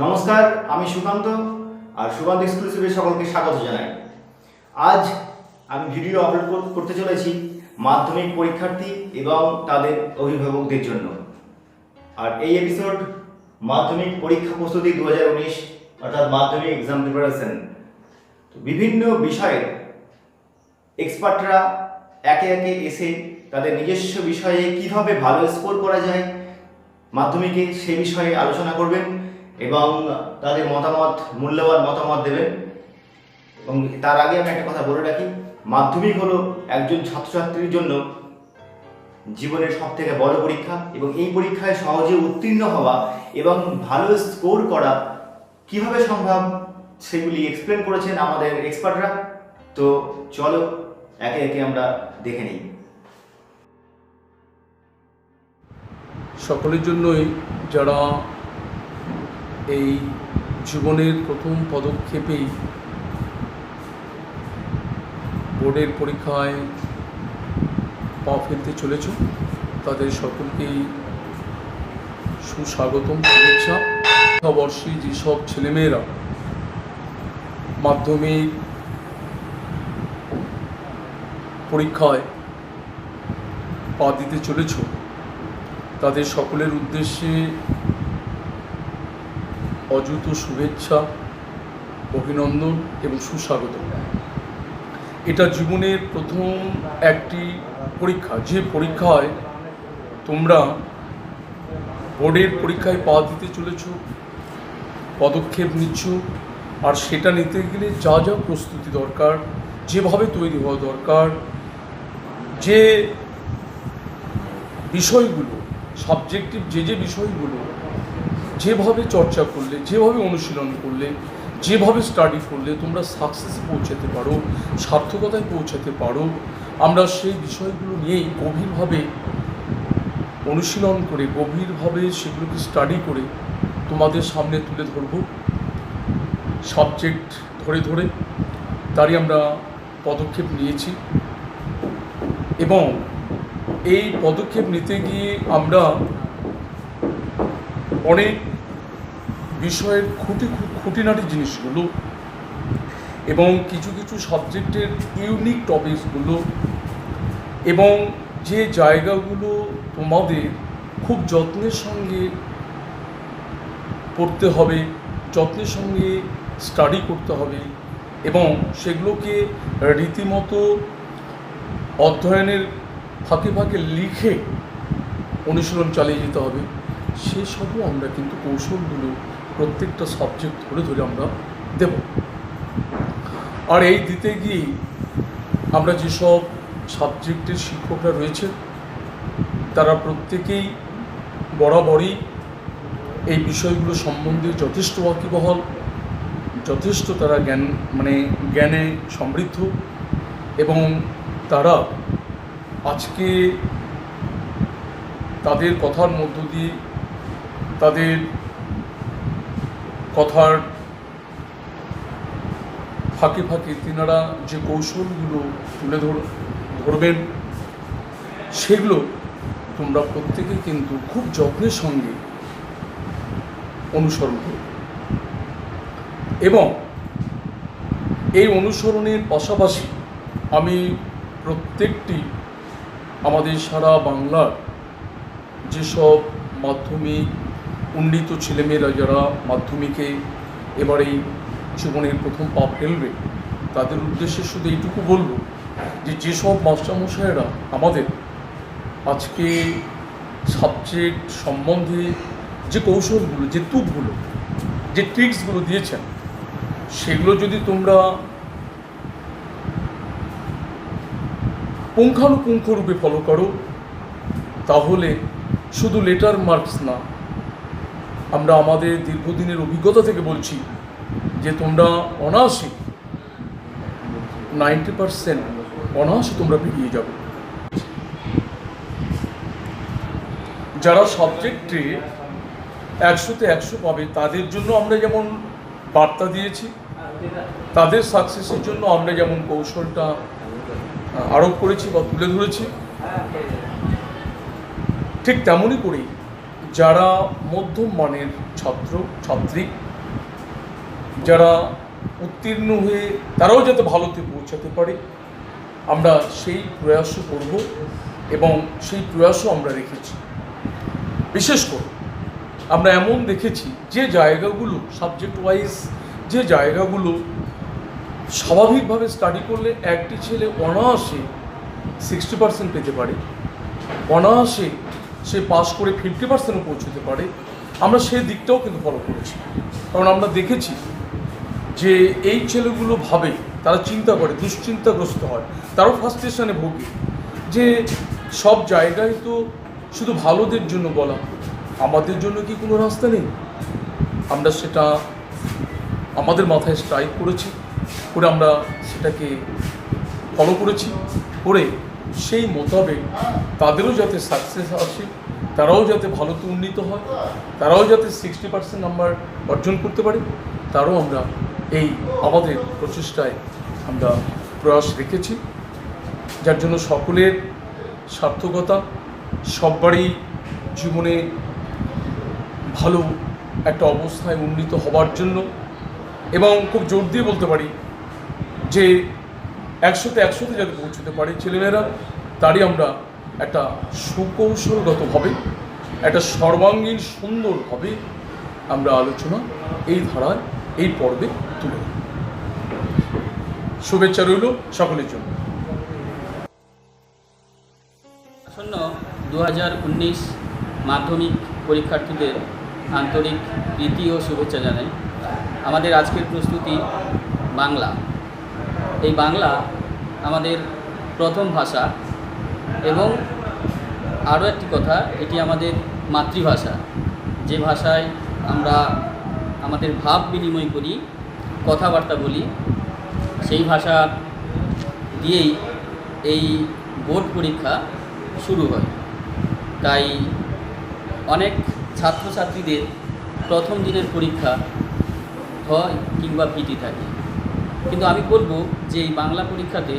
নমস্কার, আমি সুকান্ত আর সুকান্ত এক্সক্লুসিভে সকলকে স্বাগত জানাই। আজ আমি ভিডিও আপলোড করতে চলেছি মাধ্যমিক পরীক্ষার্থী এবং তাদের অভিভাবকদের জন্য। আর এই এপিসোড মাধ্যমিক পরীক্ষা প্রস্তুতি 2019 অর্থাৎ মাধ্যমিক এক্সাম প্রিপারেশন। বিভিন্ন বিষয়ে এক্সপার্টরা একে একে এসে তাদের নিজস্ব বিষয়ে কিভাবে ভালো স্কোর করা যায় মাধ্যমিকে সে বিষয়ে আলোচনা করবেন এবং তাদের মূল্যবান মতামত দেবেন। এবং তার আগে আমি একটা কথা বলে রাখি, মাধ্যমিক হলো একজন ছাত্রছাত্রীর জন্য জীবনের সবথেকে বড় পরীক্ষা এবং এই পরীক্ষায় সহজে উত্তীর্ণ হওয়া এবং ভালো স্কোর করা কিভাবে সম্ভব সেগুলি এক্সপ্লেন করেছেন আমাদের এক্সপার্টরা। তো চলো একে একে আমরা দেখে নিই। সকলের জন্যই যারা এই জীবনের প্রথম পদক্ষেপেই বোর্ডের পরীক্ষায় পা ফেলতে চলেছ, তাদের সকলকেই সুস্বাগতম, শুভেচ্ছা। শিক্ষাবর্ষে যেসব ছেলেমেয়েরা মাধ্যমিক পরীক্ষায় পা দিতে চলেছ, তাদের সকলের উদ্দেশ্যে অযুত শুভেচ্ছা, অভিনন্দন এবং সুস্বাগত। এটা জীবনের প্রথম একটি পরীক্ষা, যে পরীক্ষায় তোমরা বোর্ডের পরীক্ষায় পা দিতে চলেছ, পদক্ষেপ নিচ্ছ। আর সেটা নিতে গেলে যা যা প্রস্তুতি দরকার, যেভাবে তৈরি হওয়া দরকার, যে বিষয়গুলো সাবজেক্টিভ, যে বিষয়গুলো যেভাবে চর্চা করলে, যেভাবে অনুশীলন করলে, যেভাবে স্টাডি করলে তোমরা সাকসেসে পৌঁছাতে পারো, সার্থকতায় পৌঁছাতে পারো, আমরা সেই বিষয়গুলো নিয়েই গভীরভাবে অনুশীলন করে, গভীরভাবে সেগুলোকে স্টাডি করে তোমাদের সামনে তুলে ধরব, সাবজেক্ট ধরে ধরে। তারই আমরা পদক্ষেপ নিয়েছি এবং এই পদক্ষেপ নিতে গিয়ে আমরা অনেক বিষয়ের খুঁটিনাটি জিনিসগুলো এবং কিছু কিছু সাবজেক্টের ইউনিক টপিকসগুলো এবং যে জায়গাগুলো তোমাদের খুব যত্নের সঙ্গে পড়তে হবে, যত্নের সঙ্গে স্টাডি করতে হবে এবং সেগুলোকে রীতিমতো অধ্যয়নের ফাঁকে ফাঁকে লিখে অনুশীলন চালিয়ে যেতে হবে, সেসবও আমরা কিন্তু কৌশলগুলো প্রত্যেকটা সাবজেক্ট ধরে ধরে আমরা দেব। আর এই দিতে গিয়ে আমরা যেসব সাবজেক্টের শিক্ষকরা রয়েছে তারা প্রত্যেকেই বরাবরই এই বিষয়গুলো সম্বন্ধে যথেষ্ট ওয়াকিবহাল, যথেষ্ট তারা জ্ঞানে সমৃদ্ধ এবং তারা আজকে তাদের কথার মধ্য দিয়ে, তাদের কথার ফাঁকে ফাঁকে তিনারা যে কৌশলগুলো তুলে ধরবেন সেগুলো তোমরা প্রত্যেকে কিন্তু খুব যত্নের সঙ্গে অনুসরণ করবে এবং এই অনুসরণের পাশাপাশি আমি প্রত্যেকটি আমাদের সারা বাংলার যেসব মাধ্যমিক উন্নীত ছেলেমেয়েরা যারা মাধ্যমিকে এবারেই জীবনের প্রথম পা ফেলবে, তাদের উদ্দেশ্যে শুধু এইটুকু বলবো যে যেসব মাস্টারমশাইরা আমাদের আজকে সাবজেক্ট সম্বন্ধে যে কৌশলগুলো, যে টুকগুলো, যে ট্রিক্সগুলো দিয়েছেন, সেগুলো যদি তোমরা পুঙ্খানুপুঙ্খরূপে ফলো করো, তাহলে শুধু লেটার মার্কস না, আমরা আমাদের দীর্ঘদিনের অভিজ্ঞতা থেকে বলছি যে তোমরা অনায়াসে 90% অনায়াসে তোমরা পেরিয়ে যাবে। যারা সাবজেক্টে 100-তে 100 পাবে তাদের জন্য আমরা যেমন বার্তা দিয়েছি, তাদের সাকসেসের জন্য আমরা যেমন কৌশলটা আরোপ করেছি বা তুলে ধরেছি, ঠিক তেমনই করেই যারা মধ্যম মানের ছাত্র ছাত্রী, যারা উত্তীর্ণ হয়ে তারাও যাতে ভালোতে পৌঁছাতে পারে, আমরা সেই প্রয়াসও করব এবং সেই প্রয়াসও আমরা রেখেছি। বিশেষ করে আমরা এমন দেখেছি যে জায়গাগুলো সাবজেক্ট ওয়াইজ, যে জায়গাগুলো স্বাভাবিকভাবে স্টাডি করলে একটি ছেলে অনায়াসে 60% পেতে পারে, অনায়াসে সে পাস করে 50%ও পৌঁছতে পারে, আমরা সেই দিকটাও কিন্তু ফলো করেছি। কারণ আমরা দেখেছি যে এই ছেলেগুলো ভাবে, তারা চিন্তা করে, দুশ্চিন্তাগ্রস্ত হয়, তারাও ফ্রাস্ট্রেশনে ভোগে যে সব জায়গায় তো শুধু ভালোদের জন্য বলা, আমাদের জন্য কি কোনো রাস্তা নেই? আমরা সেটা আমাদের মাথায় স্ট্রাইক করেছি, করে আমরা সেটাকে ফলো করেছি, করে সেই মোতাবেক তাদেরও যাতে সাকসেস আসে, তারাও যাতে ভালোতে উন্নীত হয়, তারাও যাতে 60% নাম্বার অর্জন করতে পারে, তারও আমরা এই আমাদের প্রচেষ্টায় আমরা প্রয়াস রেখেছি। যার জন্য সকলের সার্থকতা, সবারই জীবনে ভালো একটা অবস্থায় উন্নীত হবার জন্য, এবং খুব জোর দিয়ে বলতে পারি যে 100-তে যাতে পৌঁছতে পারে ছেলেমেয়েরা, তারই আমরা একটা সুকৌশলগতভাবে, একটা সর্বাঙ্গীন সুন্দরভাবে আমরা আলোচনা এই ধারায়, এই পর্বে তুলে ধরি। শুভেচ্ছা রইল সকলের জন্য। আসন্ন 2019 মাধ্যমিক পরীক্ষার্থীদের আন্তরিক প্রীতি ও শুভেচ্ছা জানাই। আমাদের আজকের প্রস্তুতি বাংলা। এই বাংলা আমাদের প্রথম ভাষা এবং আরও একটি কথা, এটি আমাদের মাতৃভাষা, যে ভাষায় আমরা আমাদের ভাব বিনিময় করি, কথাবার্তা বলি, সেই ভাষা দিয়েই এই বোর্ড পরীক্ষা শুরু হয়। তাই অনেক ছাত্রছাত্রীদের প্রথম দিনের পরীক্ষা ভয় কিংবা ভীতি থাকে, কিন্তু আমি বলবো যে এই বাংলা পরীক্ষাতে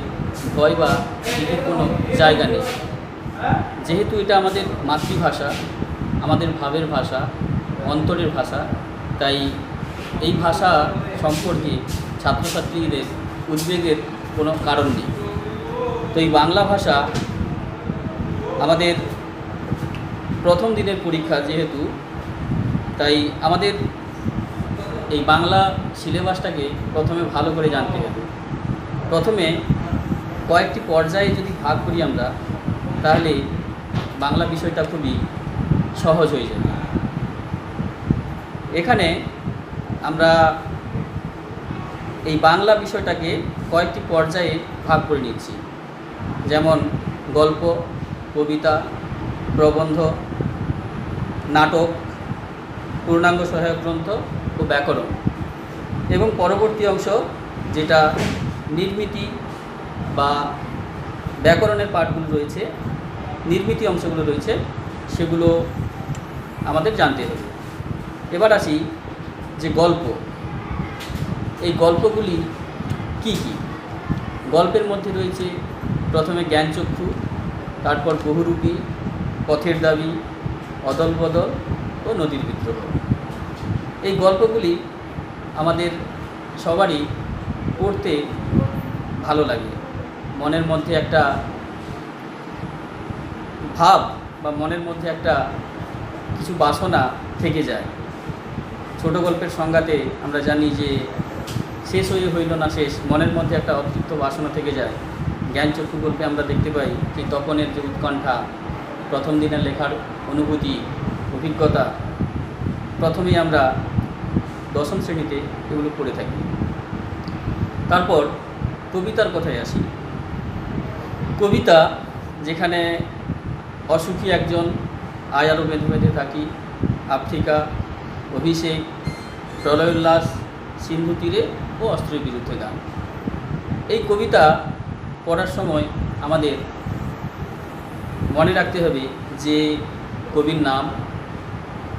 ভয় বা ভীতির কোনো জায়গা নেই। যেহেতু এটা আমাদের মাতৃভাষা, আমাদের ভাবের ভাষা, অন্তরের ভাষা, তাই এই ভাষা সম্পর্কে ছাত্রছাত্রীদের উদ্বেগের কোনো কারণ নেই। তো এই বাংলা ভাষা আমাদের প্রথম দিনের পরীক্ষা যেহেতু, তাই আমাদের এই বাংলা সিলেবাসটাকে প্রথমে ভালো করে জানতে হবে। প্রথমে কয়েকটি পর্যায়ে যদি ভাগ করি আমরা, তাহলে বাংলা বিষয়টা খুবই সহজ হয়ে যাবে। এখানে আমরা এই বাংলা বিষয়টাকে কয়েকটি পর্যায়ে ভাগ করে নিচ্ছি, যেমন গল্প, কবিতা, প্রবন্ধ, নাটক, পূর্ণাঙ্গ সহায়ক গ্রন্থ ও ব্যাকরণ, এবং পরবর্তী অংশ যেটা নির্মিতি বা ব্যাকরণের পাঠগুলো রয়েছে, নির্মিতি অংশগুলো রয়েছে, সেগুলো আমাদের জানতে হবে। এবার আসি যে গল্প, এই গল্পগুলি কি কি? গল্পের মধ্যে রয়েছে প্রথমে জ্ঞানচক্ষু, তারপর বহুরূপী, পথের দাবি, অদল বদল ও নদীর বিদ্রোহ। এই গল্পগুলি আমাদের সবারই পড়তে ভালো লাগে। মনের মধ্যে একটা ভাব বা মনের মধ্যে একটা কিছু বাসনা থেকে যায়। ছোট গল্পের সংজ্ঞাতে আমরা জানি যে শেষ হয়ে হইল না শেষ, মনের মধ্যে একটা অতৃপ্ত বাসনা থেকে যায়। জ্ঞানচক্ষু গল্পে আমরা দেখতে পাই যে তপনের যে উৎকণ্ঠা, প্রথম দিনের লেখার অনুভূতি, অভিজ্ঞতা, প্রথমেই আমরা দশম শ্রেণীতে এগুলো পড়ে থাকি। তারপর কবিতার কথায় আসি। কবিতা, যেখানে অসুখী একজন, আয় আরও বেঁধে বেঁধে থাকি, আফ্রিকা, অভিষেক, প্রলয়োল্লাস, সিন্ধু তীরে ও অস্ত্রের বিরুদ্ধে গান। এই কবিতা পড়ার সময় আমাদের মনে রাখতে হবে যে কবির নাম,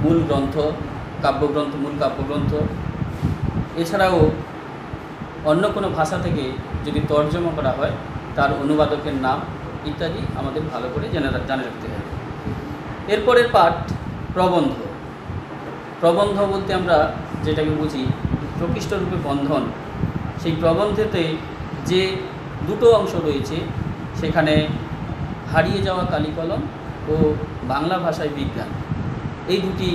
মূল গ্রন্থ, কাব্যগ্রন্থ, মূল কাব্যগ্রন্থ, এছাড়াও অন্য কোনো ভাষা থেকে যদি তর্জমা করা হয় তার অনুবাদকের নাম ইত্যাদি আমাদের ভালো করে জানে রাখতে হবে। এরপরের পাঠ প্রবন্ধ। প্রবন্ধ বলতে আমরা যেটাকে বুঝি প্রকৃষ্ট রূপে বন্ধন। সেই প্রবন্ধেতে যে দুটো অংশ রয়েছে, সেখানে হারিয়ে যাওয়া কালিকলম ও বাংলা ভাষায় বিজ্ঞান, এই দুটি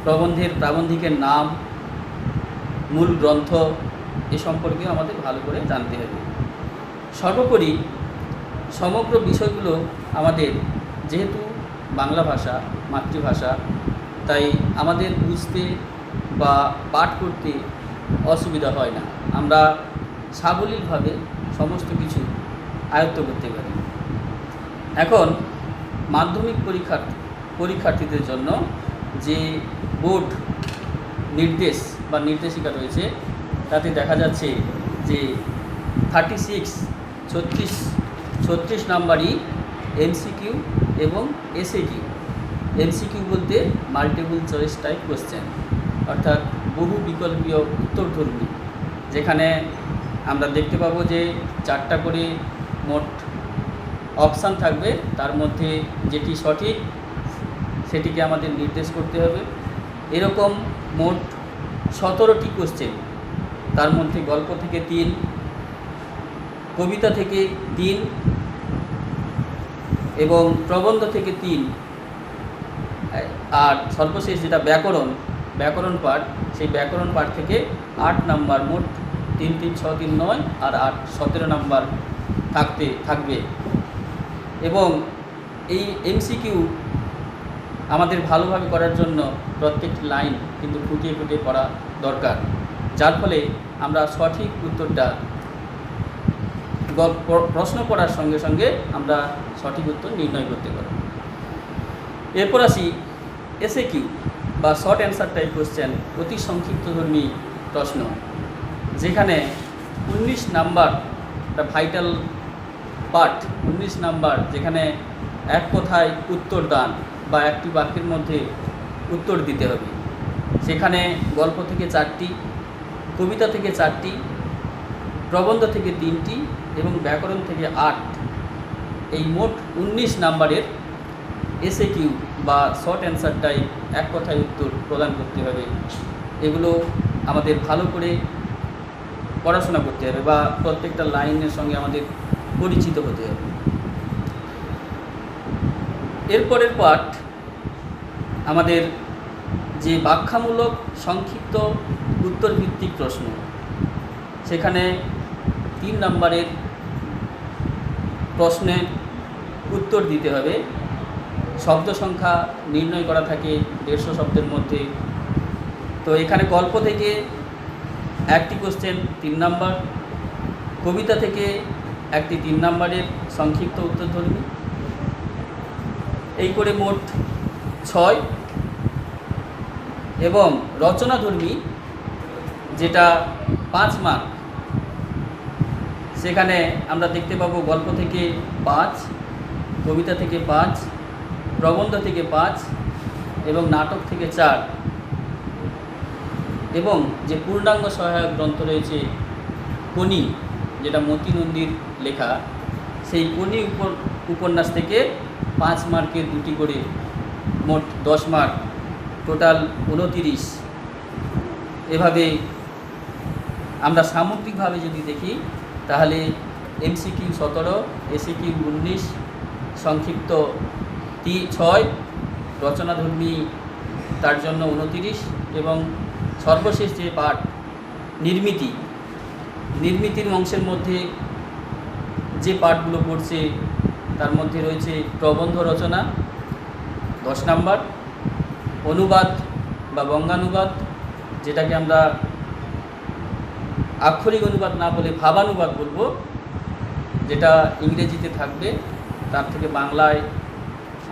প্রবন্ধের প্রাবন্ধিকের নাম, মূল গ্রন্থ এ সম্পর্কে আমাদের ভালো করে জানতে হবে। সর্বোপরি সমগ্র বিষয়গুলো আমাদের, যেহেতু বাংলা ভাষা মাতৃভাষা, তাই আমাদের বুঝতে বা পাঠ করতে অসুবিধা হয় না। আমরা সাবলীলভাবে সমস্ত কিছু আয়ত্ত করতে পারি। এখন মাধ্যমিক পরীক্ষার্থীদের জন্য যে বোর্ড নির্দেশ বা নির্দেশিকা রয়েছে, তাতে দেখা যাচ্ছে যে 36 নাম্বারই এমসিকিউ এবং এসএকিউ। এমসিকিউ বলতে মাল্টিপল চয়েস টাইপ কোশ্চেন, অর্থাৎ বহু বিকল্পীয় উত্তরধর্মী, যেখানে আমরা দেখতে পাবো যে 4টা করে মোট অপশান থাকবে, তার মধ্যে যেটি সঠিক সেটিকে আমাদের নির্দেশ করতে হবে। এরকম মোট 17টি কোশ্চেন, তার মধ্যে গল্প থেকে 3, কবিতা থেকে 3 এবং প্রবন্ধ থেকে 3, আর সর্বশেষ যেটা ব্যাকরণ পাঠ, সেই ব্যাকরণ পাঠ থেকে 8 নাম্বার, মোট 3 3 6 3 9 আর 8 17 নাম্বার থাকবে। এবং এই এমসিকিউ আমাদের ভালোভাবে করার জন্য প্রত্যেকটি লাইন কিন্তু খুঁটিয়ে খুঁটিয়ে পড়া দরকার, যার ফলে আমরা সঠিক উত্তরটা প্রশ্ন পড়ার সঙ্গে সঙ্গে আমরা সঠিক উত্তর নির্ণয় করতে পারি। এরপর আসি এসএকিউ বা শর্ট অ্যান্সার টাইপ কোশ্চেন, অতি সংক্ষিপ্তধর্মী প্রশ্ন, যেখানে 19 নাম্বার একটা ভাইটাল পার্ট, 19 নাম্বার, যেখানে এক কথায় উত্তর দান বা একটি বাক্যের মধ্যে উত্তর দিতে হবে। সেখানে গল্প থেকে 4টি, কবিতা থেকে 4টি, প্রবন্ধ থেকে 3টি এবং ব্যাকরণ থেকে 8, এই মোট 19 নাম্বারের এসএকিউ বা শর্ট অ্যান্সার টাইপ এক কথায় উত্তর প্রদান করতে হবে। এগুলো আমাদের ভালো করে পড়াশোনা করতে হবে বা প্রত্যেকটা লাইনের সঙ্গে আমাদের পরিচিত হতে হবে। এরপরের পাঠ আমাদের যে ব্যাখ্যামূলক সংক্ষিপ্ত উত্তরভিত্তিক প্রশ্ন, সেখানে 3 নাম্বারের প্রশ্নের উত্তর দিতে হবে। শব্দ সংখ্যা নির্ণয় করা থাকে 150 শব্দের মধ্যে। তো এখানে গল্প থেকে 1টি কোশ্চেন 3 নাম্বার, কবিতা থেকে 1টি 3 নাম্বারের সংক্ষিপ্ত উত্তরধর্মী, এই করে মোট 6, এবং রচনাধর্মী যেটা 5 মার্ক, সেখানে আমরা দেখতে পাবো গল্প থেকে 5, কবিতা থেকে 5, প্রবন্ধ থেকে 5 এবং নাটক থেকে 4, এবং যে পূর্ণাঙ্গ সহায়ক গ্রন্থ রয়েছে কোনি, যেটা মতি নন্দীর লেখা, সেই কোনি উপন্যাস থেকে 5 মার্কের 2টি করে, মোট 10 মার্ক, টোটাল 29। এভাবে আমরা সামগ্রিকভাবে যদি দেখি, তাহলে এমসিকিউ 17, এসিকিউ 19, সংক্ষিপ্ত 6, রচনাধর্মী তার জন্য 29, এবং সর্বশেষ যে পাঠ নির্মিতির অংশের মধ্যে যে পাঠগুলো পড়ছে, তার মধ্যে রয়েছে প্রবন্ধ রচনা 10 নাম্বার, অনুবাদ বা বঙ্গানুবাদ, যেটাকে আমরা আক্ষরিক অনুবাদ না বলে ভাবানুবাদ বলবো, যেটা ইংরেজিতে থাকবে তার থেকে বাংলায়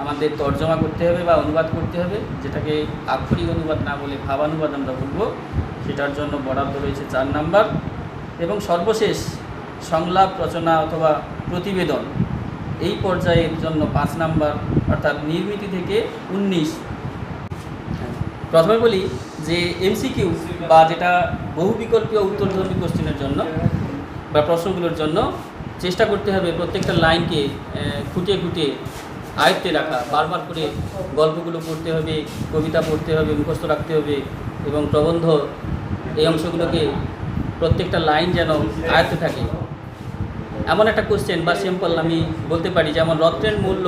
আমাদের তর্জমা করতে হবে বা অনুবাদ করতে হবে, যেটাকে আক্ষরিক অনুবাদ না বলে ভাবানুবাদ আমরা বলবো, সেটার জন্য বরাদ্দ রয়েছে 4 নাম্বার। এবং সর্বশেষ সংলাপ রচনা অথবা প্রতিবেদন, এই পর্যায়ের জন্য 5 নাম্বার, অর্থাৎ নির্মিতি থেকে 19। প্রথমে বলি যে এমসিকিউ বা যেটা বহু বিকল্পীয় উত্তরধর্মী কোশ্চেনের জন্য বা প্রশ্নগুলোর জন্য চেষ্টা করতে হবে প্রত্যেকটা লাইনকে খুঁটিয়ে খুঁটিয়ে আয়ত্তে রাখা, বারবার করে গল্পগুলো পড়তে হবে, কবিতা পড়তে হবে, মুখস্থ রাখতে হবে এবং প্রবন্ধ এই অংশগুলোকে প্রত্যেকটা লাইন যেন আয়ত্তে থাকে। এমন একটা কোশ্চেন বা সিম্পল আমি বলতে পারি, যেমন রত্নের মূল্য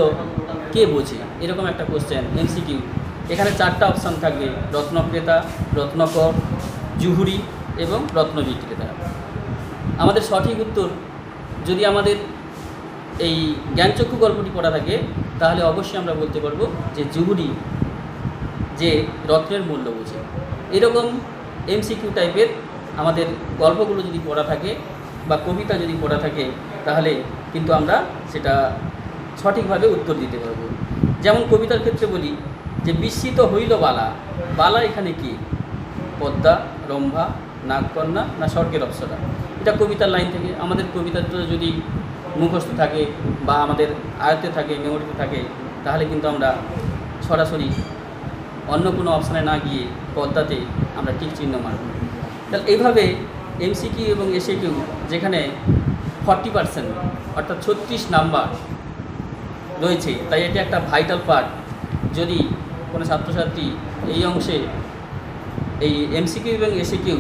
কে বোঝে, এরকম একটা কোশ্চেন এমসিকিউ। এখানে 4টা অপশান থাকবে: রত্নক্রেতা, রত্নকর, জুহুরি এবং রত্নবিক্রেতা। আমাদের সঠিক উত্তর, যদি আমাদের এই জ্ঞানচক্ষু গল্পটি পড়া থাকে, তাহলে অবশ্যই আমরা বলতে পারবো যে জুহুরি যে রত্নের মূল্য বোঝে। এরকম এমসিকিউ টাইপের আমাদের গল্পগুলো যদি পড়া থাকে বা কবিতা যদি পড়া থাকে, তাহলে কিন্তু আমরা সেটা সঠিকভাবে উত্তর দিতে পারবো। যেমন কবিতার ক্ষেত্রে বলি যে বিস্মিত হইল বালা, বালা এখানে কি? পদ্মা, রম্ভা, নাগকন্যা না স্বর্গের অপ্সরা? এটা কবিতার লাইন থেকে। আমাদের কবিতাটা যদি মুখস্থ থাকে বা আমাদের আয়ত্তে থাকে, মেমোরিতে থাকে, তাহলে কিন্তু আমরা সরাসরি অন্য কোনো অপশানে না গিয়ে পদ্মাতে আমরা টিক চিহ্ন মারব। তাহলে এইভাবে এমসিকিউ এবং এসিকিউ, যেখানে 40% অর্থাৎ 36 নাম্বার রয়েছে, তাই এটি একটা ভাইটাল পার্ট। যদি কোনো ছাত্রছাত্রী এই অংশে, এই এমসিকিউ এবং এসিকিউ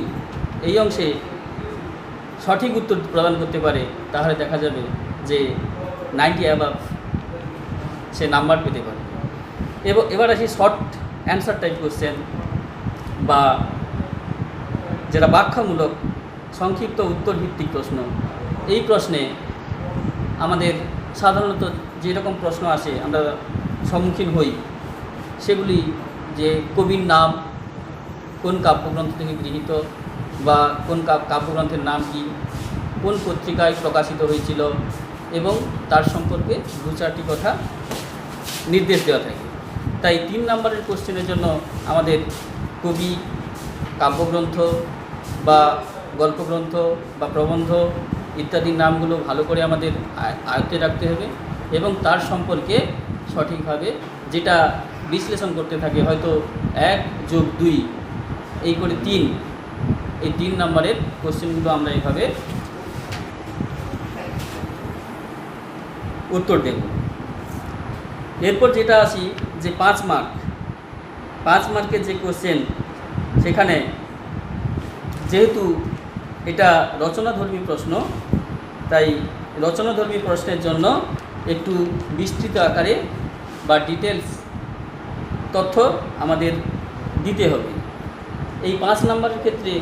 এই অংশে সঠিক উত্তর প্রদান করতে পারে, তাহলে দেখা যাবে যে 90 অ্যাবাভ সে নাম্বার পেতে পারে। এবার আসি শর্ট অ্যান্সার টাইপ কোশ্চেন বা যেটা ব্যাখ্যামূলক সংক্ষিপ্ত উত্তর ভিত্তিক প্রশ্ন। এই প্রশ্নে আমাদের সাধারণত যেরকম প্রশ্ন আসে, আমরা সম্মুখীন হই, সেগুলি যে কবির নাম কোন কাব্যগ্রন্থ থেকে গৃহীত, বা কোন কাব্যগ্রন্থের নাম কি, কোন পত্রিকায় প্রকাশিত হয়েছিল, এবং তার সম্পর্কে 2-4টি কথা নির্দেশ দেওয়া থাকে। তাই 3 নম্বরের কোশ্চেনের জন্য আমাদের কবি, কাব্যগ্রন্থ বা গল্পগ্রন্থ বা প্রবন্ধ ইত্যাদির নামগুলো ভালো করে আমাদের আয়ত্তে রাখতে হবে এবং তার সম্পর্কে সঠিকভাবে যেটা বিশ্লেষণ করতে থাকে, হয়তো 1+2 এই করে 3, এই 3 নম্বরের কোশ্চেনগুলো আমরা এইভাবে উত্তর দেব। এরপর যেটা আসি যে 5 মার্কের যে কোশ্চেন, সেখানে যেহেতু এটা রচনাধর্মী প্রশ্ন, তাই রচনাধর্মী প্রশ্নের জন্য একটু বিস্তৃত আকারে বা ডিটেলস তথ্য আমাদের দিতে হবে। এই 5 নম্বরের ক্ষেত্রে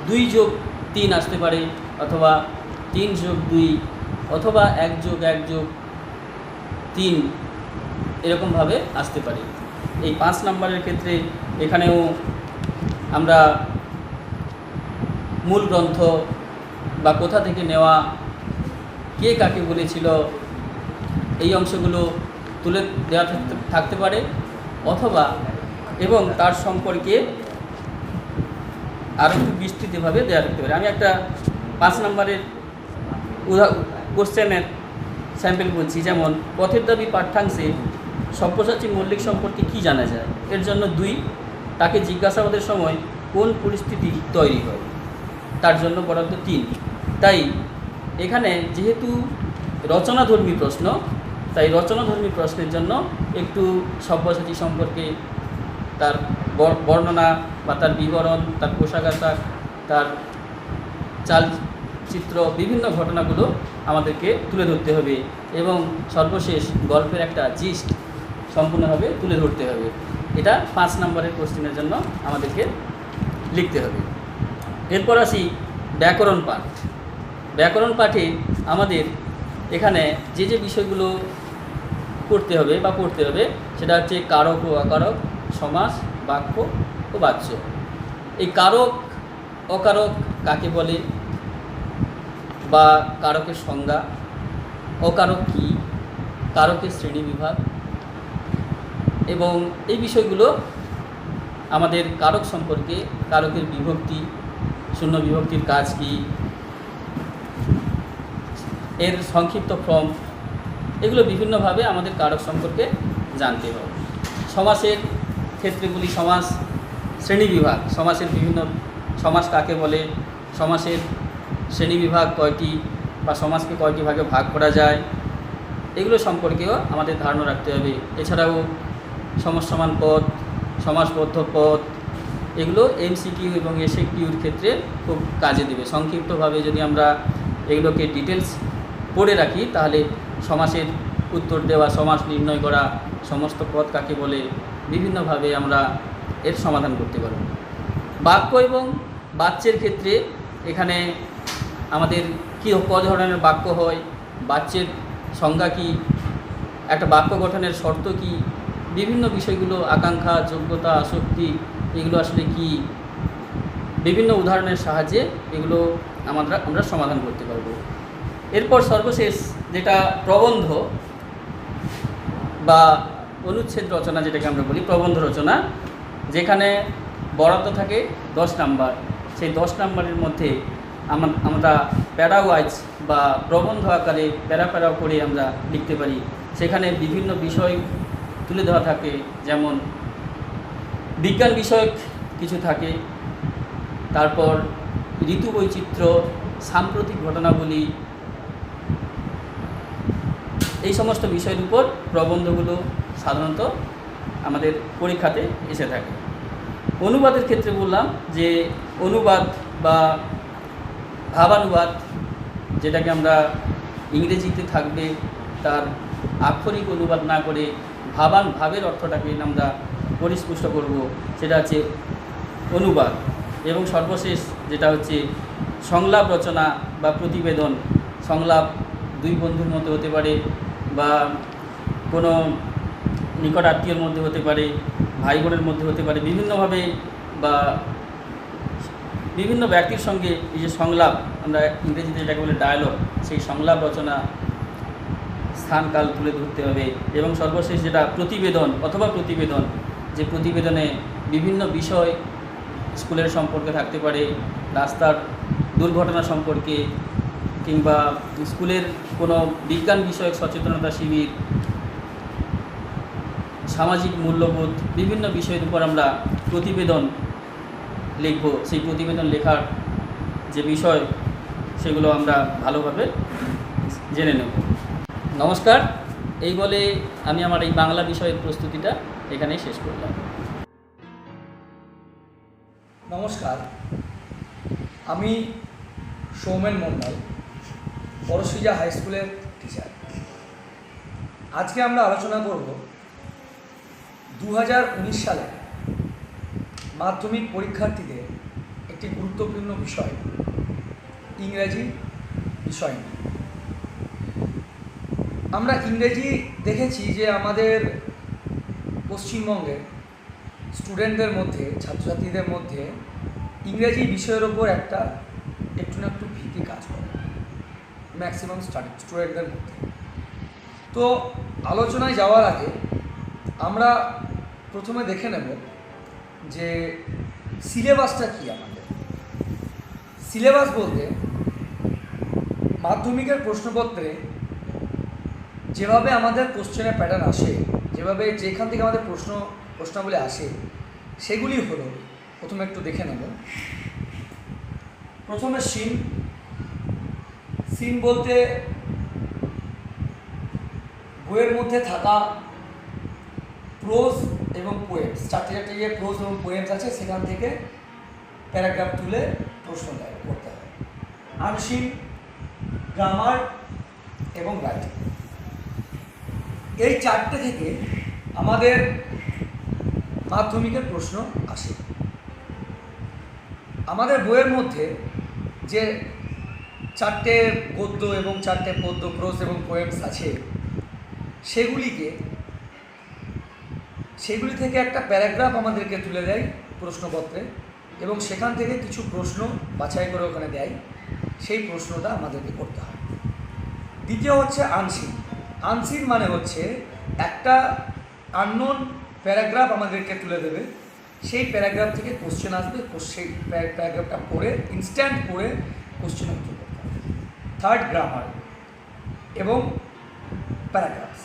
2+3 আসতে পারে, অথবা 3+2, অথবা 1+1+3 এরকমভাবে আসতে পারে। এই 5 নম্বরের ক্ষেত্রে এখানেও আমরা মূল গ্রন্থ বা কোথা থেকে নেওয়া, কে কাকে বলেছিল, এই অংশগুলো তুলে দেওয়া থাকতে পারে, অথবা এবং তার সম্পর্কে আরও একটু বিস্তৃতভাবে দেওয়া থাকতে পারে। আমি একটা 5 নম্বরের কোশ্চেনের স্যাম্পল বলছি। যেমন পথের দাবি পাঠ্যাংশে সব্যসাচী মল্লিক সম্পর্কে কি জানা যায়? এর জন্য 2, তাকে জিজ্ঞাসাবাদের সময় কোন পরিস্থিতি তৈরি হয়? তার জন্য বরাদ্দ 3। তাই এখানে যেহেতু রচনাধর্মী প্রশ্ন, তাই রচনাধর্মী প্রশ্নের জন্য একটু সব্যসাচী সম্পর্কে তার বর্ণনা বা তার বিবরণ, তার পোশাক আশাক, তার চালচিত্র, বিভিন্ন ঘটনাগুলো আমাদেরকে তুলে ধরতে হবে এবং সর্বশেষ গল্পের একটা জিস্ট সম্পূর্ণভাবে তুলে ধরতে হবে। এটা 5 নম্বরের কোশ্চেনের জন্য আমাদেরকে লিখতে হবে। এরপর আসি ব্যাকরণ পাঠ। ব্যাকরণ পাঠে আমাদের এখানে যে বিষয়গুলো করতে হবে বা পড়তে হবে, সেটা হচ্ছে কারক ও অকারক, সমাস, বাক্য ও বাচ্য। এই কারক অকারক কাকে বলে, বা কারকের সংজ্ঞা, অকারক কী, কারকের শ্রেণীবিভাগ, এবং এই বিষয়গুলো আমাদের কারক সম্পর্কে, কারকের বিভক্তি, শূন্য বিভক্তির কাজ কী, এর সংক্ষিপ্ত ফর্ম, এগুলো বিভিন্নভাবে আমাদের কারক সম্পর্কে জানতে হবে। সমাসের ক্ষেত্রেগুলি সমাস শ্রেণীবিভাগ, সমাসের বিভিন্ন সমাস কাকে বলে, সমাসের শ্রেণীবিভাগ কয়টি, বা সমাসকে কয়টি ভাগে ভাগ করা যায়, এগুলো সম্পর্কেও আমাদের ধারণা রাখতে হবে। এছাড়াও সমসমান পদ, সমাসবদ্ধ পদ, এগুলো এমসিকিউ এবং এসএকিউর ক্ষেত্রে খুব কাজে দেবে। সংক্ষিপ্তভাবে যদি আমরা এগুলোকে ডিটেলস পড়ে রাখি তাহলে সমাসের উত্তর দেওয়া, সমাস নির্ণয় করা, সমস্ত পদ কাকে বলে, বিভিন্নভাবে আমরা এর সমাধান করতে পারব। বাক্য এবং বাচ্যের ক্ষেত্রে এখানে আমাদের কী ক ধরনের বাক্য হয়, বাচ্যের সংজ্ঞা কী, একটা বাক্য গঠনের শর্ত কী, বিভিন্ন বিষয়গুলো, আকাঙ্ক্ষা, যোগ্যতা, আসক্তি, এগুলো আসলে কি, বিভিন্ন উদাহরণের সাহায্যে এগুলো আমরা সমাধান করতে পারব। এরপর সর্বশেষ যেটা প্রবন্ধ বা অনুচ্ছেদ রচনা, যেটাকে আমরা বলি প্রবন্ধ রচনা, যেখানে বরাদ্দ থাকে 10 নাম্বার। সেই 10 নাম্বারের মধ্যে আমরা প্যারাওয়াইজ বা প্রবন্ধ আকারে প্যারা করে আমরা লিখতে পারি। সেখানে বিভিন্ন বিষয় তুলে দেওয়া থাকে, যেমন বিজ্ঞান বিষয়ক কিছু থাকে, তারপর ঋতু বৈচিত্র্য, সাম্প্রতিক ঘটনাবলী, এই সমস্ত বিষয়ের উপর প্রবন্ধগুলো সাধারণত আমাদের পরীক্ষাতে এসে থাকে। অনুবাদের ক্ষেত্রে বললাম যে অনুবাদ বা ভাবানুবাদ, যেটাকে আমরা ইংরেজিতে থাকবে তার আক্ষরিক অনুবাদ না করে ভাবের অর্থটাকে আমরা পরিস্পুষ্ট করব, সেটা হচ্ছে অনুবাদ। এবং সর্বশেষ যেটা হচ্ছে সংলাপ রচনা বা প্রতিবেদন। সংলাপ দুই বন্ধুর মধ্যে হতে পারে, বা কোনো নিকট আত্মীয়র মধ্যে হতে পারে, ভাই বোনের মধ্যে হতে পারে, বিভিন্নভাবে বা বিভিন্ন ব্যক্তির সঙ্গে এই যে সংলাপ, আমরা ইংরেজিতে যেটাকে বলে ডায়ালগ, সেই সংলাপ রচনা স্থানকাল তুলে ধরতে হবে। এবং সর্বশেষ যেটা প্রতিবেদন অথবা প্রতিবেদন, যে প্রতিবেদনে বিভিন্ন বিষয় স্কুলের সম্পর্কে থাকতে পারে, রাস্তার দুর্ঘটনা সম্পর্কে, কিংবা স্কুলের কোনো বিজ্ঞান বিষয়ক সচেতনতা শিবির, সামাজিক মূল্যবোধ, বিভিন্ন বিষয়ের উপর আমরা প্রতিবেদন লিখব। সেই প্রতিবেদন লেখার যে বিষয়, সেগুলো আমরা ভালোভাবে জেনে নেব। নমস্কার, এই বলে আমি আমার এই বাংলা বিষয়ের প্রস্তুতিটা এখানেই শেষ করলাম। নমস্কার, আমি সৌমেন মণ্ডল, পরশুজা হাই স্কুলের টিচার। আজকে আমরা আলোচনা করব 2019 সালে মাধ্যমিক পরীক্ষার্থীদের একটি গুরুত্বপূর্ণ বিষয়, ইংরেজি বিষয় নিয়ে। আমরা ইংরেজি দেখেছি যে আমাদের পশ্চিমবঙ্গের স্টুডেন্টদের মধ্যে, ছাত্রছাত্রীদের মধ্যে ইংরেজি বিষয়ের ওপর একটু না একটু ভীতি কাজ করে ম্যাক্সিমাম স্টুডেন্টদের মধ্যে। তো আলোচনায় যাওয়ার আগে আমরা প্রথমে দেখে নেব যে সিলেবাসটা কী আমাদের। সিলেবাস বলতে মাধ্যমিকের প্রশ্নপত্রে যেভাবে আমাদের কোশ্চেনের প্যাটার্ন আসে, যেখান থেকে আমাদের প্রশ্নাবলী আসে, সেগুলি হলো, প্রথমে একটু দেখে নেব। প্রথমে সিন বলতে বইয়ের মধ্যে থাকা প্রোজ এবং পোয়েমস, চারটে যে প্রোজ এবং পোয়েমস আছে, সেখান থেকে প্যারাগ্রাফ তুলে প্রশ্ন করতে হয়। আনসিন, গ্রামার এবং রাইটিং, এই চারটে থেকে আমাদের মাধ্যমিকের প্রশ্ন আসে। আমাদের বইয়ের মধ্যে যে চারটে গদ্য এবং চারটে পদ্য, প্রোজ এবং পোয়েমস আছে, সেগুলি থেকে একটা প্যারাগ্রাফ আমাদেরকে তুলে দেয় প্রশ্নপত্রে, এবং সেখান থেকে কিছু প্রশ্ন বাছাই করে ওখানে দেয়। সেই প্রশ্নটা আমাদেরকে করতে হয়। দ্বিতীয় হচ্ছে আনসিন মানে হচ্ছে একটা আননোন প্যারাগ্রাফ আমাদেরকে তুলে দেবে, সেই প্যারাগ্রাফ থেকে কোশ্চেন আসবে, সেই প্যারাগ্রাফটা পড়ে ইনস্ট্যান্ট পড়ে কোশ্চেন উত্তর করতে হবে। থার্ড, গ্রামার এবং প্যারাগ্রাফস।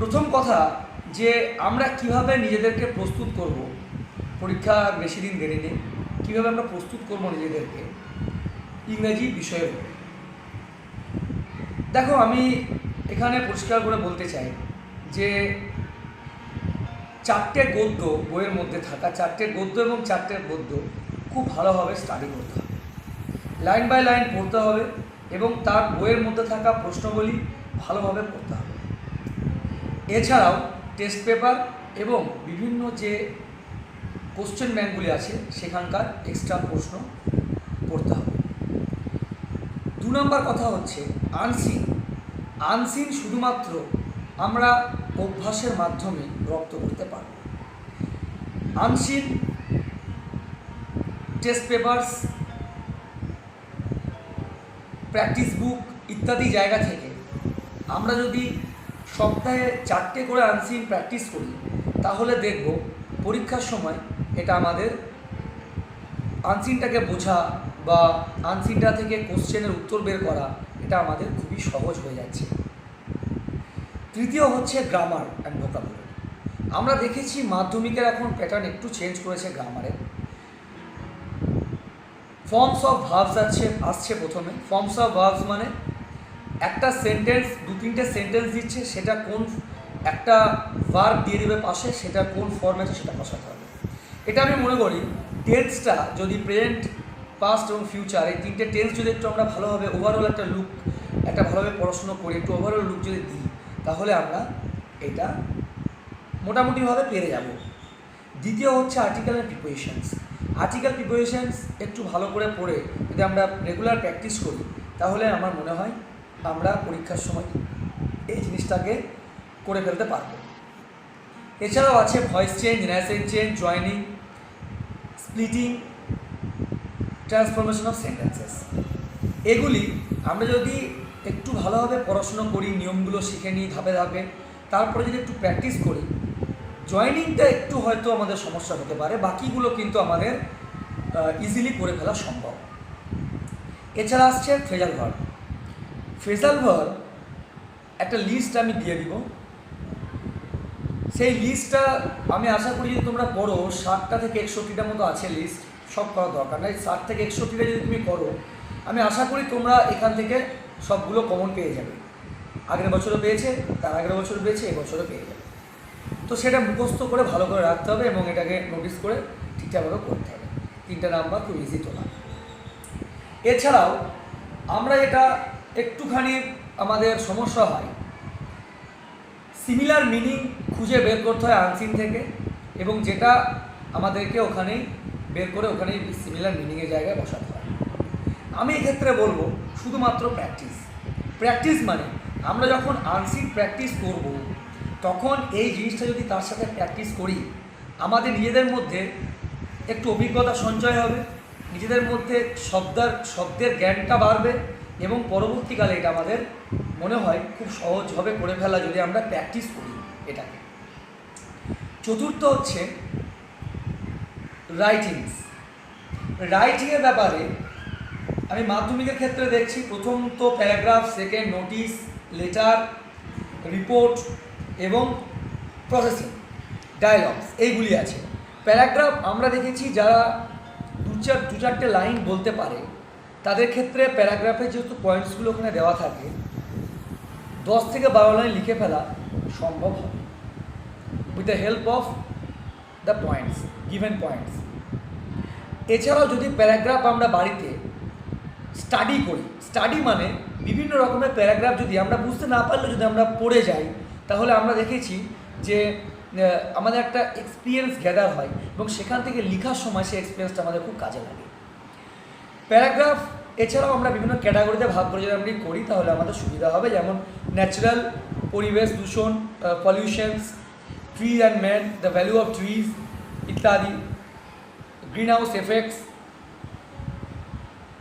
প্রথম কথা যে আমরা কিভাবে নিজেদেরকে প্রস্তুত করব, পরীক্ষা বেশি দিন দেরি নেই, কীভাবে আমরা প্রস্তুত করব নিজেদেরকে ইংরেজি বিষয়ের উপরে। দেখো, আমি এখানে পরিষ্কার করে বলতে চাই যে 4টে গদ্য বইয়ের মধ্যে থাকা 4টে গদ্য এবং 4টে গদ্য খুব ভালোভাবে স্টাডি করতে হবে, লাইন বাই লাইন পড়তে হবে এবং তার বইয়ের মধ্যে থাকা প্রশ্নগুলি ভালোভাবে পড়তে হবে। এছাড়াও টেস্ট পেপার এবং বিভিন্ন যে কোশ্চেন ব্যাংকগুলি আছে সেখানকার এক্সট্রা প্রশ্ন পড়তে হবে। 2 নম্বর কথা হচ্ছে আনসিন শুধুমাত্র আমরা অভ্যাসের মাধ্যমে রপ্ত করতে পারব। আনসিন টেস্ট পেপারস, প্র্যাকটিস বুক ইত্যাদি জায়গা থেকে আমরা যদি সপ্তাহে 4টে করে আনসিন প্র্যাকটিস করি তাহলে দেখব পরীক্ষার সময় এটা আমাদের আনসিনটাকে বোঝা বা আনসিনটা থেকে কোশ্চেনের উত্তর বের করা এটা আমাদের খুবই সহজ হয়ে যাচ্ছে। তৃতীয় হচ্ছে গ্রামার অ্যান্ড ভোকাবুলারি। আমরা দেখেছি মাধ্যমিকের এখন প্যাটার্ন একটু চেঞ্জ করেছে গ্রামারের। ফর্মস অফ ভার্বস আসছে প্রথমে। ফর্মস অফ ভার্বস মানে একটা সেন্টেন্স 2-3টে সেন্টেন্স দিচ্ছে, সেটা কোন একটা ভার্ব দিয়ে দেবে পাশে, সেটা কোন ফর্ম আছে সেটা বসাতে হবে। এটা আমি মনে করি টেন্সটা যদি প্রেজেন্ট, পাস্ট এবং ফিউচার এই 3টে টেন্স যদি একটু আমরা ভালোভাবে ওভারঅল একটা ভালোভাবে পড়াশুনো করি, একটু ওভারঅল লুক যদি দিই তাহলে আমরা এটা মোটামুটিভাবে পেরে যাব। দ্বিতীয় হচ্ছে article and prepositions. Article prepositions একটু ভালো করে পড়ে যদি আমরা রেগুলার প্র্যাকটিস করি তাহলে আমার মনে হয় আমরা পরীক্ষার সময় এই জিনিসটাকে করে ফেলতে পারব। এছাড়াও আছে voice change, narration change, joining, splitting, transformation of sentences. এগুলি আমরা যদি একটু ভালোভাবে পড়াশুনো করি, নিয়মগুলো শিখে নিই ধাপে ধাপে, তারপরে যদি একটু প্র্যাকটিস করি, জয়নিংটা একটু হয়তো আমাদের সমস্যা হতে পারে, বাকিগুলো কিন্তু আমাদের ইজিলি করে ফেলা সম্ভব। এছাড়া আসছে ফ্রেজাল ভার্ব। ফ্রেজাল ভার্ব একটা লিস্ট আমি দিয়ে দিব, সেই লিস্টটা আমি আশা করি যদি তোমরা পড়ো 60টা থেকে 61টা মতো আছে লিস্ট, সব করার দরকার নাই, 60 থেকে 61টা যদি তুমি করো আমি আশা করি তোমরা এখান থেকে সবগুলো কমন পেয়ে যাবে। আগের বছরও পেয়েছে, তার আগের বছর পেয়েছে, এবছরও পেয়ে যাবে। তো সেটা মুখস্থ করে ভালো করে রাখতে হবে এবং এটাকে নোটিস করে ঠিকঠাকভাবে করতে হবে। 3টে নাম্বার খুব ইজি তোলা। এছাড়াও আমরা এটা একটুখানি আমাদের সমস্যা হয়, সিমিলার মিনিং খুঁজে বের করতে হয় আনসিন থেকে, এবং যেটা আমাদেরকে ওখানেই বের করে ওখানেই সিমিলার মিনিংয়ের জায়গায় বসাতে হয়। আমি এক্ষেত্রে বলবো শুধুমাত্র প্র্যাকটিস মানে আমরা যখন আনসিন প্র্যাকটিস করব তখন এই জিনিসটা যদি তার সাথে প্র্যাকটিস করি আমাদের নিজেদের মধ্যে একটু অভিজ্ঞতা সঞ্চয় হবে, নিজেদের মধ্যে শব্দের জ্ঞানটা বাড়বে এবং পরবর্তীকালে এটা আমাদের মনে হয় খুব সহজভাবে করে ফেলা যদি আমরা প্র্যাকটিস করি এটাকে। চতুর্থ হচ্ছে রাইটিংয়ের ব্যাপারে আমি মাধ্যমিকের ক্ষেত্রে দেখছি প্রথম তো paragraph, second notice, letter, report এবং প্রসেসিং, ডায়ালগস এইগুলি আছে। প্যারাগ্রাফ আমরা দেখেছি যারা 2-4টে লাইন বলতে পারে তাদের ক্ষেত্রে প্যারাগ্রাফের যেহেতু পয়েন্টসগুলো ওখানে দেওয়া থাকে 10 থেকে 12 লাইন লিখে ফেলা সম্ভব হবে with the help of the points, given points. এছাড়াও যদি প্যারাগ্রাফ আমরা বাড়িতে স্টাডি মানে বিভিন্ন রকমের প্যারাগ্রাফ যদি আমরা বুঝতে না পারলে যদি আমরা পড়ে যাই তাহলে আমরা দেখেছি যে আমাদের একটা এক্সপিরিয়েন্স গ্যাদার হয় এবং সেখান থেকে লেখার সময় সেই এক্সপিরিয়েন্সটা আমাদের খুব কাজে লাগে। প্যারাগ্রাফ এছাড়াও আমরা বিভিন্ন ক্যাটাগরিতে ভাগ করে যদি আমরা করি তাহলে আমাদের সুবিধা হবে, যেমন ন্যাচারাল, পরিবেশ দূষণ, pollutions, tree and man, the value of trees ইত্যাদি, গ্রিন হাউস এফেক্টস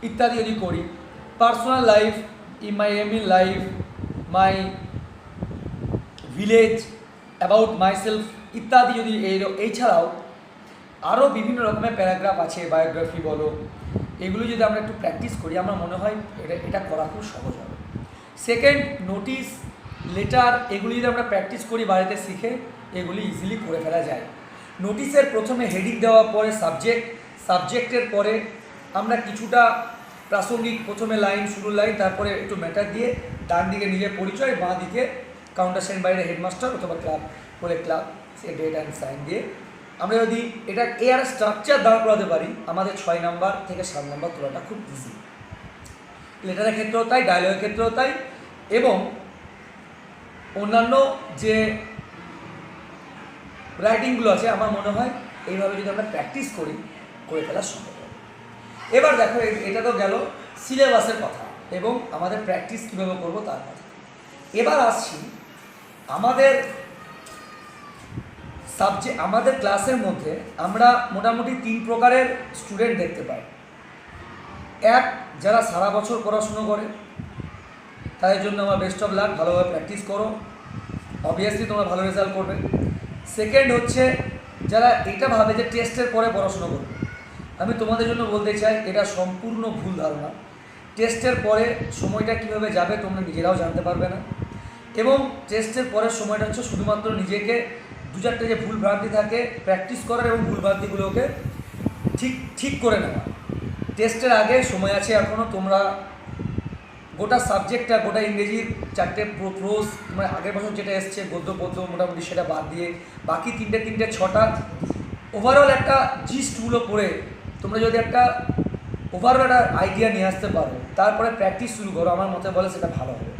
ইত্যাদি যদি করি, personal life, my aim in life, my village, about myself ইত্যাদি যদি এছাড়াও আরও বিভিন্ন রকমের প্যারাগ্রাফ আছে, বায়োগ্রাফি বলো, এগুলো যদি আমরা একটু প্র্যাকটিস করি আমার মনে হয় এটা করা খুব সহজ হবে। সেকেন্ড নোটিশ, লেটার এগুলি যদি আমরা প্র্যাকটিস করি বাড়িতে শিখে এগুলি ইজিলি করে ফেলা যায়। নোটিশের প্রথমে হেডিং দেওয়ার পরে সাবজেক্টের পরে আমরা কিছুটা প্রাসঙ্গিক প্রথমে লাইন, শুরুর লাইন, তারপরে একটু ম্যাটার দিয়ে ডান দিকে নিজের পরিচয়, বাঁ দিকে কাউন্টার সাইন বাইরে হেডমাস্টার অথবা ক্লাব বলে ক্লাব, সে ডেট অ্যান্ড সাইন দিয়ে আমরা যদি এটা এর স্ট্রাকচার দাঁড় করাতে পারি, আমাদের 6 নাম্বার থেকে 7 নাম্বার তোলাটা খুব ইজি। লেটারের ক্ষেত্রেও তাই, ডায়লগের ক্ষেত্রেও তাই, এবং অন্যান্য যে রাইটিংগুলো আছে আমার মনে হয় এইভাবে যদি আমরা প্র্যাকটিস করে ফেলা সম্ভব হবে। এবার দেখো, এটা তো গেল সিলেবাসের কথা এবং আমাদের প্র্যাকটিস কীভাবে করবো তার কথা। এবার আসছি আমাদের আমাদের ক্লাসের মধ্যে আমরা মোটামুটি 3 প্রকারের স্টুডেন্ট দেখতে পাই। এক, যারা সারা বছর পড়াশুনো করে, তাদের জন্য আমার বেস্ট অফ লাক, ভালোভাবে প্র্যাকটিস করো, অবভিয়াসলি তোমরা ভালো রেজাল্ট করবে। সেকেন্ড হচ্ছে যারা এটা ভাবে যে টেস্টের পরে পড়াশুনো করবে। আমি তোমাদের জন্য বলতে চাই এটা সম্পূর্ণ ভুল ধারণা। টেস্টের পরে সময়টা কীভাবে যাবে তোমরা নিজেরাও জানতে পারবে না, এবং টেস্টের পরের সময়টা হচ্ছে শুধুমাত্র নিজেকে 2-4টে যে ভুল ভ্রান্তি থাকে প্র্যাকটিস করার এবং ভুল ভ্রান্তিগুলোকে ঠিক করে নেওয়া। টেস্টের আগে সময় আছে এখনও, তোমরা গোটা সাবজেক্টটা, গোটা ইংরেজির 4টে প্রোজ, তোমরা আগের বছর যেটা এসছে গদ্য পদ্য মোটামুটি সেটা বাদ দিয়ে বাকি 6টা ওভারঅল একটা জিস্টগুলো পড়ে তোমরা যদি একটা ওভারঅল একটা আইডিয়া নিয়ে আসতে পারো, তারপরে প্র্যাকটিস শুরু করো, আমার মতে বলে সেটা ভালো হবে।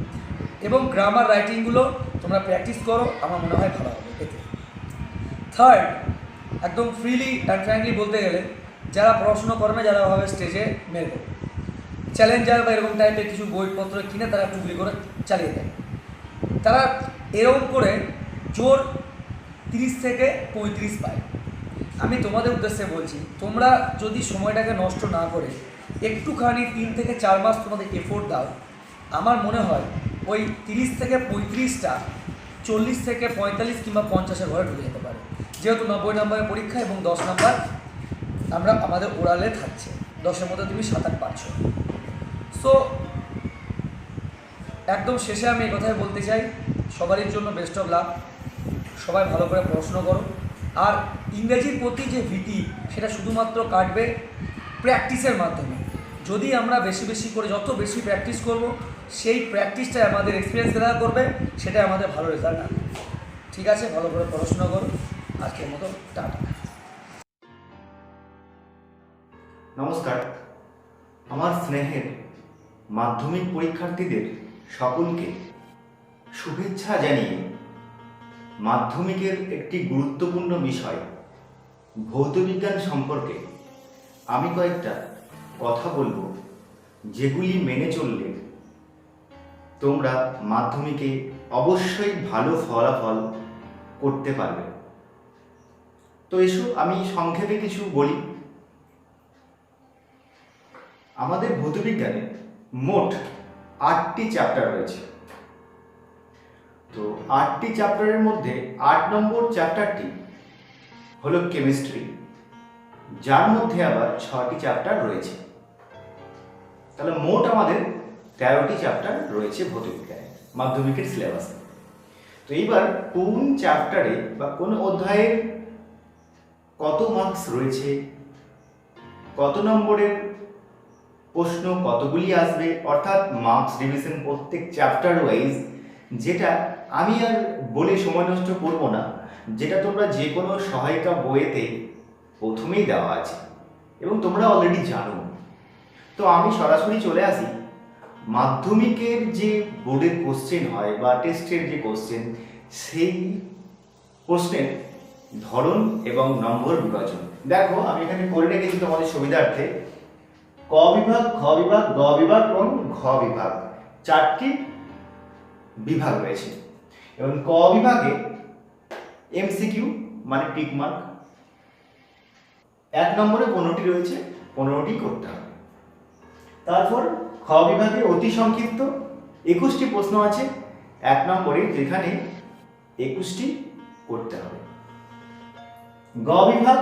এবং গ্রামার রাইটিংগুলো তোমরা প্র্যাকটিস করো, আমার মনে হয় ভালো হবে এতে। থার্ড, একদম ফ্রিলি অ্যান্ড ফ্র্যাঙ্কলি বলতে গেলে, যারা পড়াশুনো করে না, যারা ভাবে স্টেজে মেরবে, চ্যালেঞ্জার বা এরকম টাইপের কিছু বইপত্র কিনে তারা টুকলি করে চালিয়ে দেয়, তারা এরকম করে জোর 30 থেকে 35 পায়। আমি তোমাদের উদ্দেশ্যে বলছি, তোমরা যদি সময়টাকে নষ্ট না করে একটুখানি 3 থেকে 4 মাস তোমাদের এফোর্ট দাও, আমার মনে হয় ওই 30 থেকে 35টা 40 থেকে 45 কিংবা 50-এর ঘরে ঢুকে যেতে পারে, যেহেতু 90 নম্বরের পরীক্ষা এবং 10 নাম্বার আমাদের ওরালে থাকছে। 10-এর মধ্যে তুমি 7-8 পাচ্ছো। সো একদম শেষে আমি এই কথাই বলতে চাই, সবারই জন্য বেস্ট অফ লাক, সবাই ভালো করে পড়াশুনো করো। আর ইংরেজির প্রতি যে ভীতি সেটা শুধুমাত্র কাটবে প্র্যাকটিসের মাধ্যমে। যদি আমরা বেশি করে যত বেশি প্র্যাকটিস করব, সেই প্র্যাকটিসটাই আমাদের এক্সপিরিয়েন্স দেওয়া করবে, সেটাই আমাদের ভালো রেজাল্ট আনবে। ঠিক আছে, ভালো করে পড়াশোনা করো। আজকের মতো টাটা। নমস্কার, আমার স্নেহের মাধ্যমিক পরীক্ষার্থীদের সকলকে শুভেচ্ছা জানিয়ে মাধ্যমিকের একটি গুরুত্বপূর্ণ বিষয় ভৌতবিজ্ঞান সম্পর্কে আমি কয়েকটা কথা বলবো, যেগুলি মেনে চললে তোমরা মাধ্যমিকে অবশ্যই ভালো ফলাফল করতে পারবে। তো এসো আমি সংক্ষেপে কিছু বলি। আমাদের ভৌতবিজ্ঞানে মোট 8টি চ্যাপ্টার রয়েছে। তো 8টি চ্যাপ্টারের মধ্যে 8 নম্বর চ্যাপ্টারটি হলো কেমিস্ট্রি, যার মধ্যে আবার 6টি চ্যাপ্টার রয়েছে। তাহলে মোট আমাদের 13টি চ্যাপ্টার রয়েছে ভৌতবিজ্ঞানে মাধ্যমিকের সিলেবাসে। তো এইবার কোন চ্যাপ্টারে বা কোন অধ্যায়ের কত মার্কস রয়েছে, কত নম্বরের প্রশ্ন কতগুলি আসবে, অর্থাৎ মার্কস ডিভিশন প্রত্যেক চ্যাপ্টার ওয়াইজ, যেটা আমি আর বলে সময় নষ্ট করব না, যেটা তোমরা যে কোনো সহায়িকা বইয়েতে প্রথমেই দেওয়া আছে এবং তোমরা অলরেডি জানো। তো আমি সরাসরি চলে আসি মাধ্যমিকের যে বোর্ডের কোশ্চেন হয় বা টেস্টের যে কোশ্চেন, সেই প্রশ্নের ধরন এবং নম্বর বিভাজন। দেখো আমি এখানে করে রেখেছি তোমাদের সুবিধার্থে। ক বিভাগ, খ বিভাগ, গ বিভাগ এবং ঘ বিভাগ, 4টি বিভাগ রয়েছে। এবং ক বিভাগে এমসিকিউ মানে টিক মার্ক 1 নম্বরে 15টি রয়েছে, 15টি করতে হবে। তারপর খ বিভাগে অতি সংক্ষিপ্ত 21টি প্রশ্ন আছে 1 নম্বরে, যেখানে 21টি করতে হবে। গ বিভাগ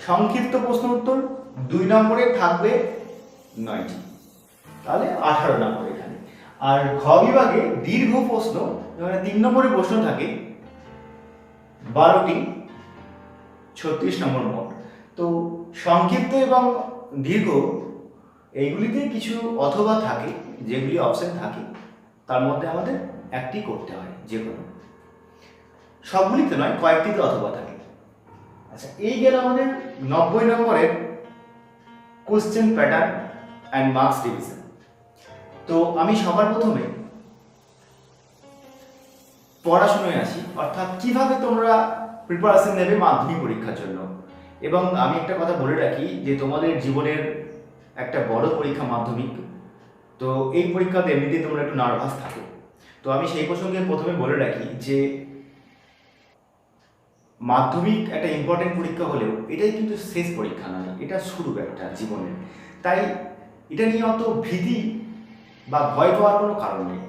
সংক্ষিপ্ত প্রশ্ন উত্তর 2 নম্বরে থাকবে 9টি, তাহলে 18 নম্বর এখানে। আর ঘ বিভাগে দীর্ঘ প্রশ্ন, যেখানে 3 নম্বরে প্রশ্ন থাকে 12টি, 36 নম্বর মোট। তো সংক্ষিপ্ত এবং দীর্ঘ এইগুলিতে কিছু অথবা থাকে, যেগুলি অপশন থাকে তার মধ্যে আমাদের একটি করতে হয়, যে কোনো, সবগুলিতে নয়, কয়েকটিতে অথবা থাকে। আচ্ছা, এই গেল আমাদের 90 নম্বরের question pattern and marks division. তো আমি সবার প্রথমে পড়াশোনায় আসি, অর্থাৎ কিভাবে তোমরা প্রিপারেশন নেবে মাধ্যমিক পরীক্ষার জন্য। এবং আমি একটা কথা বলে রাখি যে তোমাদের জীবনের একটা বড় পরীক্ষা মাধ্যমিক, তো এই পরীক্ষাতে এমনিতেই তোমরা একটু নার্ভাস থাকো। তো আমি সেই প্রসঙ্গে প্রথমে বলে রাখি যে মাধ্যমিক একটা ইম্পর্টেন্ট পরীক্ষা হলেও এটাই কিন্তু শেষ পরীক্ষা নয়, এটা শুরু একটা জীবনের। তাই এটা নিয়ে অত ভীতি বা ভয় পাওয়ার কোনো কারণ নেই।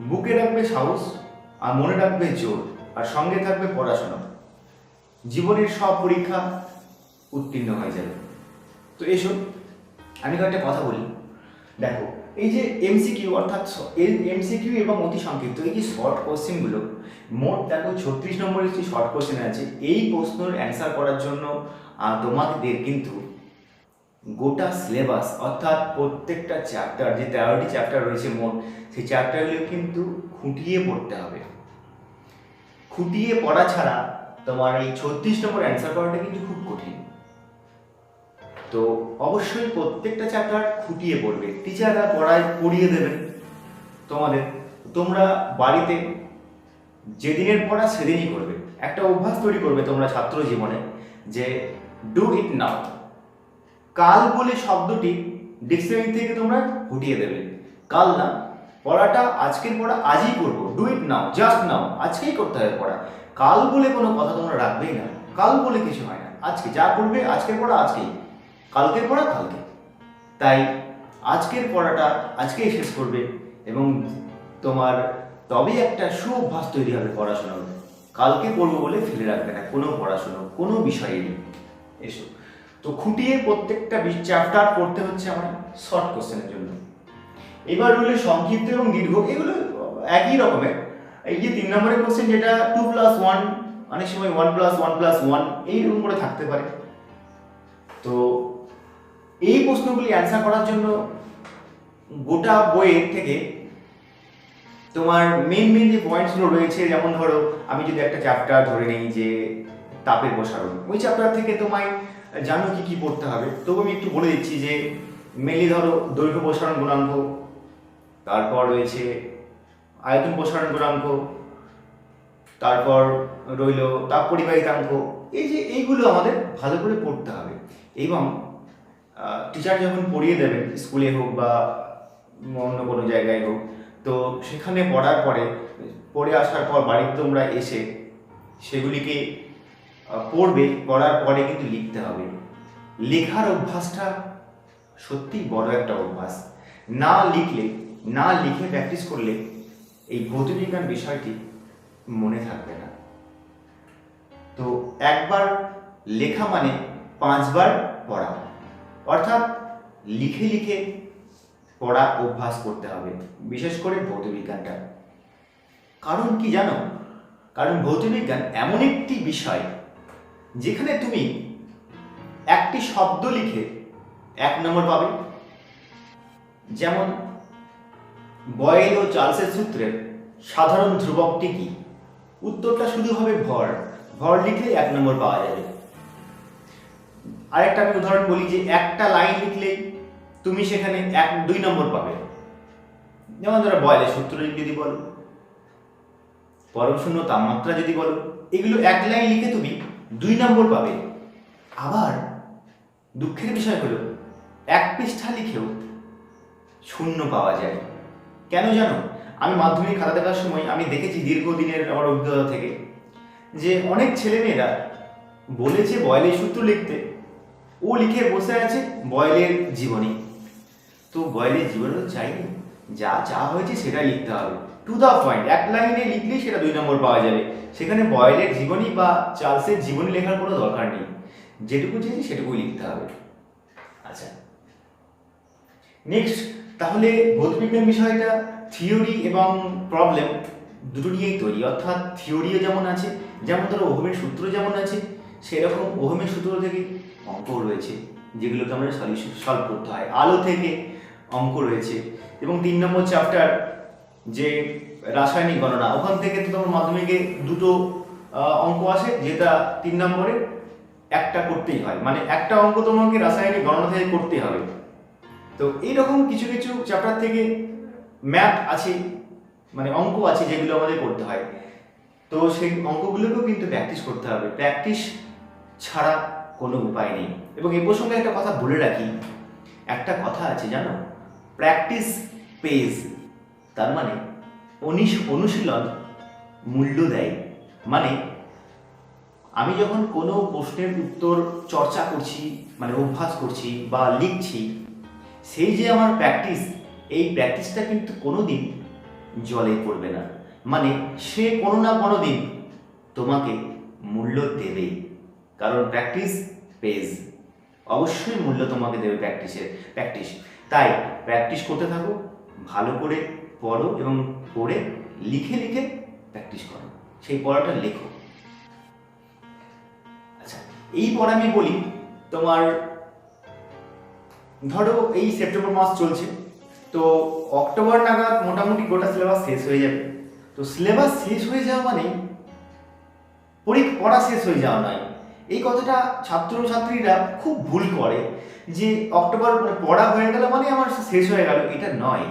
বুকে রাখবে সাহস, আর মনে রাখবে জোর, আর সঙ্গে থাকবে পড়াশোনা। জীবনের সব পরীক্ষা উত্তীর্ণ হয়ে যাবে। তো এসব আমি কয়েকটা কথা বলি। দেখো, এই যে এমসিকিউ, অর্থাৎ এমসিকিউ এবং অতি সংক্ষিপ্ত, এই যে শর্ট কোশ্চেনগুলো, মোট দেখো 36 নম্বরের যে শর্ট কোশ্চেন আছে, এই প্রশ্নের অ্যান্সার করার জন্য তোমাদের কিন্তু গোটা সিলেবাস, অর্থাৎ প্রত্যেকটা চ্যাপ্টার, যে 13টি চ্যাপ্টার রয়েছে মোট, সেই চ্যাপ্টারগুলো কিন্তু খুঁটিয়ে পড়তে হবে। খুঁটিয়ে পড়া ছাড়া তোমার এই 36 নম্বর অ্যান্সার করাটা কিন্তু খুব কঠিন। তো অবশ্যই প্রত্যেকটা চ্যাপ্টার খুঁটিয়ে পড়বে, টিচাররা পড়িয়ে দেবেন তোমাদের। তোমরা বাড়িতে যেদিনের পড়া সেদিনই করবে। একটা অভ্যাস তৈরি করবে তোমরা ছাত্র জীবনে, যে ডু ইট নাও। কাল বলে শব্দটি ডিকশনারি থেকে তোমরা ফুটিয়ে দেবে। কাল না, পড়াটা আজকের পড়া আজই করবো, do it now, just now, আজকেই করতে হবে পড়া। কাল বলে কোনো কথা তোমরা রাখবেই না, কাল বলে কিছু হয় না। আজকে যা করবে, আজকের পড়া আজকেই, কালকের পড়া কালকে। তাই আজকের পড়াটা আজকেই শেষ করবে, এবং তোমার তবেই একটা সুঅভ্যাস তৈরি হবে পড়াশোনার। কালকে পড়বো বলে ফেলে রাখবে না কোনো পড়াশোনা, কোনো বিষয়েরই। এসো, তো খুঁটিয়ে প্রত্যেকটা চ্যাপ্টার পড়তে হচ্ছে আমার শর্ট কোশ্চেনের জন্য। এবার রইল সংক্ষিপ্ত এবং দীর্ঘ, এগুলো একই রকমের। এই যে 3 নম্বরের কোশ্চেন, যেটা 2+1, অনেক সময় 1+1+1 এইরকম করে থাকতে পারে। তো এই প্রশ্নগুলি অ্যান্সার করার জন্য গোটা বইয়ের থেকে তোমার মেন যে পয়েন্টসগুলো রয়েছে, যেমন ধরো আমি যদি একটা চ্যাপ্টার ধরে নিই যে তাপের প্রসারণ, ওই চ্যাপ্টার থেকে তোমায় জানো কি কি পড়তে হবে। তবু আমি একটু বলে দিচ্ছি যে মেনলি ধরো দৈর্ঘ্য প্রসারণ গুণাঙ্ক, তারপর রয়েছে আয়তন প্রসারণ গুণাঙ্ক, তারপর রইল তাপ পরিবাহিতাঙ্ক। এই যে এইগুলো আমাদের ভালো করে পড়তে হবে। এবং টিচার যখন পড়িয়ে দেবেন, স্কুলে হোক বা অন্য কোনো জায়গায় হোক, তো সেখানে পড়ার পরে, পড়ে আসার পর বাড়িতে তোমরা এসে সেগুলিকে পড়বে। পড়ার পরে কিন্তু লিখতে হবে। লেখার অভ্যাসটা সত্যি বড় একটা অভ্যাস। না লিখে প্র্যাকটিস করলে এই ভৌতবিজ্ঞান বিষয়টি মনে থাকবে না। তো একবার লেখা মানে 5 বার পড়া, অর্থাৎ লিখে পড়া অভ্যাস করতে হবে, বিশেষ করে ভৌতবিজ্ঞানটা। কারণ কি জানো? কারণ ভৌতবিজ্ঞান এমন একটি বিষয় যেখানে তুমি একটি শব্দ লিখে 1 নম্বর পাবে। যেমন বয়েল ও চার্লসের সূত্রের সাধারণ ধ্রুবকটি কি? উত্তরটা শুধু হবে ভর লিখলে 1 নম্বর পাওয়া যাবে। আরেকটা আমি উদাহরণ বলি, যে একটা লাইন লিখলেই তুমি সেখানে 2 নম্বর পাবে। যেমন ধরো বয়েলের সূত্র যদি বলো, পরমশূন্য তাপমাত্রা যদি বলো, এগুলো 1 লাইন লিখে তুমি 2 নম্বর পাবে। আবার দুঃখের বিষয় হলো 1 পৃষ্ঠা লিখেও 0 পাওয়া যায়। কেন জানো? আমি মাধ্যমিক খাতা দেখার সময় আমি দেখেছি দীর্ঘদিনের আমার অভিজ্ঞতা থেকে, যে অনেক ছেলেমেয়েরা বলেছে বয়েলের সূত্র লিখতে, ও লিখে বসে আছে বয়েলের জীবনী। তো বয়েলের জীবনী তো চাইনি, যা হয়েছে সেটা লিখতে হবে, টু দ্য পয়েন্ট। 1 লাইনে লিখলেই সেটা 2 নম্বর পাওয়া যাবে। সেখানে বয়েলের জীবনী বা চার্লসের জীবনী লেখার কোনো দরকার নেই, যেটুকু চেয়েছি সেটুকুই লিখতে হবে। আচ্ছা, নেক্সট, তাহলে ভৌতবিজ্ঞান বিষয়টা থিওরি এবং প্রবলেম দুটো নিয়েই তৈরি। অর্থাৎ থিওরিও যেমন আছে, যেমন ধরো ওহমের সূত্র যেমন আছে, সেরকম ওহমের সূত্র থেকে অঙ্ক রয়েছে, যেগুলোকে আমরা সলিউশন সলভ করতে হয়। আলো থেকে অঙ্ক রয়েছে, এবং 3 নম্বর চ্যাপ্টার যে রাসায়নিক গণনা, ওখান থেকে তো তোমার মাধ্যমিকে দুটো অঙ্ক আসে, যেটা 3 নম্বরে একটা করতেই হয়, মানে একটা অঙ্ক তোমাকে রাসায়নিক গণনা থেকে করতেই হবে। তো এইরকম কিছু কিছু চ্যাপ্টার থেকে ম্যাথ আছে, মানে অঙ্ক আছে যেগুলো আমাদের করতে হয়। তো সেই অঙ্কগুলোকেও কিন্তু প্র্যাকটিস করতে হবে, প্র্যাকটিস ছাড়া কোনো উপায় নেই। এবং এই প্রসঙ্গে একটা কথা বলে রাখি, একটা কথা আছে জানো, প্র্যাকটিস পেজ, তার মানে অনুশীলন মূল্য দেয়। মানে আমি যখন কোনো প্রশ্নের উত্তর চর্চা করছি, মানে অভ্যাস করছি বা লিখছি, সেই যে আমার প্র্যাকটিস, এই প্র্যাকটিসটা কিন্তু কোনোদিন জলে পড়বে না, মানে সে কোনো না কোনো দিন তোমাকে মূল্য দেবেই। কারণ প্র্যাকটিস পেজ, অবশ্যই মূল্য তোমাকে দেবে প্র্যাকটিস। তাই প্র্যাকটিস করতে থাকো, ভালো করে পড়ো এবং পড়ে লিখে লিখে প্র্যাকটিস করো, সেই পড়াটা লেখো। আচ্ছা, এই পড়া আমি বলি, তোমার ধরো এই সেপ্টেম্বর মাস চলছে, তো অক্টোবর নাগাদ মোটামুটি গোটা সিলেবাস শেষ হয়ে যাবে। তো সিলেবাস শেষ হয়ে যাওয়া মানে পড়া শেষ হয়ে যাওয়া নয়। এই কথাটা ছাত্রছাত্রীরা খুব ভুল করে, যে অক্টোবর মানে পড়া হয়ে গেল মানে আমার শেষ হয়ে গেল, এটা নয়।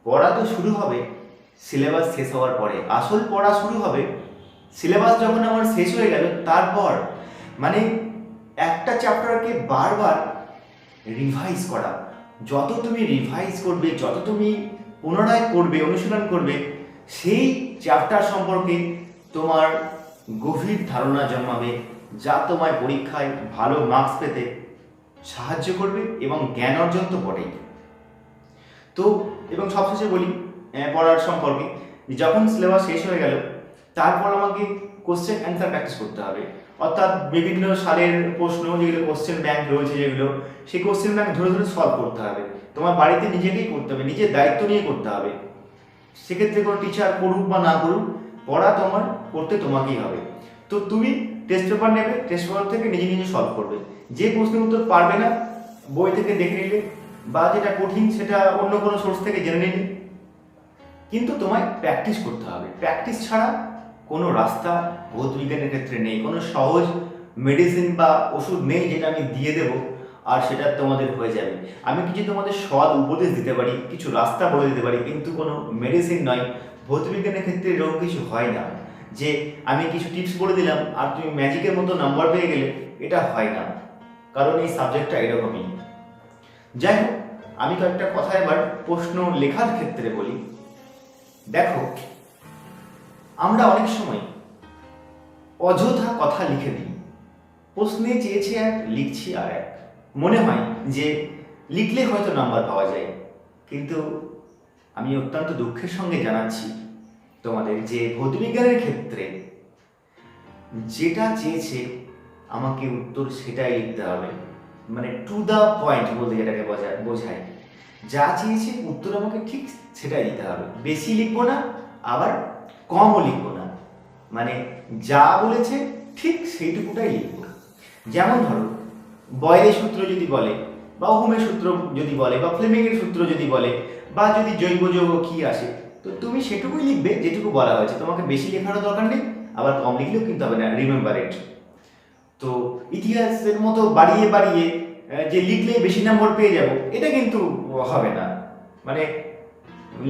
পড়া তো শুরু হবে সিলেবাস শেষ হওয়ার পরে, আসল পড়া শুরু হবে সিলেবাস যখন আমার শেষ হয়ে গেল তারপর। মানে একটা চ্যাপ্টারকে বারবার রিভাইজ করা, যত তুমি রিভাইজ করবে, যত তুমি পুনরায় করবে, অনুশীলন করবে, সেই চ্যাপ্টার সম্পর্কে তোমার গভীর ধারণা জন্মাবে, যা তোমায় পরীক্ষায় ভালো মার্কস পেতে সাহায্য করবে এবং জ্ঞান অর্জন তো বটেই। তো এবং সবশেষে বলি পড়ার সম্পর্কে, যখন সিলেবাস শেষ হয়ে গেল তারপর আমাকে কোশ্চেন অ্যান্সার প্র্যাকটিস করতে হবে। অর্থাৎ বিভিন্ন সালের প্রশ্ন, যেগুলো কোশ্চেন ব্যাংক রয়েছে যেগুলো, সেই কোশ্চেন ব্যাংক ধরে ধরে সলভ করতে হবে। তোমার বাড়িতে নিজেকেই করতে হবে, নিজের দায়িত্ব নিয়ে করতে হবে। সেক্ষেত্রে কোনো টিচার করুক বা না করুক, পড়া তোমার করতে তোমাকেই হবে। তো তুমি টেস্ট পেপার নেবে, টেস্ট পেপার থেকে নিজে নিজে সলভ করবে। যে প্রশ্নের উত্তর পারবে না বই থেকে দেখে নিলে, বা যেটা কঠিন সেটা অন্য কোনো সোর্স থেকে জেনে নিলে, কিন্তু তোমায় প্র্যাকটিস করতে হবে। প্র্যাকটিস ছাড়া কোনো রাস্তা ভৌতবিজ্ঞানের ক্ষেত্রে নেই, কোনো সহজ মেডিসিন বা ওষুধ নেই যেটা আমি দিয়ে দেবো আর সেটা তোমাদের হয়ে যাবে। আমি কিছু তোমাদের সৎ উপদেশ দিতে পারি, কিছু রাস্তা বলে দিতে পারি, কিন্তু কোনো মেডিসিন নয়। ভৌতবিজ্ঞানের ক্ষেত্রে এরকম কিছু হয় না যে আমি কিছু টিপস বলে দিলাম আর তুমি ম্যাজিকের মতো নাম্বার পেয়ে গেলে, এটা হয় না, কারণ এই সাবজেক্টটা এরকমই। যাই হোক, আমি কয়েকটা কথা এবার প্রশ্ন লেখার ক্ষেত্রে বলি। দেখো, আমরা অনেক সময় অযথা কথা লিখে দিই, প্রশ্নে চেয়েছে এক, লিখছি আর এক। মনে হয় যে লিখলে হয়তো নাম্বার পাওয়া যায়, কিন্তু আমি অত্যন্ত দুঃখের সঙ্গে জানাচ্ছি তোমাদের যে ভৌতবিজ্ঞানের ক্ষেত্রে যেটা চেয়েছে আমাকে উত্তর সেটাই লিখতে হবে, মানে টু দ্য পয়েন্ট বলতে যেটাকে বোঝায়। যা চেয়েছে উত্তর আমাকে ঠিক সেটাই দিতে হবে, বেশি লিখবো না আবার কমও লিখবো না, মানে যা বলেছে ঠিক সেইটুকুটাই লিখবো। যেমন ধরো বয়েলের সূত্র যদি বলে, বা ওহমের সূত্র যদি বলে, বা ফ্লেমিংয়ের সূত্র যদি বলে, বা যদি জৈব যৌগ কি আসে, তো তুমি সেটুকুই লিখবে যেটুকু বলা হয়েছে। তোমাকে বেশি লেখারও দরকার নেই, আবার কম লিখলেও কিন্তু হবে না, রিমেম্বার ইট। তো ইতিহাসের মতো বাড়িয়ে বাড়িয়ে যে লিখলেই বেশি নম্বর পেয়ে যাব, এটা কিন্তু হবে না। মানে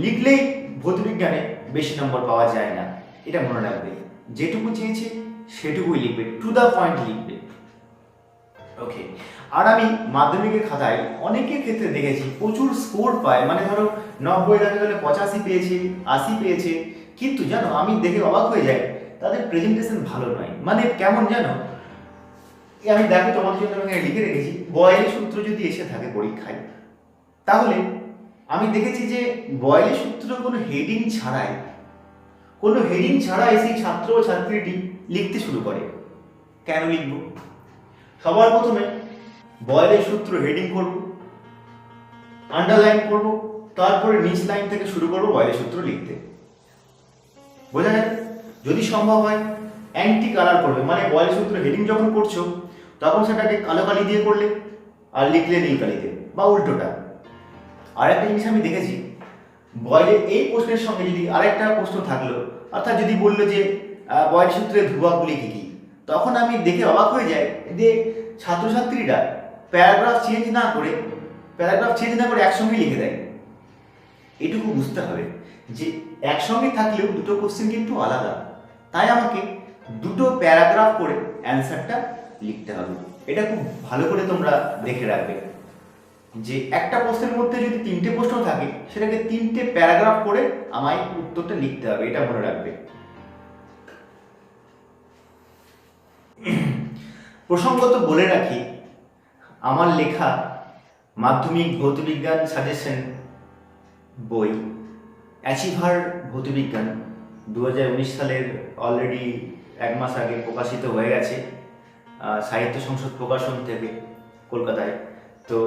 লিখলেই ভৌতবিজ্ঞানে বেশি নম্বর পাওয়া যায় না, এটা মনে রাখবে। যেটুকু চেয়েছে সেটুকুই লিখবে, টু দ্য পয়েন্ট লিখবে। ওকে। আর আমি মাধ্যমিকের খাতায় অনেকের ক্ষেত্রে দেখেছি প্রচুর স্কোর পায়, মানে ধরো 90 দেখা গেলে 85 পেয়েছে, 80 পেয়েছে, কিন্তু জানো আমি দেখে অবাক হয়ে যাই, তাদের প্রেজেন্টেশন ভালো নয়। মানে কেমন জানো, আমি দেখো তোমাদের জন্য আমি লিখে রেখেছি, বয়েলের সূত্র যদি এসে থাকে পরীক্ষায়, তাহলে আমি দেখেছি যে বয়েলের সূত্র কোনো হেডিং ছাড়াই সেই ছাত্র ও ছাত্রীটি লিখতে শুরু করে। কেন লিখব? সবার প্রথমে বয়েলের সূত্র হেডিং করব, আন্ডারলাইন করব, তারপরে নিচ লাইন থেকে শুরু করব বয়েলের সূত্র লিখতে। বোঝা যায়? যদি সম্ভব হয় অ্যান্টি কালার করবে, মানে বয়েলের সূত্র হেডিং যখন করছো তখন সেটাকে কালো কালি দিয়ে করলে, আর লিখলে নীলকালিতে বা উল্টোটা। আর একটা জিনিস আমি দেখেছি, বয়েলের এই প্রশ্নের সঙ্গে যদি আরেকটা প্রশ্ন থাকলো, অর্থাৎ যদি বললো যে বয়েল সূত্রের ধ্রুবকগুলি কী কী, তখন আমি দেখে অবাক হয়ে যাই যে ছাত্রছাত্রীরা প্যারাগ্রাফ চেঞ্জ না করে একসঙ্গেই লিখে দেয়। এটুকু বুঝতে হবে যে একসঙ্গে থাকলেও দুটো কোশ্চেন কিন্তু আলাদা, তাই আমাকে দুটো প্যারাগ্রাফ করে অ্যান্সারটা লিখতে হবে। এটা খুব ভালো করে তোমরা দেখে রাখবে যে একটা প্রশ্নের মধ্যে যদি 3টে প্রশ্ন থাকে, সেটাকে 3টে প্যারাগ্রাফ করে আমায় উত্তরটা লিখতে হবে, এটা মনে রাখবে। প্রসঙ্গত বলে রাখি, আমার লেখা মাধ্যমিক ভৌতবিজ্ঞান সাজেশন বই অ্যাচিভার ভৌতবিজ্ঞান 2019 সালের অলরেডি 1 মাস আগে প্রকাশিত হয়ে গেছে সাহিত্য সংসদ প্রকাশন থেকে কলকাতায়। তো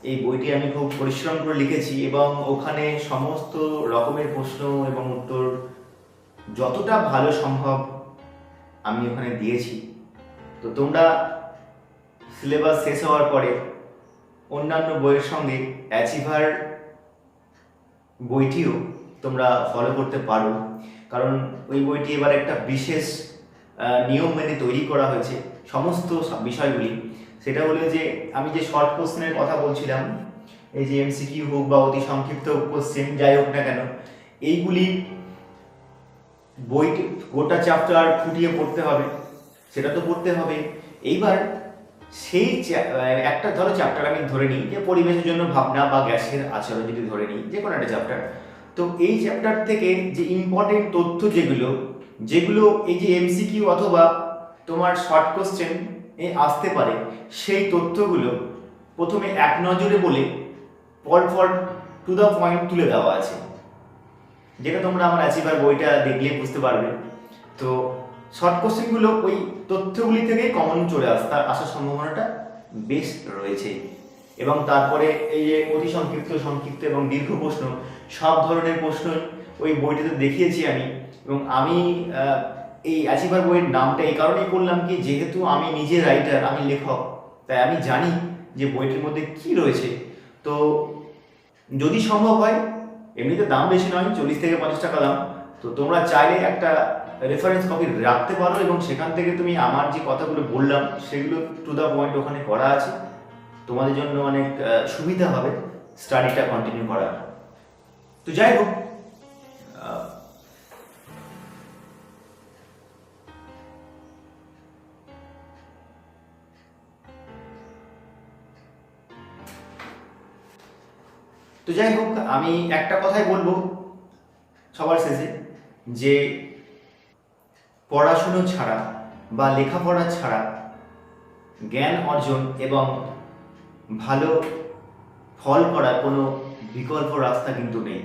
এই বইটি আমি খুব পরিশ্রম করে লিখেছি এবং ওখানে সমস্ত রকমের প্রশ্ন এবং উত্তর যতটা ভালো সম্ভব আমি ওখানে দিয়েছি। তো তোমরা সিলেবাস শেষ হওয়ার পরে অন্যান্য বইয়ের সঙ্গে অ্যাচিভার বইটিও তোমরা ফলো করতে পারো, কারণ ওই বইটি এবার একটা বিশেষ নিয়ম মেনে তৈরি করা হয়েছে সমস্ত বিষয়গুলি। সেটা হলো যে আমি যে শর্ট কোশ্চেনের কথা বলছিলাম, এই যে এমসিকিউ হোক বা অতি সংক্ষিপ্ত কোশ্চেন যাই হোক না কেন, এইগুলি বইটি গোটা চ্যাপ্টার খুঁটিয়ে পড়তে হবে, সেটা তো পড়তে হবে। এইবার সেই একটা ধরো চ্যাপ্টার আমি ধরে নিই যে পরিবেশের জন্য ভাবনা বা গ্যাসের আচরণ, যদি ধরে নিই যে কোনো একটা চ্যাপ্টার, তো এই চ্যাপ্টার থেকে যে ইম্পর্টেন্ট তথ্য যেগুলো এই যে এমসিকিউ অথবা তোমার শর্ট কোশ্চেন এ আসতে পারে, সেই তথ্যগুলো প্রথমে এক নজরে বলে পরপর টু দ্য পয়েন্ট তুলে দেওয়া আছে, যেটা তোমরা আমার অ্যাচিভার বইটা দেখলে বুঝতে পারবে। তো শর্ট কোশ্চেনগুলো ওই তথ্যগুলি থেকেই কমন চলে আসার সম্ভাবনাটা বেশ রয়েছে। এবং তারপরে এই যে অতি সংক্ষিপ্ত, সংক্ষিপ্ত এবং দীর্ঘ প্রশ্ন, সব ধরনের প্রশ্ন ওই বইটিতে দেখিয়েছি আমি। এবং আমি এই অ্যাচিভার বইয়ের নামটা এই কারণেই করলাম কি, যেহেতু আমি নিজে রাইটার, আমি লেখক, তাই আমি জানি যে বইটির মধ্যে কি রয়েছে। তো যদি সম্ভব হয়, এমনিতে দাম বেশি নয়, 40 থেকে 50 টাকা দাম, তো তোমরা চাইলে একটা রেফারেন্স কপি রাখতে পারো এবং সেখান থেকে তুমি আমার যে কথাগুলো বললাম সেগুলো টু দ্য পয়েন্ট ওখানে করা আছে, তোমাদের জন্য অনেক সুবিধা হবে স্টাডিটা কন্টিনিউ করার। তো যাই হোক, আমি একটা কথাই বলবো সবার শেষে, যে পড়াশুনো ছাড়া বা লেখাপড়া ছাড়া জ্ঞান অর্জন এবং ভালো ফল করার কোনো বিকল্প রাস্তা কিন্তু নেই।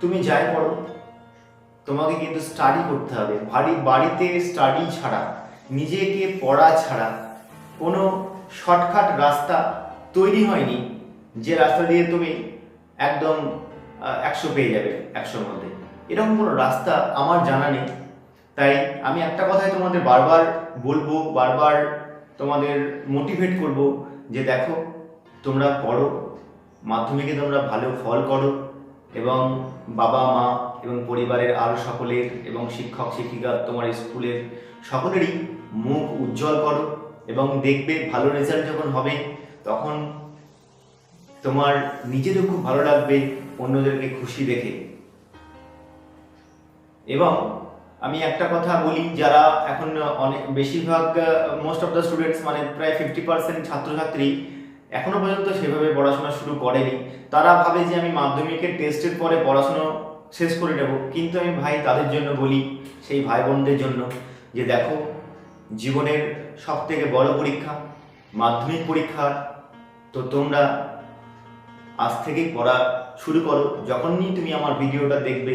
তুমি যাই পড়ো, তোমাকে কিন্তু স্টাডি করতে হবে। বাড়িতে স্টাডি ছাড়া, নিজেকে পড়া ছাড়া কোনো শর্টকাট রাস্তা তৈরি হয়নি যে রাস্তা দিয়ে তুমি একদম 100 পেয়ে যাবে 100-র মধ্যে। এরকম কোনো রাস্তা আমার জানা নেই। তাই আমি একটা কথাই তোমাদের বারবার বলবো, বারবার তোমাদের মোটিভেট করব যে দেখো, তোমরা পড়ো, মাধ্যমিকে তোমরা ভালো ফল করো এবং বাবা মা এবং পরিবারের আরও সকলের এবং শিক্ষক শিক্ষিকা, তোমার স্কুলের সকলেরই মুখ উজ্জ্বল করো এবং দেখবে ভালো রেজাল্ট যখন হবে তখন তোমার নিজেরও খুব ভালো লাগবে অন্যদেরকে খুশি দেখে। এবং আমি একটা কথা বলি, যারা এখন অনেক বেশিরভাগ মোস্ট অফ দ্য স্টুডেন্টস, মানে প্রায় 50% ছাত্রছাত্রী এখনো পর্যন্ত সেভাবে পড়াশোনা শুরু করেনি। তারা ভাবে যে আমি মাধ্যমিকের টেস্টের পরে পড়াশোনা শেষ করে নেব, কিন্তু আমি ভাই তাদের জন্য বলি, সেই ভাই বোনদের জন্য, যে দেখো, জীবনের সব থেকে বড় পরীক্ষা মাধ্যমিক পরীক্ষা। তো তোমরা আজ থেকেই পড়া শুরু করো। যখনই তুমি আমার ভিডিওটা দেখবে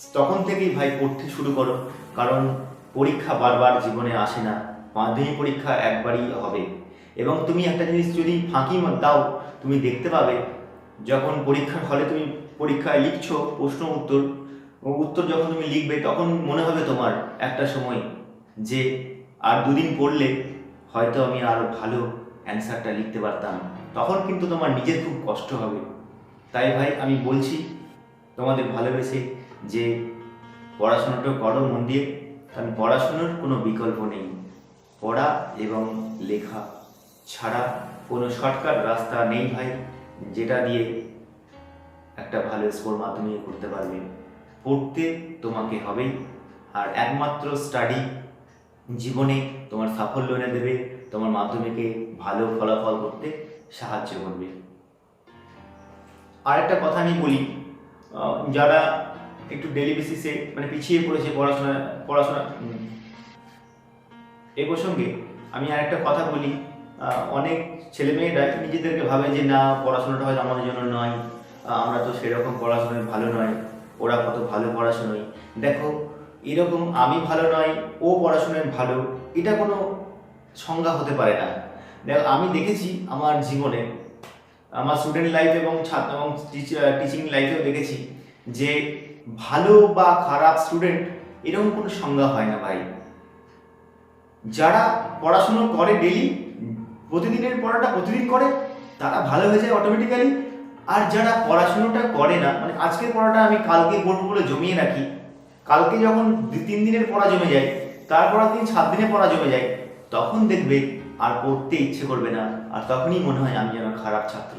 তখন থেকেই ভাই পড়তে শুরু করো, কারণ পরীক্ষা বারবার জীবনে আসে না, মাধ্যমিক পরীক্ষা একবারই হবে। এবং তুমি একটা জিনিস যদি ফাঁকি দাও, তুমি দেখতে পাবে যখন পরীক্ষার হলে তুমি পরীক্ষায় লিখছো প্রশ্ন উত্তর যখন তুমি লিখবে, তখন মনে হবে তোমার একটা সময় যে আর 2 দিন পড়লে হয়তো আমি আরো ভালো অ্যান্সারটা লিখতে পারতাম, তখন কিন্তু তোমার নিজের খুব কষ্ট হবে। তাই ভাই আমি বলছি তোমাদের ভালোবেসে যে পড়াশোনাটা করো মন দিয়ে, কারণ পড়াশোনার কোনো বিকল্প নেই। পড়া এবং লেখা ছাড়া কোনো শর্টকাট রাস্তা নেই ভাই, যেটা দিয়ে একটা ভালো স্কোর মাধ্যমিকে করতে পারবে। পড়তে তোমাকে হবেই, আর একমাত্র স্টাডি জীবনে তোমার সাফল্য এনে দেবে, তোমার মাধ্যমিকে ভালো ফলাফল করতে সাহায্য করবে। আর একটা কথা আমি বলি, যারা একটু ডেলি বেসিসে মানে পিছিয়ে পড়েছে পড়াশোনা এ প্রসঙ্গে আমি আর একটা কথা বলি। অনেক ছেলেমেয়েরা নিজেদেরকে ভাবে যে না, পড়াশোনাটা হয়তো আমাদের জন্য নয়, আমরা তো সেরকম পড়াশোনায় ভালো নয়, ওরা কত ভালো পড়াশোনায়। দেখো, এরকম আমি ভালো নয় ও পড়াশোনায় ভালো, এটা কোনো সংজ্ঞা হতে পারে না। দেখো, আমি দেখেছি আমার জীবনে, আমার স্টুডেন্ট লাইফ এবং ছাত্র এবং টিচিং লাইফেও দেখেছি যে ভালো বা খারাপ স্টুডেন্ট এরকম কোনো সংজ্ঞা হয় না ভাই। যারা পড়াশুনো করে ডেলি, প্রতিদিনের পড়াটা প্রতিদিন করে, তারা ভালো হয়ে যায় অটোমেটিক্যালি। আর যারা পড়াশুনোটা করে না, মানে আজকের পড়াটা আমি কালকে পড়বো বলে জমিয়ে রাখি, কালকে যখন 2-3 দিনের পড়া জমে যায়, তারপর 7 দিনের পড়া জমে যায়, তখন দেখবে আর পড়তে ইচ্ছে করবে না, আর তখনই মনে হয় আমি যেন খারাপ ছাত্র।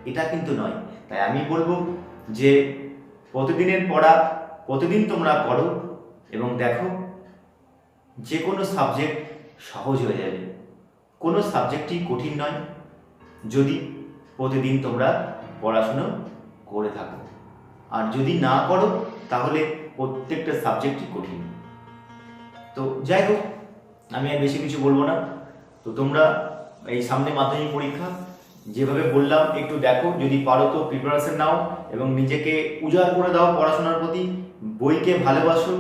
এটা কিন্তু নয়। তাই আমি বলবো যে প্রতিদিনের পড়া প্রতিদিন তোমরা পড়ো এবং দেখো যে কোনো সাবজেক্ট সহজ হয়ে যাবে। কোনো সাবজেক্টই কঠিন নয় যদি প্রতিদিন তোমরা পড়াশুনো করে থাকো। আর যদি না করো তাহলে প্রত্যেকটা সাবজেক্টই কঠিন। তো যাই হোক, আমি আর বেশি কিছু বলবো না। তো তোমরা এই সামনে মাধ্যমিক পরীক্ষা, যেভাবে বললাম একটু দেখো, যদি পারো তো প্রিপারেশন নাও এবং নিজেকে উজাড় করে দাও পড়াশোনার প্রতি। বইকে ভালোবাসো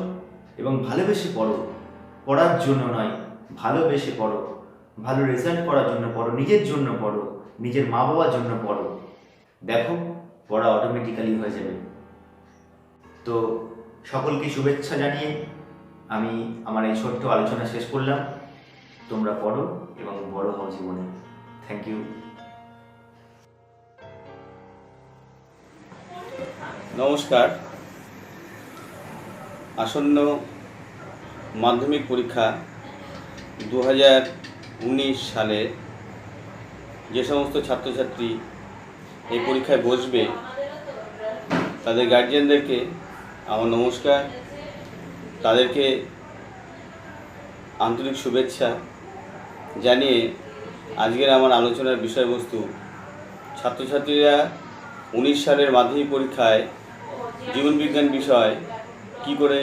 এবং ভালোবেসে পড়ো। পড়ার জন্য নয়, ভালোবেসে পড়ো। ভালো রেজাল্ট করার জন্য পড়ো, নিজের জন্য পড়ো, নিজের মা বাবার জন্য পড়ো। দেখো, পড়া অটোমেটিক্যালি হয়ে যাবে। তো সকলকে শুভেচ্ছা জানিয়ে আমি আমার এই ছোট্ট আলোচনা শেষ করলাম। তোমরা পড়ো এবং বড় হও জীবনে। Thank you. নমস্কার। আসন্ন মাধ্যমিক পরীক্ষা 2019 সালে যে সমস্ত ছাত্রছাত্রী এই পরীক্ষায় বসবে তাদের গার্জিয়ানদেরকে আমার নমস্কার, তাদেরকে আন্তরিক শুভেচ্ছা জানিয়ে আজকের আমার আলোচনার বিষয়বস্তু, ছাত্রছাত্রীরা 19 সালের মাধ্যমিক পরীক্ষায় জীবনবিজ্ঞান বিষয় কি করে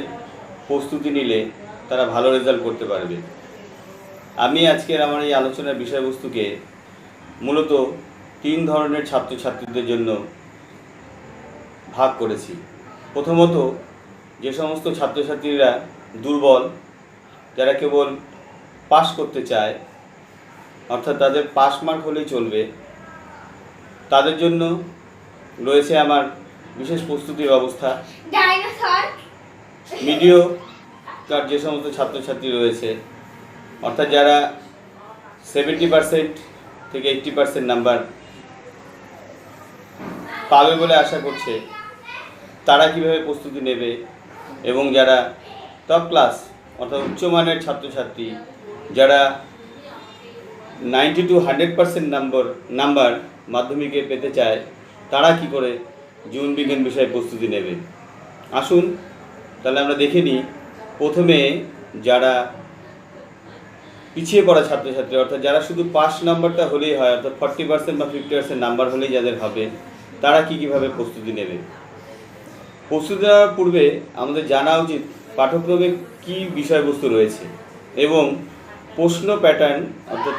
প্রস্তুতি নিলে তারা ভালো রেজাল্ট করতে পারবে। আমি আজকের আমার এই আলোচনার বিষয়বস্তুকে মূলত 3 ধরনের ছাত্রছাত্রীদের জন্য ভাগ করেছি। প্রথমত, যে সমস্ত ছাত্রছাত্রীরা দুর্বল, যারা কেবল পাস করতে চায়, অর্থাৎ তাদের পাস মার্ক হলেই চলবে, তাদের জন্য রয়েছে আমার বিশেষ প্রস্তুতির ব্যবস্থা। মিডিওকার যে সমস্ত ছাত্রছাত্রী রয়েছে, অর্থাৎ যারা 70% থেকে 80% নাম্বার পাবে বলে আশা করছে, তারা কিভাবে প্রস্তুতি নেবে, এবং যারা টপ ক্লাস অর্থাৎ উচ্চমানের ছাত্রছাত্রী, যারা 90 to 100% নাম্বার মাধ্যমিকে পেতে চায়, তারা কি করে জীবনবিজ্ঞান বিষয়ে প্রস্তুতি নেবে। আসুন তাহলে আমরা দেখে নিই। প্রথমে যারা পিছিয়ে পড়া ছাত্রছাত্রী, অর্থাৎ যারা শুধু পাস নাম্বারটা হলেই হয়, অর্থাৎ 40% বা 50% নাম্বার হলেই যাদের হবে, তারা কীভাবে প্রস্তুতি নেবে। প্রস্তুতি নেওয়ার পূর্বে আমাদের জানা উচিত পাঠ্যক্রমে কী বিষয়বস্তু রয়েছে এবং প্রশ্ন প্যাটার্ন অর্থাৎ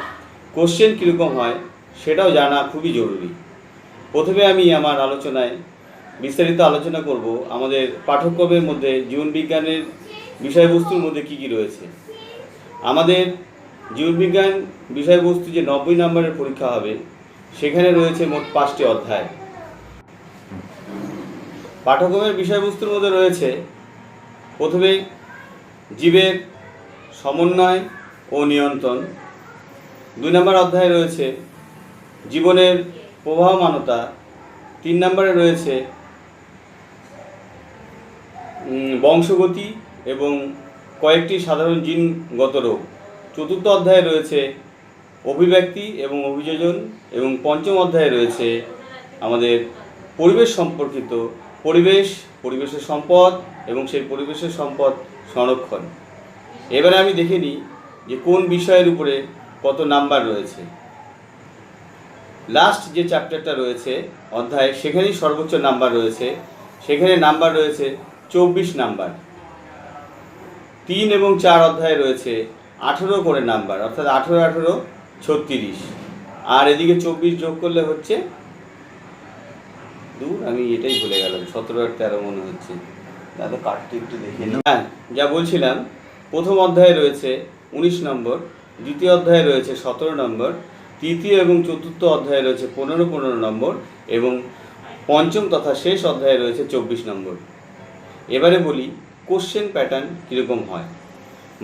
কোশ্চেন কীরকম হয় সেটাও জানা খুবই জরুরি। প্রথমে আমি আমার আলোচনায় বিস্তারিত আলোচনা করব আমাদের পাঠ্যক্রমের মধ্যে জীবনবিজ্ঞানের বিষয়বস্তুর মধ্যে কী কী রয়েছে। আমাদের জীবনবিজ্ঞান বিষয়বস্তু যে 90 নম্বরের পরীক্ষা হবে, সেখানে রয়েছে মোট 5টি অধ্যায়। পাঠ্যক্রমের বিষয়বস্তুর মধ্যে রয়েছে প্রথমে জীবের সমন্বয় ও নিয়ন্ত্রণ, 2 নম্বর অধ্যায়ে রয়েছে জীবনের প্রবাহমানতা, 3 নম্বরে রয়েছে বংশগতি এবং কয়েকটি সাধারণ জিনগত রোগ, 4র্থ অধ্যায়ে রয়েছে অভিব্যক্তি এবং অভিযোজন এবং 5ম অধ্যায়ে রয়েছে আমাদের পরিবেশ সম্পর্কিত পরিবেশের সম্পদ এবং সেই পরিবেশের সম্পদ সংরক্ষণ। এবারে আমি দেখে নিই যে কোন বিষয়ের উপরে কত নাম্বার রয়েছে। লাস্ট যে চ্যাপ্টারটা রয়েছে অধ্যায়, সেখানেই সর্বোচ্চ নাম্বার রয়েছে। সেখানে নাম্বার রয়েছে 24 নাম্বার। 3 এবং 4 অধ্যায়ে রয়েছে 18 করে নাম্বার, অর্থাৎ 18 18 36, আর এদিকে 24 যোগ করলে হচ্ছে আমি এটাই ভুলে গেলাম, 17 আর 13 মনে হচ্ছে। দাদা কাটতে একটু দেখে নিই। হ্যাঁ, যা বলছিলাম, প্রথম অধ্যায়ে রয়েছে 19 নম্বর, দ্বিতীয় অধ্যায়ে রয়েছে 17 নম্বর, তৃতীয় এবং চতুর্থ অধ্যায়ে রয়েছে 15 নম্বর এবং পঞ্চম তথা শেষ অধ্যায়ে রয়েছে 24 নম্বর। এবারে বলি কোশ্চেন প্যাটার্ন কীরকম হয়।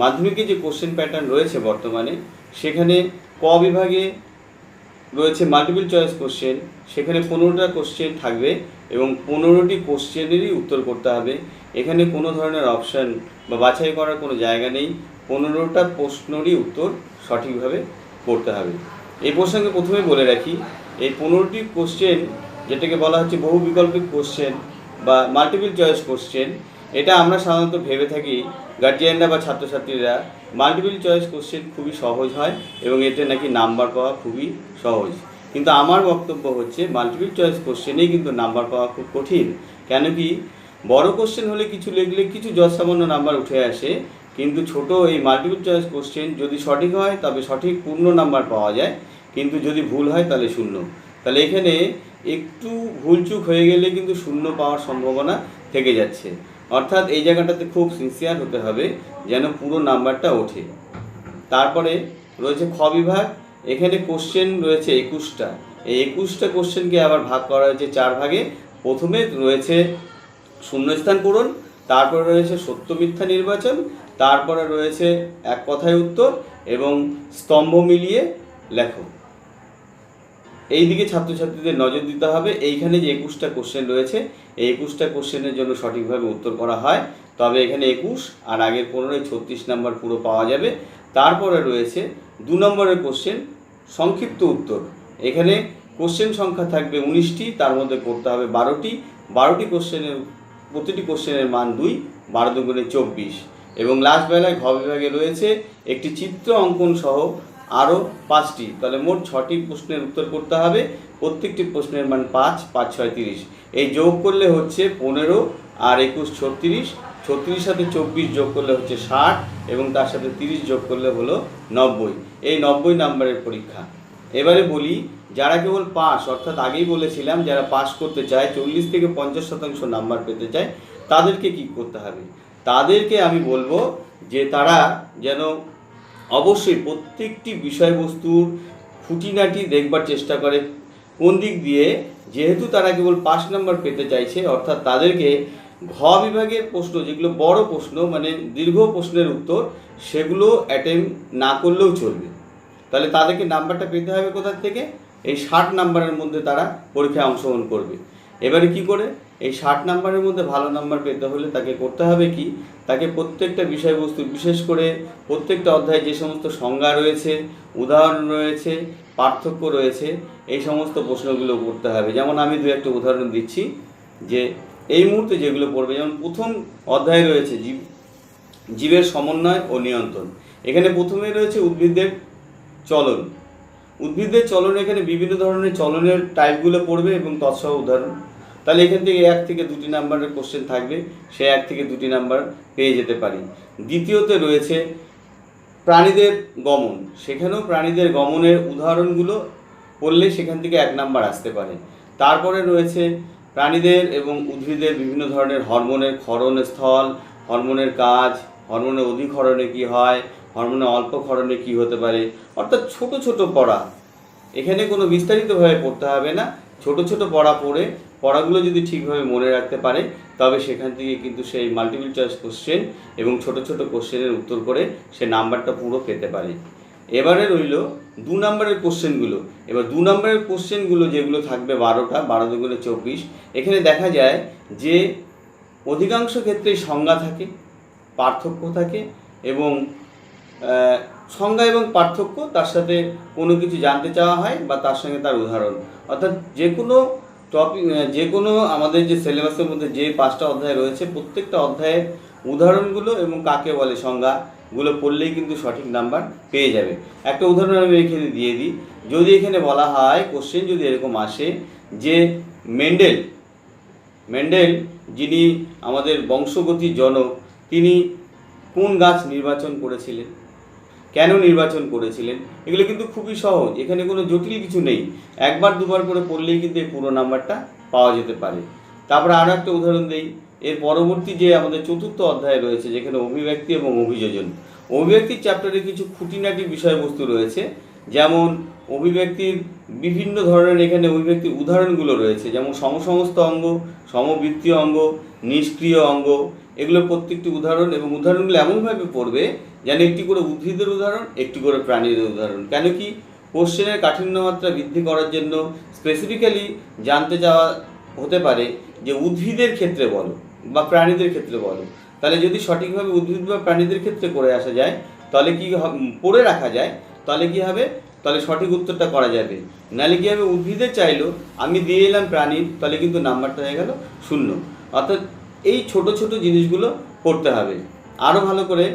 মাধ্যমিকে যে কোশ্চেন প্যাটার্ন রয়েছে বর্তমানে, সেখানে ক বিভাগে রয়েছে মাল্টিপল চয়েস কোশ্চেন। সেখানে 15টা কোশ্চেন থাকবে এবং 15টি কোশ্চেনেরই উত্তর করতে হবে। এখানে কোনো ধরনের অপশান বা বাছাই করার কোনো জায়গা নেই, 15টা প্রশ্নেরই উত্তর সঠিকভাবে করতে হবে। এই প্রসঙ্গে প্রথমে বলে রাখি, এই 15টি কোশ্চেন, যেটাকে বলা হচ্ছে বহু বিকল্পিক কোশ্চেন বা মাল্টিপল চয়েস কোশ্চেন, এটা আমরা সাধারণত ভেবে থাকি গার্জিয়ানরা বা ছাত্রছাত্রীরা মাল্টিপল চয়েস কোশ্চেন খুবই সহজ হয় এবং এতে নাকি নাম্বার পাওয়া খুবই সহজ। কিন্তু আমার বক্তব্য হচ্ছে মাল্টিপল চয়েস কোশ্চেনেই কিন্তু নাম্বার পাওয়া খুব কঠিন। কেন কি, বড় কোশ্চেন হলে কিছু লিখলে কিছু যৎসামান্য নাম্বার উঠে আসে, কিন্তু ছোট এই মাল্টিপল চয়েস কোশ্চেন যদি সঠিক হয় তবে সঠিক পূর্ণ নাম্বার পাওয়া যায়, কিন্তু যদি ভুল হয় তাহলে শূন্য। তাহলে এখানে একটু ভুলচুক হয়ে গেলে কিন্তু শূন্য পাওয়ার সম্ভাবনা থেকে যাচ্ছে। অর্থাৎ এই জায়গাটাতে খুব সিনসিয়ার হতে হবে যেন পুরো নাম্বারটা ওঠে। তারপরে রয়েছে খ বিভাগ, এখানে কোশ্চেন রয়েছে 21টা। এই 21টা কোশ্চেনকে আবার ভাগ করা হয়েছে 4 ভাগে। প্রথমে রয়েছে শূন্যস্থান পূরণ, তারপরে রয়েছে সত্য মিথ্যা নির্বাচন, তারপরে রয়েছে এক কথায় উত্তর এবং স্তম্ভ মিলিয়ে লেখো। এই দিকে ছাত্রছাত্রীদের নজর দিতে হবে। এইখানে যে 21টা কোশ্চেন রয়েছে, এই 21টা কোশ্চেনের জন্য সঠিকভাবে উত্তর করা হয় তবে এখানে 21 আর আগের 15 36 নাম্বার পুরো পাওয়া যাবে। তারপরে রয়েছে 2 নম্বরের কোশ্চেন সংক্ষিপ্ত উত্তর। এখানে কোশ্চেন সংখ্যা থাকবে 19টি, তার মধ্যে করতে হবে 12টি কোশ্চেনের, প্রতিটি কোশ্চেনের মান 2, 12 দুগুণে 24। এবং লাস্ট বেলায় ঘ বিভাগে রয়েছে একটি চিত্র অঙ্কন সহ আরও 5টি, তাহলে মোট 6টি প্রশ্নের উত্তর করতে হবে। প্রত্যেকটি প্রশ্নের মান 5, 5 6 30। এই যোগ করলে হচ্ছে 15 আর 21 36, 36 সাথে 24 যোগ করলে হচ্ছে 60 এবং তার সাথে 30 যোগ করলে হলো 90। এই 90 নাম্বারের পরীক্ষা। এবারে বলি যারা কেবল পাস, অর্থাৎ আগেই বলেছিলাম যারা পাস করতে চায়, 40 থেকে 50% নাম্বার পেতে চায়, তাদেরকে কি করতে হবে? তাদেরকে আমি বলবো যে তারা যেন অবশ্যই প্রত্যেকটি বিষয়বস্তুর খুঁটিনাটি দেখবার চেষ্টা করে। কোন দিক দিয়ে, যেহেতু তারা কেবল 5 নাম্বার পেতে চাইছে, অর্থাৎ তাদেরকে ঘ বিভাগের প্রশ্ন, যেগুলো বড় প্রশ্ন মানে দীর্ঘ প্রশ্নের উত্তর, সেগুলো অ্যাটেম্প না করলেও চলবে। তাহলে তাদেরকে নাম্বারটা পেতে হবে কোথা থেকে? এই 60 নাম্বারের মধ্যে তারা পরীক্ষায় অংশগ্রহণ করবে। এবারে কি করে এই 60 নাম্বারের মধ্যে ভালো নাম্বার পেতে হলে তাকে করতে হবে কি, তাকে প্রত্যেকটা বিষয়বস্তু, বিশেষ করে প্রত্যেকটা অধ্যায়ে যে সমস্ত সংজ্ঞা রয়েছে, উদাহরণ রয়েছে, পার্থক্য রয়েছে, এই সমস্ত প্রশ্নগুলো করতে হবে। যেমন আমি 2-1টা উদাহরণ দিচ্ছি যে এই মুহূর্তে যেগুলো পড়বে, যেমন প্রথম অধ্যায়ে রয়েছে জীবের সমন্বয় ও নিয়ন্ত্রণ। এখানে প্রথমে রয়েছে উদ্ভিদের চলন। উদ্ভিদের চলন, এখানে বিভিন্ন ধরনের চলনের টাইপগুলো পড়বে এবং তৎসহ উদাহরণ। তাহলে এখান থেকে 1 থেকে 2টি নাম্বারের কোশ্চেন থাকবে, সে 1 থেকে 2টি নাম্বার পেয়ে যেতে পারি। দ্বিতীয়তে রয়েছে প্রাণীদের গমন, সেখানেও প্রাণীদের গমনের উদাহরণগুলো পড়লে সেখান থেকে 1 নাম্বার আসতে পারে। তারপরে রয়েছে প্রাণীদের এবং উদ্ভিদের বিভিন্ন ধরনের হরমোনের ক্ষরণস্থল, হরমোনের কাজ, হরমোনের অধিক ক্ষরণে কী হয়, হরমোনের অল্প ক্ষরণে কী হতে পারে, অর্থাৎ ছোট ছোট পড়া। এখানে কোনো বিস্তারিতভাবে পড়তে হবে না, ছোট ছোট পড়া পড়ে পড়াগুলো যদি ঠিকভাবে মনে রাখতে পারে তবে সেখান থেকে কিন্তু সেই মাল্টিপল চয়েস কোশ্চেন এবং ছোট ছোট কোশ্চেনের উত্তর করে সে নাম্বারটা পুরো পেতে পারে। এবারে রইল 2 নম্বরের কোশ্চেনগুলো। এবার 2 নম্বরের কোশ্চেনগুলো যেগুলো থাকবে 12টা, 12 দুগুণে 24, এখানে দেখা যায় যে অধিকাংশ ক্ষেত্রেই সংজ্ঞা থাকে, পার্থক্য থাকে এবং সংজ্ঞা এবং পার্থক্য, তার সাথে কোনো কিছু জানতে চাওয়া হয় বা তার সঙ্গে তার উদাহরণ। অর্থাৎ যে কোনো টপিক, যে কোনো আমাদের যে সিলেবাসের মধ্যে যে 5টা অধ্যায় রয়েছে, প্রত্যেকটা অধ্যায়ের উদাহরণগুলো এবং কাকে বলে সংজ্ঞাগুলো পড়লেই কিন্তু সঠিক নাম্বার পেয়ে যাবে। একটা উদাহরণ আমি এখানে দিয়ে দিই। যদি এখানে বলা হয়, কোশ্চেন যদি এরকম আসে যে মেন্ডেল যিনি আমাদের বংশগতির জনক, তিনি কোন গাছ নির্বাচন করেছিলেন, কেন নির্বাচন করেছিলেন, এগুলো কিন্তু খুবই সহজ, এখানে কোনো জটিল কিছু নেই। একবার দুবার করে পড়লেই কিন্তু এই পুরো নাম্বারটা পাওয়া যেতে পারে। তারপরে আরও একটা উদাহরণ দিই। এর পরবর্তী যে আমাদের 4র্থ অধ্যায় রয়েছে, যেখানে অভিব্যক্তি এবং অভিযোজন, অভিব্যক্তির চ্যাপ্টারে কিছু খুঁটিনাটি বিষয়বস্তু রয়েছে। যেমন অভিব্যক্তির বিভিন্ন ধরনের এখানে অভিব্যক্তির উদাহরণগুলো রয়েছে, যেমন সমসমস্ত অঙ্গ, সমবৃত্তীয় অঙ্গ, নিষ্ক্রিয় অঙ্গ, এগুলো প্রত্যেকটি উদাহরণ, এবং উদাহরণগুলো এমনভাবে পড়বে যেন একটি করে উদ্ভিদের উদাহরণ, একটি করে প্রাণীর উদাহরণ। কেন কি, কোশ্চেনের কাঠিন্য মাত্রা বৃদ্ধি করার জন্য স্পেসিফিক্যালি জানতে চাওয়া হতে পারে যে উদ্ভিদের ক্ষেত্রে বলো বা প্রাণীদের ক্ষেত্রে বলো। তাহলে যদি সঠিকভাবে উদ্ভিদ বা প্রাণীদের ক্ষেত্রে করে আসা যায়, তাহলে কি পড়ে রাখা যায়, তাহলে কি হবে, তাহলে সঠিক উত্তরটা করা যাবে। নাহলে কী হবে, উদ্ভিদের চাইলো, আমি দিয়ে এলাম প্রাণীর, তাহলে কিন্তু নাম্বারটা হয়ে গেল 0। অর্থাৎ এই ছোট ছোট জিনিসগুলো পড়তে হবে। আরও ভালো করে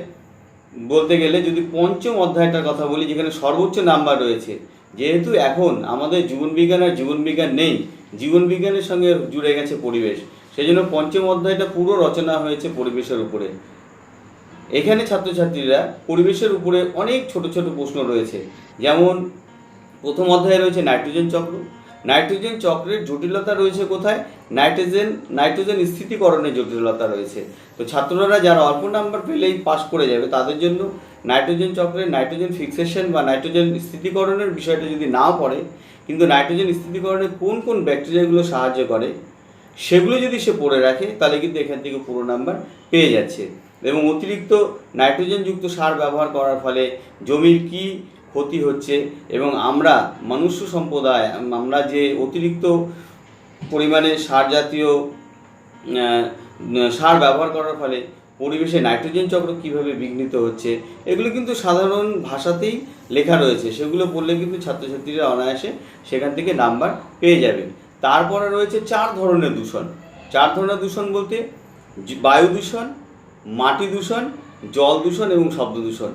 বলতে গেলে যদি 5ম অধ্যায়টার কথা বলি, যেখানে সর্বোচ্চ নাম্বার রয়েছে, যেহেতু এখন আমাদের জীবনবিজ্ঞান আর জীবনবিজ্ঞান নেই, জীবনবিজ্ঞানের সঙ্গে জুড়ে গেছে পরিবেশ, সেই জন্য 5ম অধ্যায়টা পুরো রচনা হয়েছে পরিবেশের উপরে। এখানে ছাত্রছাত্রীরা পরিবেশের উপরে অনেক ছোট ছোট প্রশ্ন রয়েছে। যেমন 1ম অধ্যায়ে রয়েছে নাইট্রোজেন চক্র। নাইট্রোজেন চক্রের জটিলতা রয়েছে কোথায়, নাইট্রোজেন স্থিতিকরণের জটিলতা রয়েছে। তো ছাত্ররা যারা অল্প নাম্বার পেলেই পাস করে যাবে, তাদের জন্য নাইট্রোজেন চক্রের নাইট্রোজেন ফিক্সেশন বা নাইট্রোজেন স্থিতিকরণের বিষয়টা যদি নাও পড়ে, কিন্তু নাইট্রোজেন স্থিতিকরণে কোন কোন ব্যাকটেরিয়াগুলো সাহায্য করে সেগুলো যদি সে পড়ে রাখে, তাহলে কিন্তু এখান থেকে পুরো নাম্বার পেয়ে যাচ্ছে। এবং অতিরিক্ত নাইট্রোজেনযুক্ত সার ব্যবহার করার ফলে জমির কি ক্ষতি হচ্ছে, এবং আমরা মনুষ্য সম্প্রদায় আমরা যে অতিরিক্ত পরিমাণে সার জাতীয় সার ব্যবহার করার ফলে পরিবেশে নাইট্রোজেন চক্র কীভাবে বিঘ্নিত হচ্ছে, এগুলো কিন্তু সাধারণ ভাষাতেই লেখা রয়েছে। সেগুলো পড়লে কিন্তু ছাত্রছাত্রীরা অনায়াসে সেখান থেকে নাম্বার পেয়ে যাবে। তারপরে রয়েছে 4 ধরনের দূষণ। 4 ধরনের দূষণ বলতে বায়ু দূষণ, মাটি দূষণ, জল দূষণ এবং শব্দ দূষণ।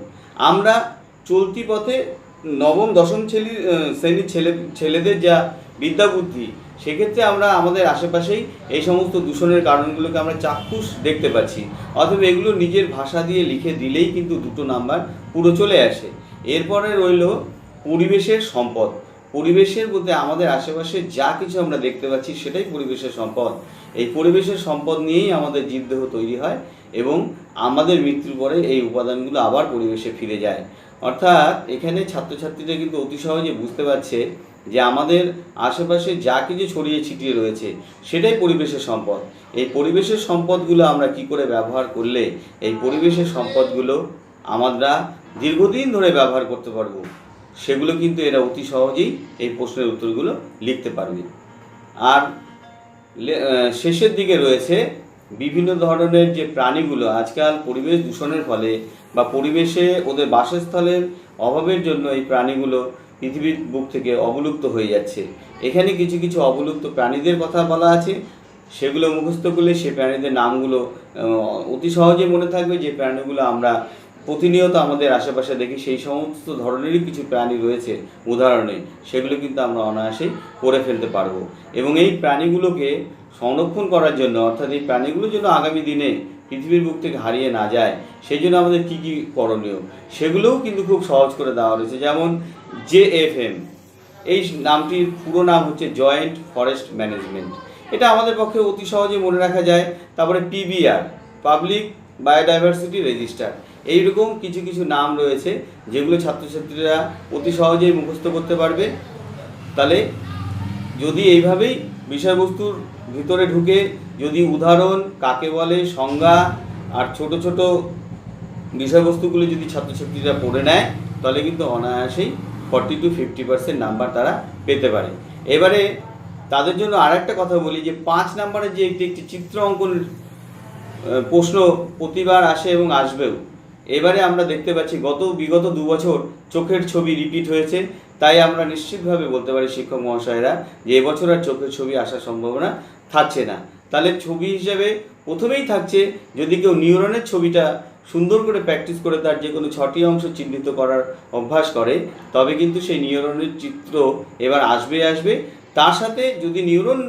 আমরা চলতি পথে 9ম 10ম শ্রেণীর ছেলেদের যা বিদ্যা বুদ্ধি, সেক্ষেত্রে আমরা আমাদের আশেপাশেই এই সমস্ত দূষণের কারণগুলোকে আমরা চাক্ষুষ দেখতে পাচ্ছি। অথবা এগুলো নিজের ভাষা দিয়ে লিখে দিলেই কিন্তু 2টো নাম্বার পুরো চলে আসে। এরপরে রইল পরিবেশের সম্পদ। পরিবেশের বলতে আমাদের আশেপাশে যা কিছু আমরা দেখতে পাচ্ছি সেটাই পরিবেশের সম্পদ। এই পরিবেশের সম্পদ নিয়েই আমাদের জীবদেহ তৈরি হয় এবং আমাদের মৃত্যুর পরে এই উপাদানগুলো আবার পরিবেশে ফিরে যায়। অর্থাৎ এখানে ছাত্রছাত্রীরা কিন্তু অতি সহজে বুঝতে পারছে যে আমাদের আশেপাশে যা কিছু ছড়িয়ে ছিটিয়ে রয়েছে সেটাই পরিবেশের সম্পদ। এই পরিবেশের সম্পদগুলো আমরা কি করে ব্যবহার করলে এই পরিবেশের সম্পদগুলো আমরা দীর্ঘদিন ধরে ব্যবহার করতে পারবো, সেগুলো কিন্তু এরা অতি সহজেই এই প্রশ্নের উত্তরগুলো লিখতে পারবে। আর শেষের দিকে রয়েছে বিভিন্ন ধরনের যে প্রাণীগুলো আজকাল পরিবেশ দূষণের ফলে বা পরিবেশে ওদের বাসস্থলের অভাবের জন্য এই প্রাণীগুলো পৃথিবীর বুক থেকে অবলুপ্ত হয়ে যাচ্ছে। এখানে কিছু কিছু অবলুপ্ত প্রাণীদের কথা বলা আছে, সেগুলো মুখস্থ করলে সে প্রাণীদের নামগুলো অতি সহজে মনে থাকবে। যে প্রাণীগুলো আমরা প্রতিনিয়ত আমাদের আশেপাশে দেখি, সেই সমস্ত ধরনেরই কিছু প্রাণী রয়েছে উদাহরণে, সেগুলো কিন্তু আমরা অনায়াসেই করে ফেলতে পারবো। এবং এই প্রাণীগুলোকে সংরক্ষণ করার জন্য, অর্থাৎ এই প্রাণীগুলো যেন আগামী দিনে পৃথিবীর বুক থেকে হারিয়ে না যায়, সেই জন্য আমাদের কী কী করণীয় সেগুলোও কিন্তু খুব সহজ করে দেওয়া রয়েছে। যেমন JFM, এই নামটির পুরো নাম হচ্ছে জয়েন্ট ফরেস্ট ম্যানেজমেন্ট, এটা আমাদের পক্ষে অতি সহজে মনে রাখা যায়। তারপরে PBR, পাবলিক বায়োডাইভার্সিটি রেজিস্টার, এইরকম কিছু কিছু নাম রয়েছে যেগুলো ছাত্রছাত্রীরা অতি সহজেই মুখস্থ করতে পারবে। তাহলে যদি এইভাবেই বিষয়বস্তুর ভিতরে ঢুকে যদি উদাহরণ, কাকে বলে, সংজ্ঞা আর ছোট ছোট বিষয়বস্তুগুলো যদি ছাত্রছাত্রীরা পড়ে নেয়, তাহলে কিন্তু অনায়াসেই 40 to 50% নাম্বার তারা পেতে পারে। এবারে তাদের জন্য আর একটা কথা বলি যে 5 নাম্বারের যে একটি চিত্র অঙ্কন প্রশ্ন প্রতিবার আসে এবং আসবেও, এবারে আমরা দেখতে পাচ্ছি বিগত 2 বছর চোখের ছবি রিপিট হয়েছে, তাই আমরা নিশ্চিতভাবে বলতে পারি শিক্ষক মহাশয়েরা যে এবছর আর চোখের ছবি আসার সম্ভাবনা থাকছে না। তাহলে ছবি হিসেবে প্রথমেই থাকছে, যদি কেউ নিউরনের ছবিটা সুন্দর করে প্র্যাকটিস করে তার যে কোনো 6টি অংশ চিহ্নিত করার অভ্যাস করে, তবে কিন্তু সেই নিউরনের চিত্র এবার আসবে। তার সাথে যদি নিউরন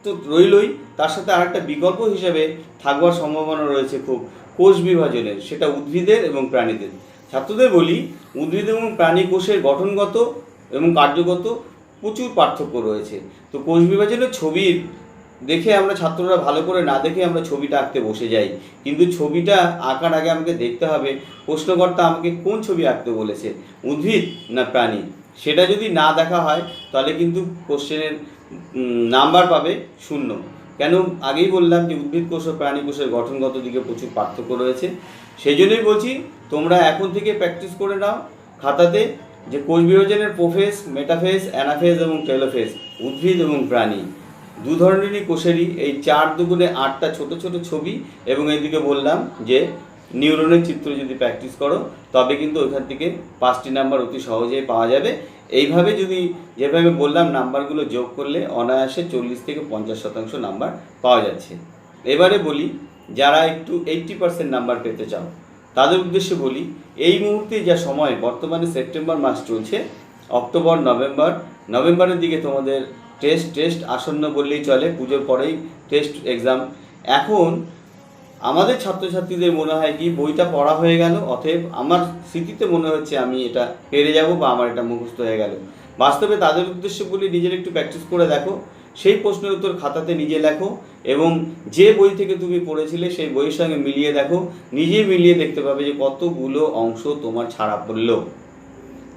তো রইলই, তার সাথে আরেকটা বিকল্প হিসেবে থাকবার সম্ভাবনা রয়েছে খুব, কোষ বিভাজনের, সেটা উদ্ভিদের এবং প্রাণীদের। ছাত্রদের বলি, উদ্ভিদ এবং প্রাণী কোষের গঠনগত এবং কার্যগত প্রচুর পার্থক্য রয়েছে। তো কোষ বিভাজনের ছবির দেখে আমরা ছাত্ররা ভালো করে না দেখে আমরা ছবিটা আঁকতে বসে যাই, কিন্তু ছবিটা আঁকার আগে আমাকে দেখতে হবে প্রশ্নকর্তা আমাকে কোন ছবি আঁকতে বলেছে, উদ্ভিদ না প্রাণী। সেটা যদি না দেখা হয় তাহলে কিন্তু কোশ্চেনের নাম্বার পাবে 0। কেন? আগেই বললাম যে উদ্ভিদ কোষ ও প্রাণী কোষের গঠনগত দিকে প্রচুর পার্থক্য রয়েছে। সেই জন্যই বলছি তোমরা এখন থেকে প্র্যাকটিস করে নাও খাতাতে যে কোষ বিভাজনের প্রোফেজ, মেটাফেজ, অ্যানাফেজ এবং টেলোফেজ, উদ্ভিদ এবং প্রাণী 2 ধরনেরই কোষেরই এই 4 দুগুণে 8টা ছোট ছোট ছবি, এবং এইদিকে বললাম যে নিউরনের চিত্র যদি প্র্যাকটিস করো তবে কিন্তু ওইখান থেকে 5টি নাম্বার অতি সহজেই পাওয়া যাবে। এইভাবে যদি যেভাবে বললাম নাম্বারগুলো যোগ করলে অনায়াসে 40 থেকে 50% নাম্বার পাওয়া যাচ্ছে। এবারে বলি যারা একটু 80% নাম্বার পেতে চাও তাদের উদ্দেশ্যে বলি, এই মুহূর্তে যা সময়, বর্তমানে সেপ্টেম্বর মাস চলছে, অক্টোবর নভেম্বরের দিকে তোমাদের টেস্ট আসন্ন বললেই চলে, পুজোর পরেই টেস্ট এক্সাম। এখন আমাদের ছাত্রছাত্রীদের মনে হয় কি বইটা পড়া হয়ে গেল, অতএব আমার স্মৃতিতে মনে হচ্ছে আমি এটা পেরে যাব বা আমার এটা মুখস্থ হয়ে গেল। বাস্তবে তাদের উদ্দেশ্যে বলি নিজের একটু প্র্যাকটিস করে দেখো, সেই প্রশ্নের উত্তর খাতাতে নিজে লেখো এবং যে বই থেকে তুমি পড়েছিলে সেই বইয়ের সঙ্গে মিলিয়ে দেখো, নিজে মিলিয়ে দেখতে পাবে যে কতগুলো অংশ তোমার ছাড়া পড়লো।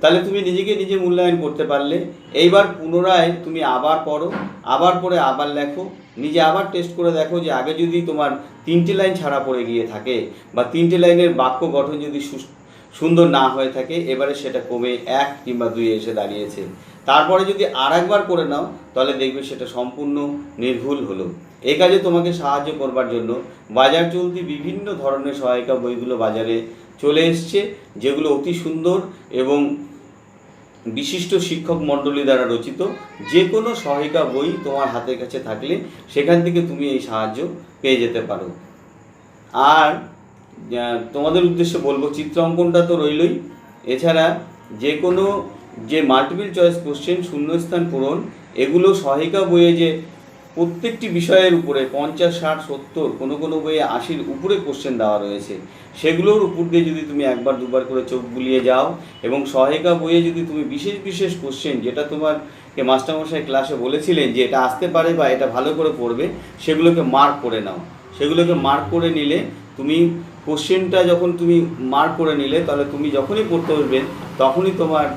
তাহলে তুমি নিজেকে নিজে মূল্যায়ন করতে পারলে। এইবার পুনরায় তুমি আবার পড়ো, আবার পড়ে আবার লেখো, নিজে আবার টেস্ট করে দেখো যে আগে যদি তোমার 3টে লাইন ছাড়া পড়ে গিয়ে থাকে বা 3টে লাইনের বাক্য গঠন যদি সুন্দর না হয়ে থাকে, এবারে সেটা কমে 1 কিংবা 2 এসে দাঁড়িয়েছে। তারপরে যদি আর একবার করে নাও তাহলে দেখবে সেটা সম্পূর্ণ নির্ভুল হলো। এই কাজে তোমাকে সাহায্য করবার জন্য বাজার চলতি বিভিন্ন ধরনের সহায়িকা বইগুলো বাজারে চলে এসছে, যেগুলো অতি সুন্দর এবং বিশিষ্ট শিক্ষক মণ্ডলী দ্বারা রচিত। যে কোনো সহায়িকা বই তোমার হাতের কাছে থাকলে সেখান থেকে তুমি এই সাহায্য পেয়ে যেতে পারো। আর তোমাদের উদ্দেশ্যে বলবো, চিত্র অঙ্কনটা তো রইলই, এছাড়া যে কোনো যে মাল্টিপল চয়েস কোশ্চেন, শূন্যস্থান পূরণ, এগুলো সহায়িকা বইয়ে যে প্রত্যেকটি বিষয়ের উপরে 50, 60, 70, কোনো বইয়ে 80-র উপরে কোশ্চেন দেওয়া রয়েছে, সেগুলোর উপর দিয়ে যদি তুমি একবার দুবার করে চোখ বুলিয়ে যাও এবং সহায়িকা বইয়ে যদি তুমি বিশেষ কোশ্চেন, যেটা তোমাকে মাস্টারমশাই ক্লাসে বলেছিলেন যে এটা আসতে পারে বা এটা ভালো করে পড়বে, সেগুলোকে মার্ক করে নাও। সেগুলোকে মার্ক করে নিলে তুমি কোশ্চেনটা যখন তুমি মার্ক করে নিলে, তাহলে তুমি যখনই পড়তে বসবে তখনই তোমার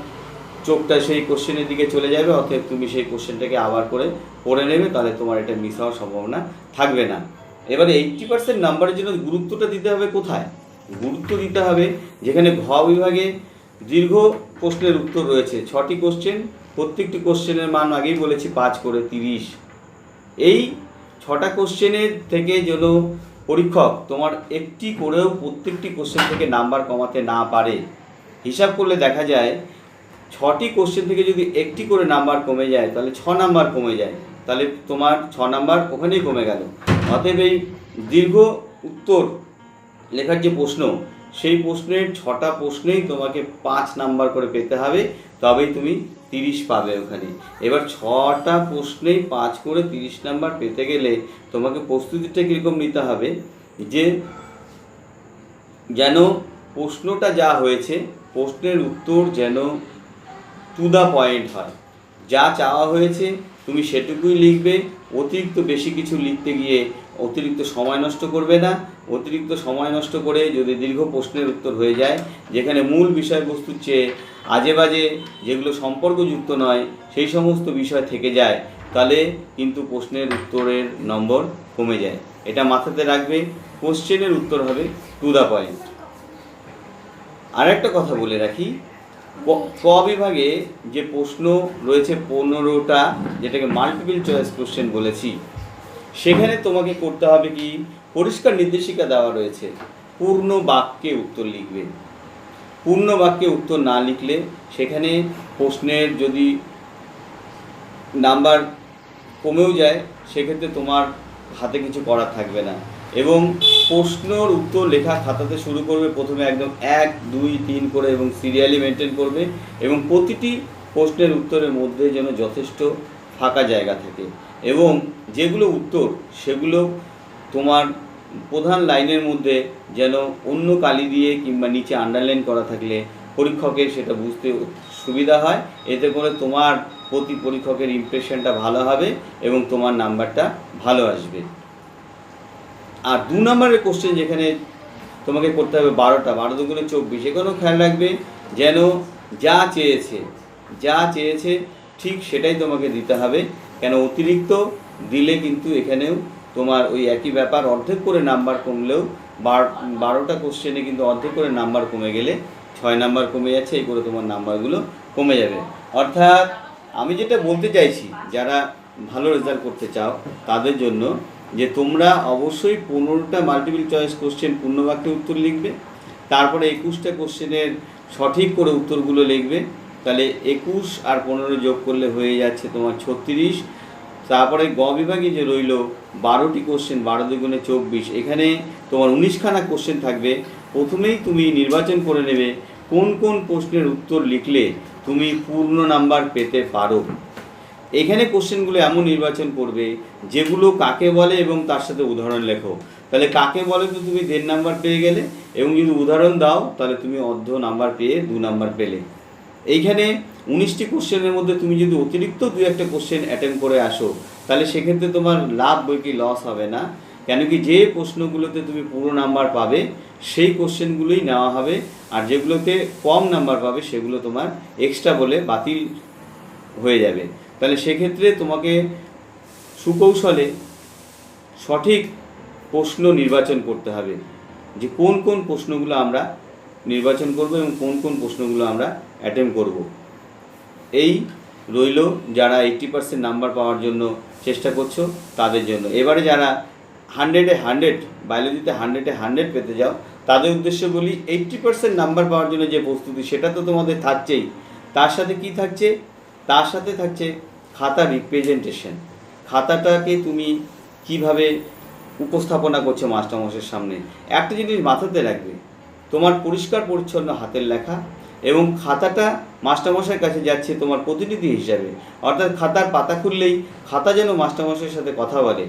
চোখটা সেই কোশ্চেনের দিকে চলে যাবে, অতএব তুমি সেই কোশ্চেনটাকে আবার করে পড়ে নেবে, তাহলে তোমার এটা মিস হওয়ার সম্ভাবনা থাকবে না। এবারে 80% নাম্বারের জন্য গুরুত্বটা দিতে হবে কোথায়? গুরুত্ব দিতে হবে যেখানে ঘ বিভাগে দীর্ঘ প্রশ্নের উত্তর রয়েছে, 6টি কোশ্চেন, প্রত্যেকটি কোশ্চেনের মান আগেই বলেছি 5 করে 30। এই 6টা কোশ্চেনের থেকে যেন পরীক্ষক তোমার একটি করেও প্রত্যেকটি কোশ্চেন থেকে নাম্বার কমাতে না পারে। হিসাব করলে দেখা যায় 6টি কোশ্চেন থেকে যদি একটি করে নাম্বার কমে যায় তাহলে 6 নাম্বার কমে যায়, তাহলে তোমার 6 নাম্বার ওখানেই কমে গেল। অতএব এই দীর্ঘ উত্তর লেখার যে প্রশ্ন, সেই প্রশ্নের 6টা প্রশ্নেই তোমাকে 5 নাম্বার করে পেতে হবে, তবেই তুমি 30 পাবে ওখানে। এবার 6টা প্রশ্নেই 5 করে 30 নাম্বার পেতে গেলে তোমাকে প্রস্তুতিটা কীরকম নিতে হবে, যে যেন প্রশ্নটা যা হয়েছে প্রশ্নের উত্তর যেন টু দ্য পয়েন্ট হয়, যা চাওয়া হয়েছে তুমি সেটুকুই লিখবে। অতিরিক্ত বেশি কিছু লিখতে গিয়ে অতিরিক্ত সময় নষ্ট করবে না। অতিরিক্ত সময় নষ্ট করে যদি দীর্ঘ প্রশ্নের উত্তর হয়ে যায়, যেখানে মূল বিষয়বস্তুর চেয়ে আজে বাজে যেগুলো সম্পর্কযুক্ত নয় সেই সমস্ত বিষয় থেকে যায়, তাহলে কিন্তু প্রশ্নের উত্তরের নম্বর কমে যায়। এটা মাথাতে রাখবে, কোশ্চেনের উত্তর হবে টু দ্য পয়েন্ট। আর একটা কথা বলে রাখি, ক বিভাগে যে প্রশ্ন রয়েছে 15টা, যেটাকে মাল্টিপল চয়েস কোশ্চেন বলেছি, সেখানে তোমাকে করতে হবে কি, পরিষ্কার নির্দেশিকা দেওয়া রয়েছে, পূর্ণ বাক্যে উত্তর লিখবে। পূর্ণ বাক্যে উত্তর না লিখলে সেখানে প্রশ্নের যদি নাম্বার কমেও যায়, সেক্ষেত্রে তোমার হাতে কিছু করার থাকবে না। এবং প্রশ্নর উত্তর লেখা খাতাতে শুরু করবে প্রথমে একদম 1, 2, 3 করে, এবং সিরিয়ালি মেনটেন করবে, এবং প্রতিটি প্রশ্নের উত্তরের মধ্যে যেন যথেষ্ট ফাঁকা জায়গা থাকে, এবং যেগুলো উত্তর সেগুলো তোমার প্রধান লাইনের মধ্যে যেন অন্য কালি দিয়ে কিংবা নিচে আন্ডারলাইন করা থাকলে পরীক্ষকের সেটা বুঝতে সুবিধা হয়। এতে করে তোমার প্রতি পরীক্ষকের ইমপ্রেশনটা ভালো হবে এবং তোমার নাম্বারটা ভালো আসবে। আর 2 নম্বরের কোশ্চেন যেখানে তোমাকে করতে হবে 12টা, 12 দুগুণে 24, এখানেও খেয়াল রাখবে যেন যা চেয়েছে ঠিক সেটাই তোমাকে দিতে হবে। কেন অতিরিক্ত দিলে কিন্তু এখানেও তোমার ওই একই ব্যাপার, অর্ধেক করে নাম্বার কমলেও 12টা কোশ্চেনে কিন্তু অর্ধেক করে নাম্বার কমে গেলে 6 নাম্বার কমে যাচ্ছে, এই করে তোমার নাম্বারগুলো কমে যাবে। অর্থাৎ আমি যেটা বলতে চাইছি, যারা ভালো রেজাল্ট করতে চাও তাদের জন্য, যে তোমরা অবশ্যই 15টা মাল্টিপল চয়েস কোশ্চেন পূর্ণবাক্যে উত্তর লিখবে, তারপরে 21টা কোশ্চেনের সঠিক করে উত্তরগুলো লিখবে, তাহলে 21 আর 15 যোগ করলে হয়ে যাচ্ছে তোমার 36। তারপরে গ বিভাগে যে রইল 12টি কোশ্চেন, 12 দুগুণে 24, এখানে তোমার 19খানা কোশ্চেন থাকবে। প্রথমেই তুমি নির্বাচন করে নেবে কোন কোন প্রশ্নের উত্তর লিখলে তুমি পূর্ণ নাম্বার পেতে পারো। এখানে কোশ্চেনগুলো এমন নির্বাচন করবে যেগুলো কাকে বলে এবং তার সাথে উদাহরণ লেখো। তাহলে কাকে বলে তো তুমি 1.5 নাম্বার পেয়ে গেলে, এবং যদি উদাহরণ দাও তাহলে তুমি অর্ধ নাম্বার পেয়ে 2 নাম্বার পেলে। এইখানে 19টি কোশ্চেনের মধ্যে তুমি যদি অতিরিক্ত 2-1টা কোশ্চেন অ্যাটেম্প করে আসো, তাহলে সেক্ষেত্রে তোমার লাভ বই কি লস হবে না। কেন কি, যে প্রশ্নগুলোতে তুমি পুরো নাম্বার পাবে সেই কোশ্চেনগুলোই নেওয়া হবে, আর যেগুলোতে কম নাম্বার পাবে সেগুলো তোমার এক্সট্রা বলে বাতিল হয়ে যাবে। তাহলে সেক্ষেত্রে তোমাকে সুকৌশলে সঠিক প্রশ্ন নির্বাচন করতে হবে, যে কোন কোন প্রশ্নগুলো আমরা নির্বাচন করব এবং কোন কোন প্রশ্নগুলো আমরা অ্যাটেম্প করব। এই রইল যারা 80% নাম্বার পাওয়ার জন্য চেষ্টা করছো তাদের জন্য। এবারে যারা 100-এ 100, বায়োলজিতে 100-এ 100 পেতে যাও, তাদের উদ্দেশ্যে বলি 80% নাম্বার পাওয়ার জন্য যে প্রস্তুতি সেটা তো তোমাদের থাকছেই, তার সাথে কি থাকছে, তার সাথে থাকছে খাতা রিপ্রেজেন্টেশন। খাতাটাকে তুমি কিভাবে উপস্থাপনা করছো মাস্টারমশাইয়ের সামনে, একটা জিনিস মাথাতে রাখবে, তোমার পরিষ্কার পরিচ্ছন্ন হাতের লেখা, এবং খাতাটা মাস্টারমশাইয়ের কাছে যাচ্ছে তোমার প্রতিনিধি হিসাবে। অর্থাৎ খাতার পাতা খুললেই খাতা যেন মাস্টারমশাইয়ের সাথে কথা বলে।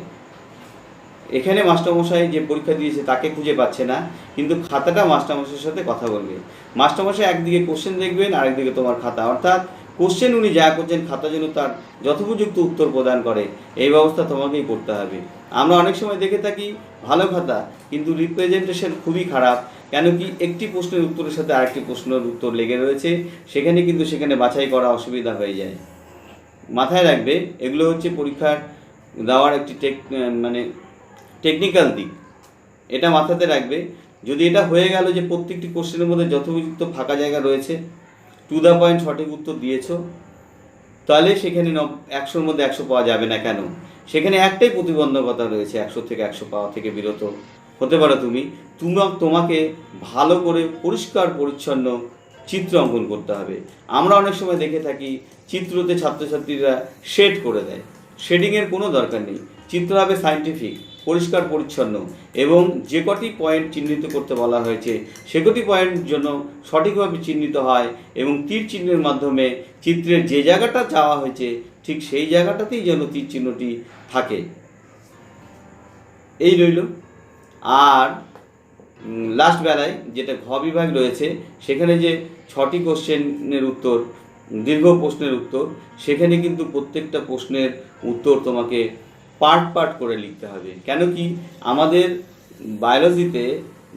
এখানে মাস্টারমশাই যে পরীক্ষা দিয়েছে তাকে খুঁজে পাচ্ছে না, কিন্তু খাতাটা মাস্টারমশাইয়ের সাথে কথা বলবে। মাস্টারমশাই একদিকে কোশ্চেন দেখবেন, আরেকদিকে তোমার খাতা, অর্থাৎ কোশ্চেন উনি যা করছেন খাতা যেন তার যথোপযুক্ত উত্তর প্রদান করে, এই ব্যবস্থা তোমাকেই করতে হবে। আমরা অনেক সময় দেখে থাকি ভালো খাতা, কিন্তু রিপ্রেজেন্টেশন খুবই খারাপ। কেন কি, একটি প্রশ্নের উত্তরের সাথে আরেকটি প্রশ্নের উত্তর লেগে রয়েছে, সেখানে কিন্তু সেখানে বাছাই করা অসুবিধা হয়ে যায়। মাথায় রাখবে, এগুলো হচ্ছে পরীক্ষার দেওয়ার একটি টেকনিক্যাল দিক, এটা মাথাতে রাখবে। যদি এটা হয়ে গেল যে প্রত্যেকটি কোশ্চেনের মধ্যে যথোপযুক্ত ফাঁকা জায়গা রয়েছে, টু দ্য পয়েন্ট সঠিক উত্তর দিয়েছ, তাহলে সেখানে 100-র মধ্যে 100 পাওয়া যাবে না। কেন, সেখানে একটাই প্রতিবন্ধকতা রয়েছে, 100 থেকে 100 পাওয়া থেকে বিরত হতে পারো তোমাকে ভালো করে পরিষ্কার পরিচ্ছন্ন চিত্র অঙ্কন করতে হবে। আমরা অনেক সময় দেখে থাকি চিত্রতে ছাত্রছাত্রীরা শেড করে দেয়, শেডিংয়ের কোনো দরকার নেই। চিত্র হবে সায়েন্টিফিক, পরিষ্কার পরিচ্ছন্ন, এবং যে কটি পয়েন্ট চিহ্নিত করতে বলা হয়েছে সে কটি পয়েন্ট যেন সঠিকভাবে চিহ্নিত হয়, এবং তীর চিহ্নের মাধ্যমে চিত্রের যে জায়গাটা চাওয়া হয়েছে ঠিক সেই জায়গাটাতেই যেন তীর চিহ্নটি থাকে। এই রইল। আর লাস্ট বেলায় যেটা ঘ বিভাগ রয়েছে, সেখানে যে 6টি কোশ্চেনের উত্তর, দীর্ঘ প্রশ্নের উত্তর, সেখানে কিন্তু প্রত্যেকটা প্রশ্নের উত্তর তোমাকে পার্ট করে লিখতে হবে। কেন কি, আমাদের বায়োলজিতে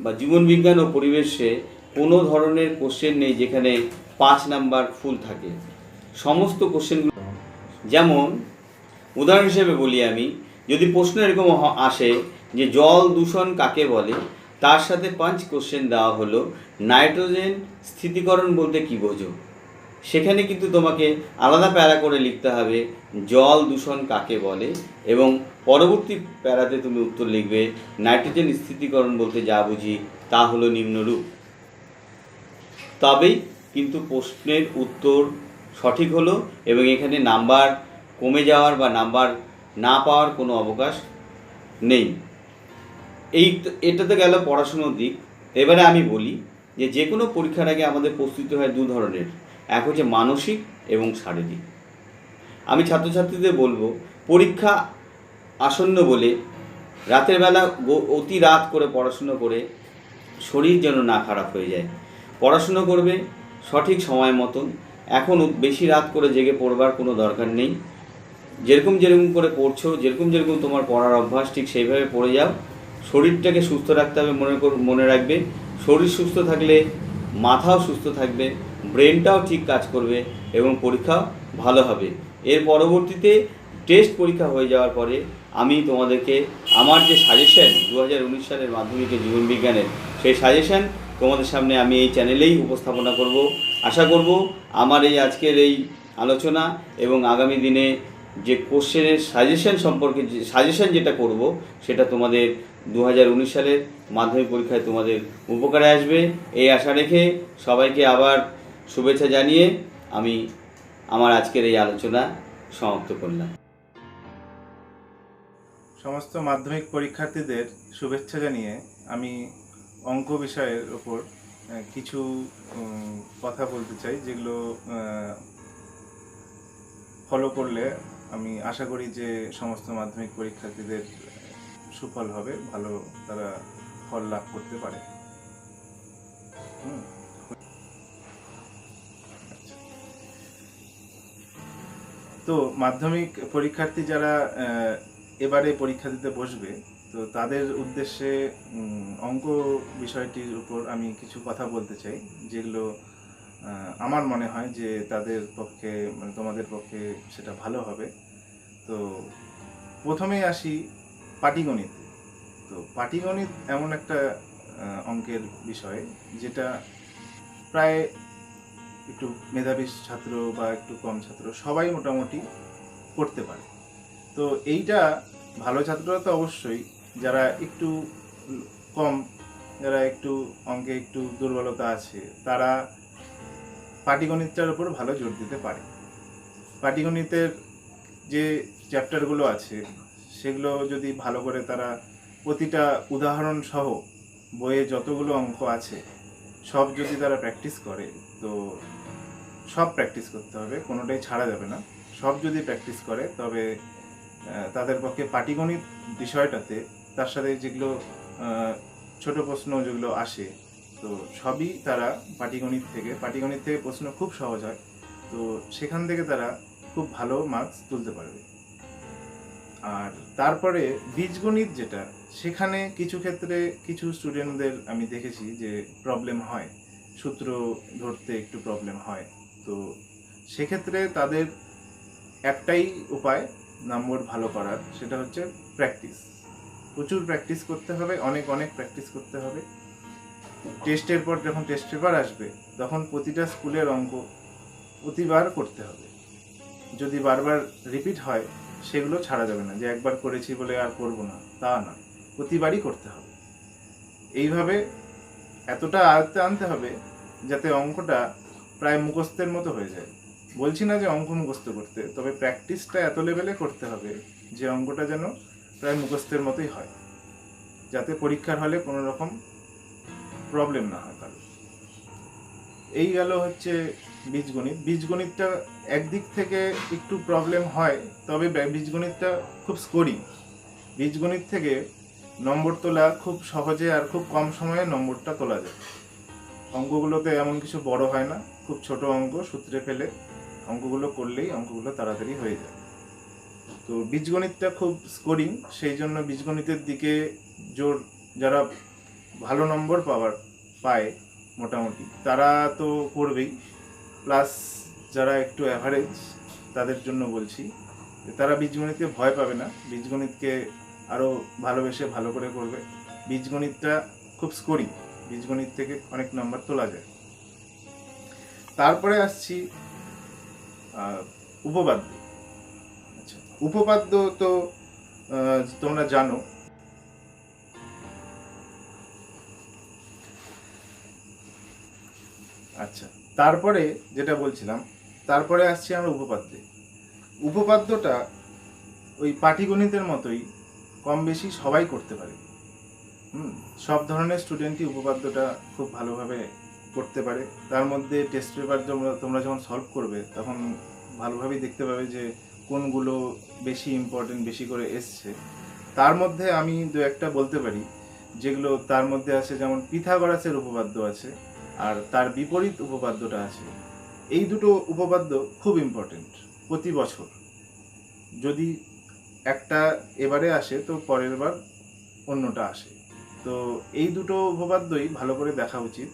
বা জীবনবিজ্ঞান ও পরিবেশে কোনো ধরনের কোশ্চেন নেই যেখানে 5 নাম্বার ফুল থাকে। সমস্ত কোশ্চেনগুলো, যেমন উদাহরণ হিসেবে বলি আমি, যদি প্রশ্ন এরকম আসে যে জল দূষণ কাকে বলে, তার সাথে 5 কোশ্চেন দেওয়া হলো নাইট্রোজেন স্থিতিকরণ বলতে কী বোঝো। সেখানে কিন্তু তোমাকে আলাদা প্যারা করে লিখতে হবে জল দূষণ কাকে বলে, এবং পরবর্তী প্যারাতে তুমি উত্তর লিখবে নাইট্রোজেন স্থিতিকরণ বলতে যা বুঝি তা হলো নিম্নরূপ। তবেই কিন্তু প্রশ্নের উত্তর সঠিক হলো, এবং এখানে নাম্বার কমে যাওয়ার বা নাম্বার না পাওয়ার কোনো অবকাশ নেই। এটাতে গেল পড়াশুনোর দিক। এবারে আমি বলি যে কোনো পরীক্ষার আগে আমাদের প্রস্তুতি হয় দু ধরনের, এক হচ্ছে মানসিক এবং শারীরিক। আমি ছাত্রছাত্রীদের বলবো, পরীক্ষা আসন্ন বলে রাতের বেলা অতি রাত করে পড়াশুনো করে শরীর যেন না খারাপ হয়ে যায়। পড়াশুনো করবে সঠিক সময় মতন। এখন বেশি রাত করে জেগে পড়বার কোনো দরকার নেই। যেরকম করে পড়ছো, যেরকম তোমার পড়ার অভ্যাস, ঠিক সেইভাবে পড়ে যাও। শরীরটাকে সুস্থ রাখতে হবে, মনে রাখবে শরীর সুস্থ থাকলে মাথাও সুস্থ থাকবে, ব্রেনটাও ঠিক কাজ করবে এবং পরীক্ষাও ভালো হবে। এর পরবর্তীতে টেস্ট পরীক্ষা হয়ে যাওয়ার পরে আমি তোমাদেরকে আমার যে সাজেশন 2019 সালের মাধ্যমিকের জীবনবিজ্ঞানের, সেই সাজেশন তোমাদের সামনে আমি এই চ্যানেলেই উপস্থাপনা করব। আশা করব আমার এই আজকের এই আলোচনা এবং আগামী দিনে যে কোশ্চেনের সাজেশন সম্পর্কে যে সাজেশন যেটা করব সেটা তোমাদের 2019 সালের মাধ্যমিক পরীক্ষায় তোমাদের উপকারে আসবে, এই আশা রেখে সবাইকে আবার শুভেচ্ছা জানিয়ে আমি আমার আজকের এই আলোচনা সমাপ্ত করলাম। সমস্ত মাধ্যমিক পরীক্ষার্থীদের শুভেচ্ছা জানিয়ে আমি অঙ্ক বিষয়ের ওপর কিছু কথা বলতে চাই, যেগুলো ফলো করলে আমি আশা করি যে সমস্ত মাধ্যমিক পরীক্ষার্থীদের সুফল হবে, ভালো তারা ফল লাভ করতে পারে। তো মাধ্যমিক পরীক্ষার্থী যারা এবারে পরীক্ষা দিতে বসবে, তো তাদের উদ্দেশ্যে অঙ্ক বিষয়টির উপর আমি কিছু কথা বলতে চাই, যেগুলো আমার মনে হয় যে তাদের পক্ষে, মানে তোমাদের পক্ষে সেটা ভালো হবে। তো প্রথমেই আসি পাটিগণিতে। তো পাটিগণিত এমন একটা অঙ্কের বিষয় যেটা প্রায় একটু মেধাবী ছাত্র বা একটু কম ছাত্র সবাই মোটামুটি করতে পারে। তো এইটা ভালো ছাত্ররা তো অবশ্যই, যারা একটু কম, যারা একটু অঙ্কে একটু দুর্বলতা আছে, তারা পাটিগণিতটার উপর ভালো জোর দিতে পারে। পাটিগণিতের যে চ্যাপ্টারগুলো আছে সেগুলো যদি ভালো করে তারা প্রতিটা উদাহরণ সহ বইয়ে যতগুলো অঙ্ক আছে সব যদি তারা প্র্যাকটিস করে, তো সব প্র্যাকটিস করতে হবে, কোনোটাই ছাড়া যাবে না। সব যদি প্র্যাকটিস করে তবে তাদের পক্ষে পাটিগণিত বিষয়টাতে, তার সাথে যেগুলো ছোট প্রশ্ন যেগুলো আসে, তো সবই তারা পাটিগণিত থেকে প্রশ্ন খুব সহজ হয়, তো সেখান থেকে তারা খুব ভালো মার্কস তুলতে পারবে। আর তারপরে বীজগণিত যেটা, সেখানে কিছু ক্ষেত্রে কিছু স্টুডেন্টদের আমি দেখেছি যে প্রবলেম হয়, সূত্র ধরতে একটু প্রবলেম হয়। তো সেক্ষেত্রে তাদের একটাই উপায় নম্বর ভালো করার, সেটা হচ্ছে প্র্যাকটিস। প্রচুর প্র্যাকটিস করতে হবে, অনেক প্র্যাকটিস করতে হবে। টেস্টের পর যখন টেস্ট পেপার আসবে তখন প্রতিটা স্কুলের অঙ্ক প্রতিবার করতে হবে। যদি বারবার রিপিট হয় সেগুলো ছাড়া যাবে না, যে একবার করেছি বলে আর করব না, তা না, প্রতিবারই করতে হবে। এইভাবে এতটা আয়ত্তে আনতে হবে যাতে অঙ্কটা প্রায় মুখস্থের মতো হয়ে যায়। বলছি না যে অঙ্ক মুখস্থ করতে, তবে প্র্যাকটিসটা এত লেভেলে করতে হবে যে অঙ্কটা যেন প্রায় মুখস্থের মতোই হয়, যাতে পরীক্ষার হলে কোনো রকম প্রবলেম না হয় কারো। এই গেল হচ্ছে বীজগণিত। বীজগণিতটা একদিক থেকে একটু প্রবলেম হয়, তবে বীজগণিতটা খুব স্কোরিং। বীজগণিত থেকে নম্বর তোলা খুব সহজে আর খুব কম সময়ে নম্বরটা তোলা যায়। অঙ্কগুলোতে এমন কিছু বড় হয় না, খুব ছোট অঙ্ক সূত্রে ফেলে অঙ্কগুলো করলেই অঙ্কগুলো তাড়াতাড়ি হয়ে যায়। তো বীজগণিতটা খুব স্কোরিং, সেই জন্য বীজগণিতের দিকে জোর যারা ভালো নম্বর পায় মোটামুটি তারা তো করবেই, প্লাস যারা একটু অ্যাভারেজ তাদের জন্য বলছি তারা বীজগণিতকে ভয় পাবে না, বীজগণিতকে আরও ভালোবেসে ভালো করে করবে। বীজগণিতটা খুব স্কোরিং, বীজগণিত থেকে অনেক নম্বর তোলা যায়। তারপরে আসছি উপপাদ্য। আচ্ছা, উপপাদ্য তো তোমরা জানো। আচ্ছা, তারপরে যেটা বলছিলাম, তারপরে আসছি আমরা উপপাদ্যে। উপপাদ্যটা ওই পাটিগণিতের মতোই কম বেশি সবাই করতে পারে। সব ধরনের স্টুডেন্টই উপপাদ্যটা খুব ভালোভাবে করতে পারে। তার মধ্যে টেস্ট পেপার তোমরা যখন সলভ করবে তখন ভালোভাবেই দেখতে পাবে যে কোনগুলো বেশি ইম্পর্টেন্ট, বেশি করে এসছে। তার মধ্যে আমি দু একটা বলতে পারি যেগুলো তার মধ্যে আছে, যেমন পিথাগোরাসের উপপাদ্য আছে আর তার বিপরীত উপপাদ্যটা আছে। এই দুটো উপপাদ্য খুব ইম্পর্টেন্ট। প্রতি বছর যদি একটা এবারে আসে তো পরের বার অন্যটা আসে, তো এই দুটো উপপাদ্যই ভালো করে দেখা উচিত।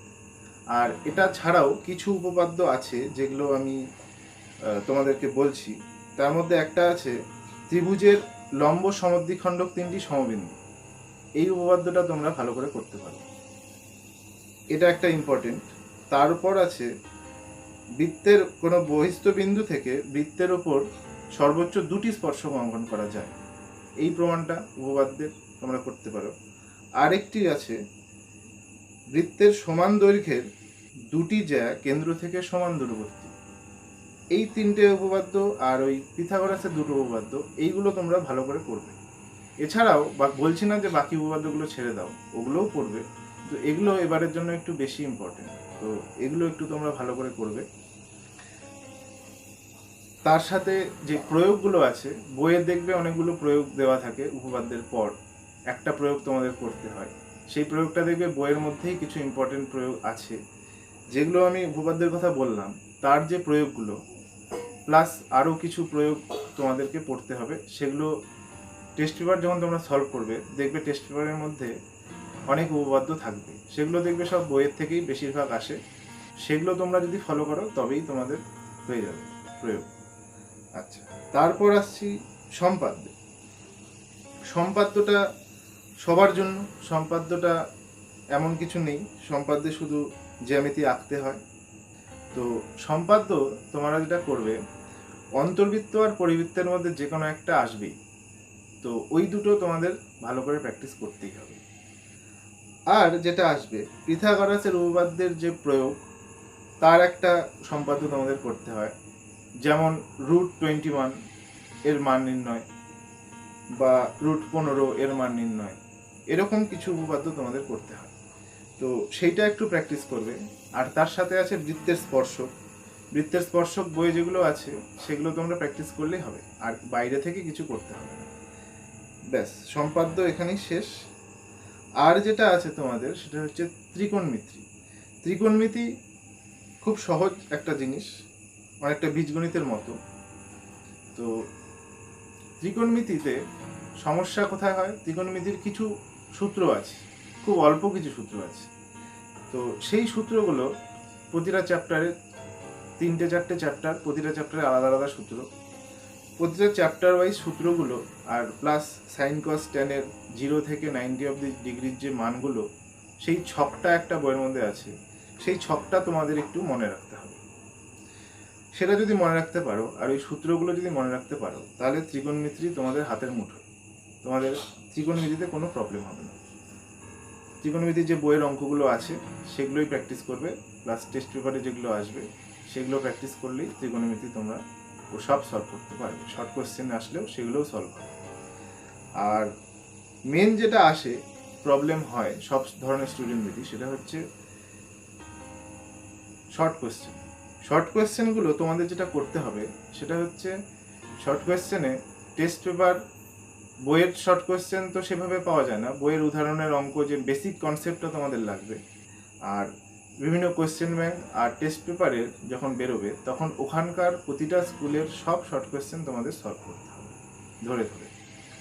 আর এটা ছাড়াও কিছু উপপাদ্য আছে যেগুলো আমি তোমাদেরকে বলছি। তার মধ্যে একটা আছে ত্রিভুজের লম্ব সমদ্বিখণ্ডক তিনটি সমবিন্দু। এই উপপাদ্যটা তোমরা ভালো করে করতে পারো, এটা একটা ইম্পর্টেন্ট। তারপর আছে বৃত্তের কোনো বহিস্থ বিন্দু থেকে বৃত্তের ওপর সর্বোচ্চ দুটি স্পর্শক অঙ্কন করা যায়। এই প্রমাণটা উপপাদ্যের তোমরা করতে পারো। আরেকটি আছে বৃত্তের সমান দৈর্ঘ্যের দুটি জ্যা কেন্দ্র থেকে সমান দূরবর্তী। এই তিনটে উপপাদ্য আর ওই পিথাগোরাসের দুটো উপপাদ্য, এইগুলো তোমরা ভালো করে করবে। এছাড়াও বলছি না যে বাকি উপপাদ্যগুলো ছেড়ে দাও, ওগুলোও পড়বে, তো এগুলো এবারের জন্য একটু বেশি ইম্পর্টেন্ট, তো এগুলো একটু তোমরা ভালো করে করবে। তার সাথে যে প্রয়োগগুলো আছে, বইয়ে দেখবে অনেকগুলো প্রয়োগ দেওয়া থাকে। উপপাদ্যের পর একটা প্রয়োগ তোমাদের করতে হয়, সেই প্রয়োগটা দেখবে বইয়ের মধ্যেই কিছু ইম্পর্টেন্ট প্রয়োগ আছে। যেগুলো আমি উপপাদ্যের কথা বললাম তার যে প্রয়োগগুলো প্লাস আরও কিছু প্রয়োগ তোমাদেরকে পড়তে হবে। সেগুলো টেস্ট পেপার যখন তোমরা সলভ করবে দেখবে টেস্ট পেপারের মধ্যে অনেক উপপাদ্য থাকবে, সেগুলো দেখবে সব বইয়ের থেকেই বেশিরভাগ আসে। সেগুলো তোমরা যদি ফলো করো তবেই তোমাদের হয়ে যাবে প্রয়োগ। আচ্ছা, তারপর আসছি সম্পাদ্য। সম্পাদ্যটা সবার জন্য, সম্পাদ্যটা এমন কিছু নেই, সম্পাদ্যে শুধু জ্যামিতি আঁকতে হয়। তো সম্পাদ্য তোমরা যেটা করবে, অন্তর্বৃত্ত আর পরিবৃত্তের মধ্যে যে কোনো একটা আসবেই, তো ওই দুটো তোমাদের ভালো করে প্র্যাকটিস করতেই হবে। আর যেটা আসবে পিথাগোরাসের উপপাদ্যের যে প্রয়োগ, তার একটা সম্পাদ্য তোমাদের করতে হয়, যেমন √21 এর মান নির্ণয় বা √15 এর মান নির্ণয়, এরকম কিছু উপপাদ্য তোমাদের করতে হয়। তো সেইটা একটু প্র্যাকটিস করবে। আর তার সাথে আছে বৃত্তের স্পর্শক। বৃত্তের স্পর্শক বইয়ে যেগুলো আছে সেগুলো তোমরা প্র্যাকটিস করলেই হবে, আর বাইরে থেকে কিছু করতে হবে না। ব্যাস, সম্পাদ্য এখানেই শেষ। আর যেটা আছে তোমাদের সেটা হচ্ছে ত্রিকোণমিতি। ত্রিকোণমিতি খুব সহজ একটা জিনিস, অনেকটা বীজগণিতের মতো। তো ত্রিকোণমিতিতে সমস্যা কোথায় হয়, ত্রিকোণমিতির কিছু সূত্র আছে, খুব অল্প কিছু সূত্র আছে। তো সেই সূত্রগুলো প্রতিটা চ্যাপ্টারে 3-4টে চ্যাপ্টার, প্রতিটা চ্যাপ্টারে আলাদা আলাদা সূত্র, প্রতিটা চ্যাপ্টার ওয়াইজ সূত্রগুলো, আর প্লাস সাইন কস ট্যানের 0 থেকে 90 অব্দি ডিগ্রির যে মানগুলো, সেই ছকটা একটা বইয়ের মধ্যে আছে। সেই ছকটা তোমাদের একটু মনে রাখতে হবে। সেটা যদি মনে রাখতে পারো আর ওই সূত্রগুলো যদি মনে রাখতে পারো, তাহলে ত্রিকোণমিতি তোমাদের হাতের মুঠোয়, তোমাদের ত্রিকোণমিতিতে কোনো প্রবলেম হবে না। ত্রিকোণমিতির যে বইয়ের অঙ্কগুলো আছে সেগুলোই প্র্যাকটিস করবে, প্লাস টেস্ট পেপারে যেগুলো আসবে সেগুলো প্র্যাকটিস করলেই ত্রিকোণমিতি তোমরা সব সলভ করতে পারবে। শর্ট কোয়েশ্চেন আসলেও সেগুলোও সলভ হবে। আর মেন যেটা আসে, প্রবলেম হয় সব ধরনের স্টুডেন্টদেরই, সেটা হচ্ছে শর্ট কোয়েশ্চেন। শর্ট কোয়েশ্চেনগুলো তোমাদের যেটা করতে হবে সেটা হচ্ছে, শর্ট কোয়েশ্চেনে টেস্ট পেপার, বইয়ের শর্ট কোয়েশ্চেন তো সেভাবে পাওয়া যায় না, বইয়ের উদাহরণের অঙ্ক যে বেসিক কনসেপ্টটা তোমাদের লাগবে। আর বিভিন্ন কোয়েশ্চেন ব্যাংক আর টেস্ট পেপারের যখন বেরোবে তখন ওখানকার প্রতিটা স্কুলের সব শর্ট কোয়েশ্চেন তোমাদের সলভ করতে হবে ধরে ধরে,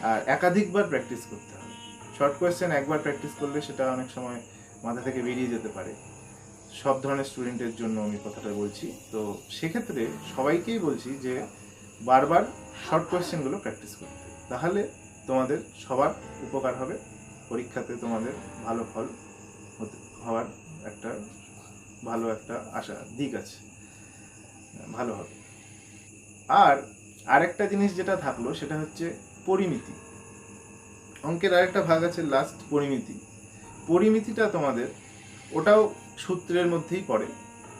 আর একাধিকবার প্র্যাকটিস করতে হবে। শর্ট কোয়েশ্চেন একবার প্র্যাকটিস করলে সেটা অনেক সময় মাথা থেকে বেরিয়ে যেতে পারে, সব ধরনের স্টুডেন্টের জন্য আমি কথাটা বলছি। তো সেক্ষেত্রে সবাইকেই বলছি যে বারবার শর্ট কোয়েশ্চেনগুলো প্র্যাকটিস করতে, তাহলে তোমাদের সবার উপকার হবে, পরীক্ষাতে তোমাদের ভালো ফল হওয়ার একটা ভালো একটা আশা দিক আছে, ভালো হবে। আর আরেকটা জিনিস যেটা থাকলো সেটা হচ্ছে পরিমিতি। অঙ্কের আরেকটা ভাগ আছে লাস্ট, পরিমিতি। পরিমিতিটা তোমাদের ওটাও সূত্রের মধ্যেই পড়ে।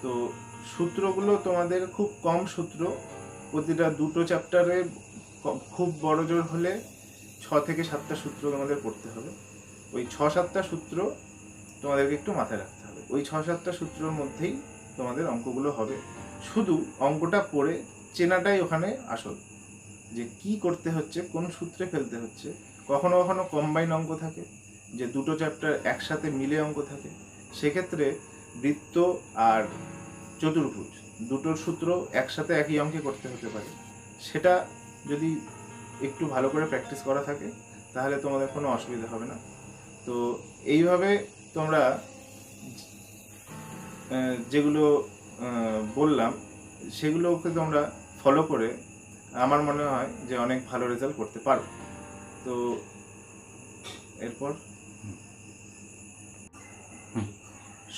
তো সূত্রগুলো তোমাদের খুব কম সূত্র, প্রতিটা দুটো চ্যাপ্টারে খুব বড় জোর হলে 6 থেকে 7টা সূত্র তোমাদের পড়তে হবে। ওই 6-7টা সূত্র তোমাদেরকে একটু মাথায় রাখতে হবে। ওই 6-7টা সূত্রের মধ্যেই তোমাদের অঙ্কগুলো হবে। শুধু অঙ্কটা পড়ে চেনাটাই ওখানে আসল, যে কি করতে হচ্ছে, কোন সূত্রে ফেলতে হচ্ছে। কখনো কখনো কম্বাইন অঙ্ক থাকে, যে দুটো চ্যাপ্টার একসাথে মিলে অঙ্ক থাকে। সেক্ষেত্রে বৃত্ত আর চতুর্ভুজ দুটোর সূত্র একসাথে একই অঙ্কে করতে হতে পারে। সেটা যদি একটু ভালো করে প্র্যাকটিস করা থাকে তাহলে তোমাদের কোনো অসুবিধা হবে না। তো এইভাবে তোমরা যেগুলো বললাম সেগুলোকে তোমরা ফলো করে আমার মনে হয় যে অনেক ভালো রেজাল্ট করতে পারো। তো এরপর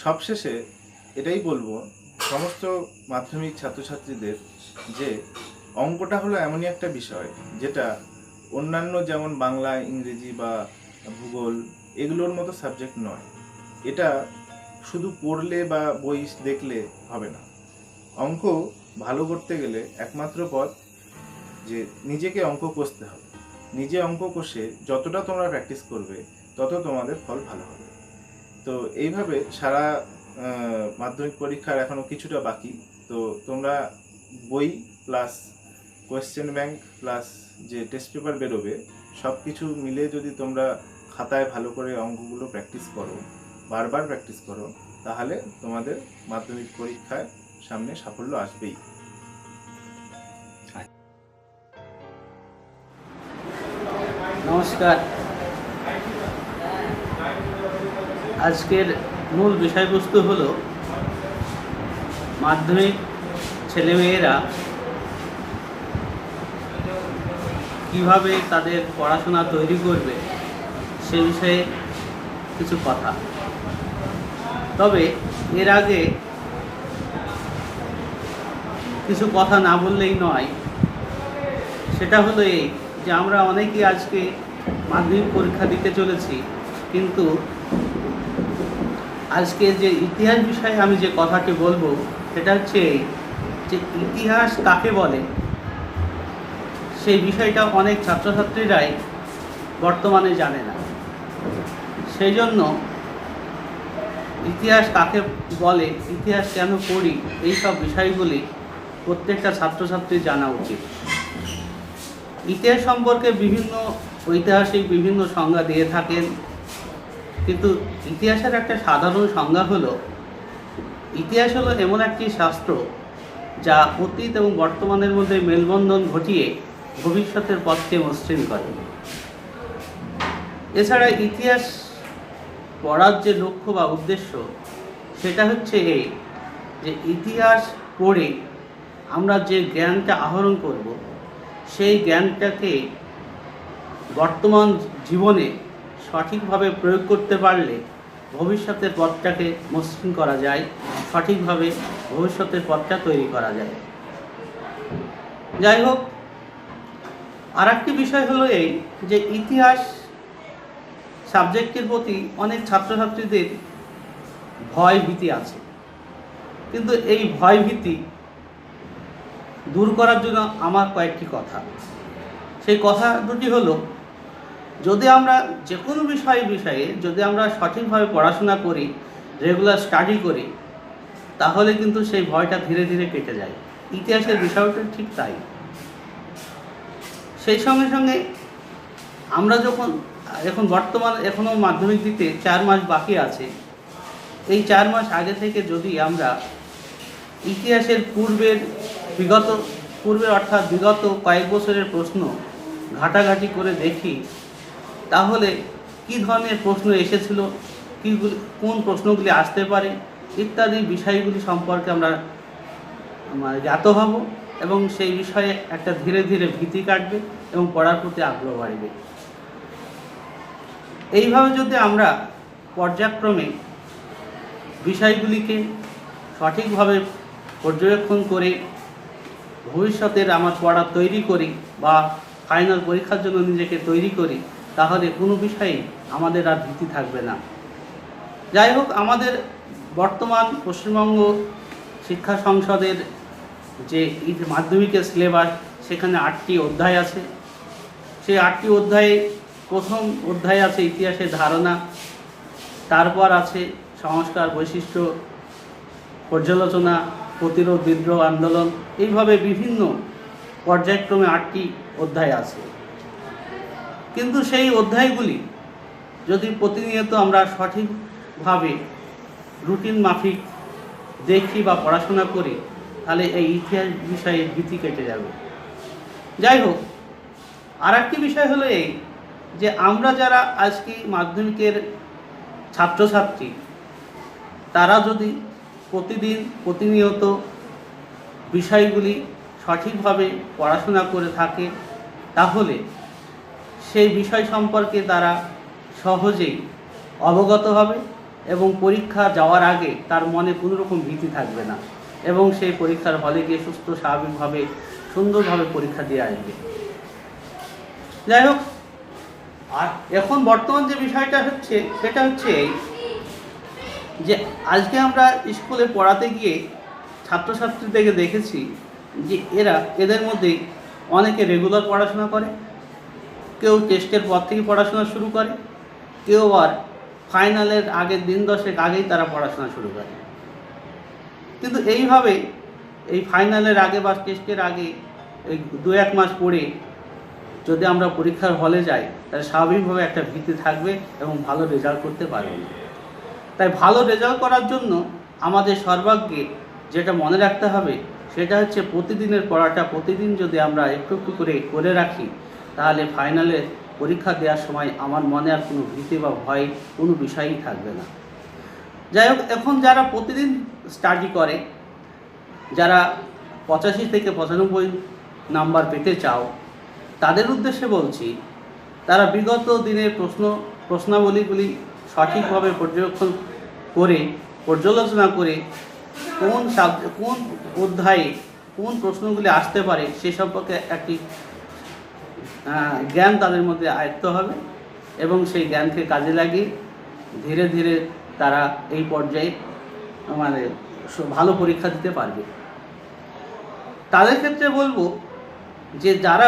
সবশেষে এটাই বলবো সমস্ত মাধ্যমিক ছাত্রছাত্রীদের, যে অঙ্কটা হলো এমনই একটা বিষয় যেটা অন্যান্য যেমন বাংলা, ইংরেজি বা ভূগোল এগুলোর মতো সাবজেক্ট নয়। এটা শুধু পড়লে বা বই দেখলে হবে না। অঙ্ক ভালো করতে গেলে একমাত্র পথ যে নিজেকে অঙ্ক কষতে হবে। নিজে অঙ্ক কষে যতটা তোমরা প্র্যাকটিস করবে তত তোমাদের ফল ভালো হবে। তো এইভাবে সারা মাধ্যমিক পরীক্ষার এখনো কিছুটা বাকি। তো তোমরা বই প্লাস কোয়েশ্চেন ব্যাংক প্লাস যে টেস্ট পেপার বেরোবে সব কিছু মিলে যদি তোমরা খাতায় ভালো করে অঙ্কগুলো প্র্যাকটিস করো, বারবার প্র্যাকটিস করো, তাহলে তোমাদের মাধ্যমিক পরীক্ষায় সামনে সাফল্য আসবেই। নমস্কার। আজকের মূল বিষয়বস্তু হলো মাধ্যমিক ছেলেমেয়েরা কিভাবে তাদের পড়াশোনা তৈরি করবে সে বিষয়ে কিছু কথা। তবে এর আগে কিছু কথা না বললেই নয়। সেটা হলো এই যে আমরা অনেকেই আজকে মাধ্যমিক পরীক্ষা দিতে চলেছি, কিন্তু আজকে যে ইতিহাস বিষয়ে আমি যে কথাটি বলবো সেটা হচ্ছে এই যে ইতিহাস কাকে বলে সেই বিষয়টা অনেক ছাত্রছাত্রীরাই বর্তমানে জানে না। সেই জন্য ইতিহাস কাকে বলে, ইতিহাস কেন পড়ি, এই সব বিষয়গুলি প্রত্যেকটা ছাত্রছাত্রীর জানা উচিত। ইতিহাস সম্পর্কে বিভিন্ন ঐতিহাসিক বিভিন্ন সংজ্ঞা দিয়ে থাকেন, কিন্তু ইতিহাসের একটা সাধারণ সংজ্ঞা হলো ইতিহাস হলো এমন একটি শাস্ত্র যা অতীত এবং বর্তমানের মধ্যে মেলবন্ধন ঘটিয়ে ভবিষ্যতের পথকে মসৃণ করে। এছাড়া ইতিহাস পড়ার যে লক্ষ্য বা উদ্দেশ্য সেটা হচ্ছে এই যে ইতিহাস পড়ে আমরা যে জ্ঞানটা আহরণ করব সেই জ্ঞানটাকে বর্তমান জীবনে সঠিকভাবে প্রয়োগ করতে পারলে ভবিষ্যতের পথটাকে মসৃণ করা যায়, সঠিকভাবে ভবিষ্যতের পথটা তৈরি করা যায়। যাই হোক, আর একটি বিষয় হলো এই যে ইতিহাস সাবজেক্টের প্রতি অনেক ছাত্রছাত্রীদের ভয় ভীতি আছে, কিন্তু এই ভয় ভীতি দূর করার জন্য আমার কয়েকটি কথা। সেই কথা দুটি হলো, যদি আমরা যে কোনো বিষয়ে যদি আমরা সঠিকভাবে পড়াশোনা করি, রেগুলার স্টাডি করি, তাহলে কিন্তু সেই ভয়টা ধীরে ধীরে কেটে যায়। ইতিহাসের বিষয়টা ঠিক তাই। সেই সঙ্গে সঙ্গে আমরা যখন এখন বর্তমানে এখনও মাধ্যমিক দিতে 4 মাস বাকি আছে, এই 4 মাস আগে থেকে যদি আমরা ইতিহাসের পূর্বের অর্থাৎ বিগত কয়েক বছরের প্রশ্ন ঘাটাঘাটি করে দেখি, তাহলে কী ধরনের প্রশ্ন এসেছিল, কোন প্রশ্নগুলি আসতে পারে ইত্যাদি বিষয়গুলি সম্পর্কে আমরা জ্ঞাত হব এবং সেই বিষয়ে একটা ধীরে ধীরে ভীতি কাটবে এবং পড়ার প্রতি আগ্রহ বাড়বে। এইভাবে যদি আমরা পর্যায়ক্রমে বিষয়গুলিকে সঠিকভাবে পর্যবেক্ষণ করে ভবিষ্যতের আমার পড়া তৈরি করি বা ফাইনাল পরীক্ষার জন্য নিজেকে তৈরি করি, তাহলে কোনো বিষয়েই আমাদের আর ভীতি থাকবে না। যাই হোক, আমাদের বর্তমান পশ্চিমবঙ্গ শিক্ষা সংসদের যে মাধ্যমিকের সিলেবাস, সেখানে 8টি অধ্যায় আছে। সেই 8টি অধ্যায়ে প্রথম অধ্যায় আছে ইতিহাসের ধারণা, তারপর আছে সংস্কার, বৈশিষ্ট্য, পর্যালোচনা, প্রতিরোধ, বিদ্রোহ, আন্দোলন, এইভাবে বিভিন্ন পর্যায়ক্রমে 8টি অধ্যায় আছে। কিন্তু সেই অধ্যায়গুলি যদি প্রতিনিয়ত আমরা সঠিকভাবে রুটিন মাফিক দেখি বা পড়াশোনা করি, তাহলে এই ইতিহাস বিষয়ে ভীতি কেটে যাবে। যাই হোক, আর একটি বিষয় হলো এই যে আমরা যারা আজকে মাধ্যমিকের ছাত্রছাত্রী, তারা যদি প্রতিনিয়ত বিষয়গুলি সঠিকভাবে পড়াশোনা করে থাকে, তাহলে সেই বিষয় সম্পর্কে তারা সহজেই অবগত হবে এবং পরীক্ষা যাওয়ার আগে তার মনে কোনো রকম ভীতি থাকবে না এবং সেই পরীক্ষার হলে গিয়ে সুস্থ স্বাভাবিকভাবে সুন্দরভাবে পরীক্ষা দিয়ে আসবে। যাই হোক, আর এখন বর্তমান যে বিষয়টা হচ্ছে সেটা হচ্ছে এই যে আজকে আমরা স্কুলে পড়াতে গিয়ে ছাত্রছাত্রীদেরকে দেখেছি যে এদের মধ্যে অনেকে রেগুলার পড়াশোনা করে, কেউ টেস্টের পর থেকে পড়াশোনা শুরু করে, কেউ আর ফাইনালের আগের দিন 10 আগেই তারা পড়াশোনা শুরু করে। কিন্তু এইভাবে এই ফাইনালের আগে বা টেস্টের আগে এই 2-1 মাস পরে যদি আমরা পরীক্ষার হলে যাই, তাহলে স্বাভাবিকভাবে একটা ভীতি থাকবে এবং ভালো রেজাল্ট করতে পারবে না। তাই ভালো রেজাল্ট করার জন্য আমাদের সর্বাগ্রে যেটা মনে রাখতে হবে সেটা হচ্ছে প্রতিদিনের পড়াটা প্রতিদিন যদি আমরা একটু একটু করে রাখি, তাহলে ফাইনালে পরীক্ষা দেওয়ার সময় আমার মনে আর কোনো ভীতি বা ভয় কোনো বিষয়ই থাকবে না। যাই হোক, এখন যারা প্রতিদিন স্টাডি করে, যারা 85 থেকে 95 নাম্বার পেতে চাও, তাদের উদ্দেশ্যে বলছি, তারা বিগত দিনের প্রশ্নাবলীগুলি সঠিকভাবে পর্যালোচনা করে কোন অধ্যায়ে কোন প্রশ্নগুলি আসতে পারে সে সম্পর্কে একটি জ্ঞান তাদের মধ্যে আয়ত্ত হবে এবং সেই জ্ঞানকে কাজে লাগিয়ে ধীরে ধীরে তারা এই পর্যায়ে ভালো পরীক্ষা দিতে পারবে। তাদের ক্ষেত্রে বলবো যে যারা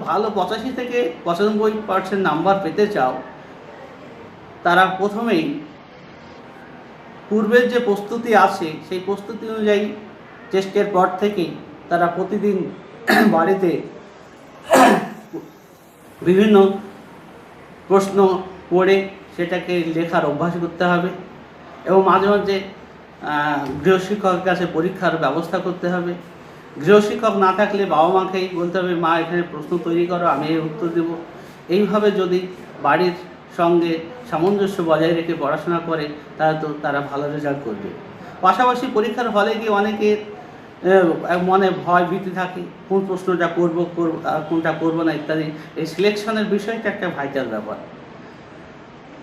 ভালো 85 থেকে 95% নাম্বার পেতে চাও, তারা প্রথমেই পূর্বের যে প্রস্তুতি আছে সেই প্রস্তুতি অনুযায়ী টেস্টের পর থেকেই তারা প্রতিদিন বাড়িতে বিভিন্ন প্রশ্ন পড়ে সেটাকে লেখার অভ্যাস করতে হবে এবং মাঝে মাঝে গৃহশিক্ষকের কাছে পরীক্ষার ব্যবস্থা করতে হবে। গৃহশিক্ষক না থাকলে বাবা মাকেই বলতে হবে, মা এখানে প্রশ্ন তৈরি করো, আমি এর উত্তর দেব। এইভাবে যদি বাড়ির সঙ্গে সামঞ্জস্য বজায় রেখে পড়াশোনা করে, তারা ভালো রেজাল্ট করবে। পাশাপাশি পরীক্ষার হলে গিয়ে অনেকের মনে ভয় ভীতি থাকে, কোন প্রশ্নটা করব কোনটা করব না ইত্যাদি। এই সিলেকশনের বিষয়টা একটা ভাইটাল ব্যাপার।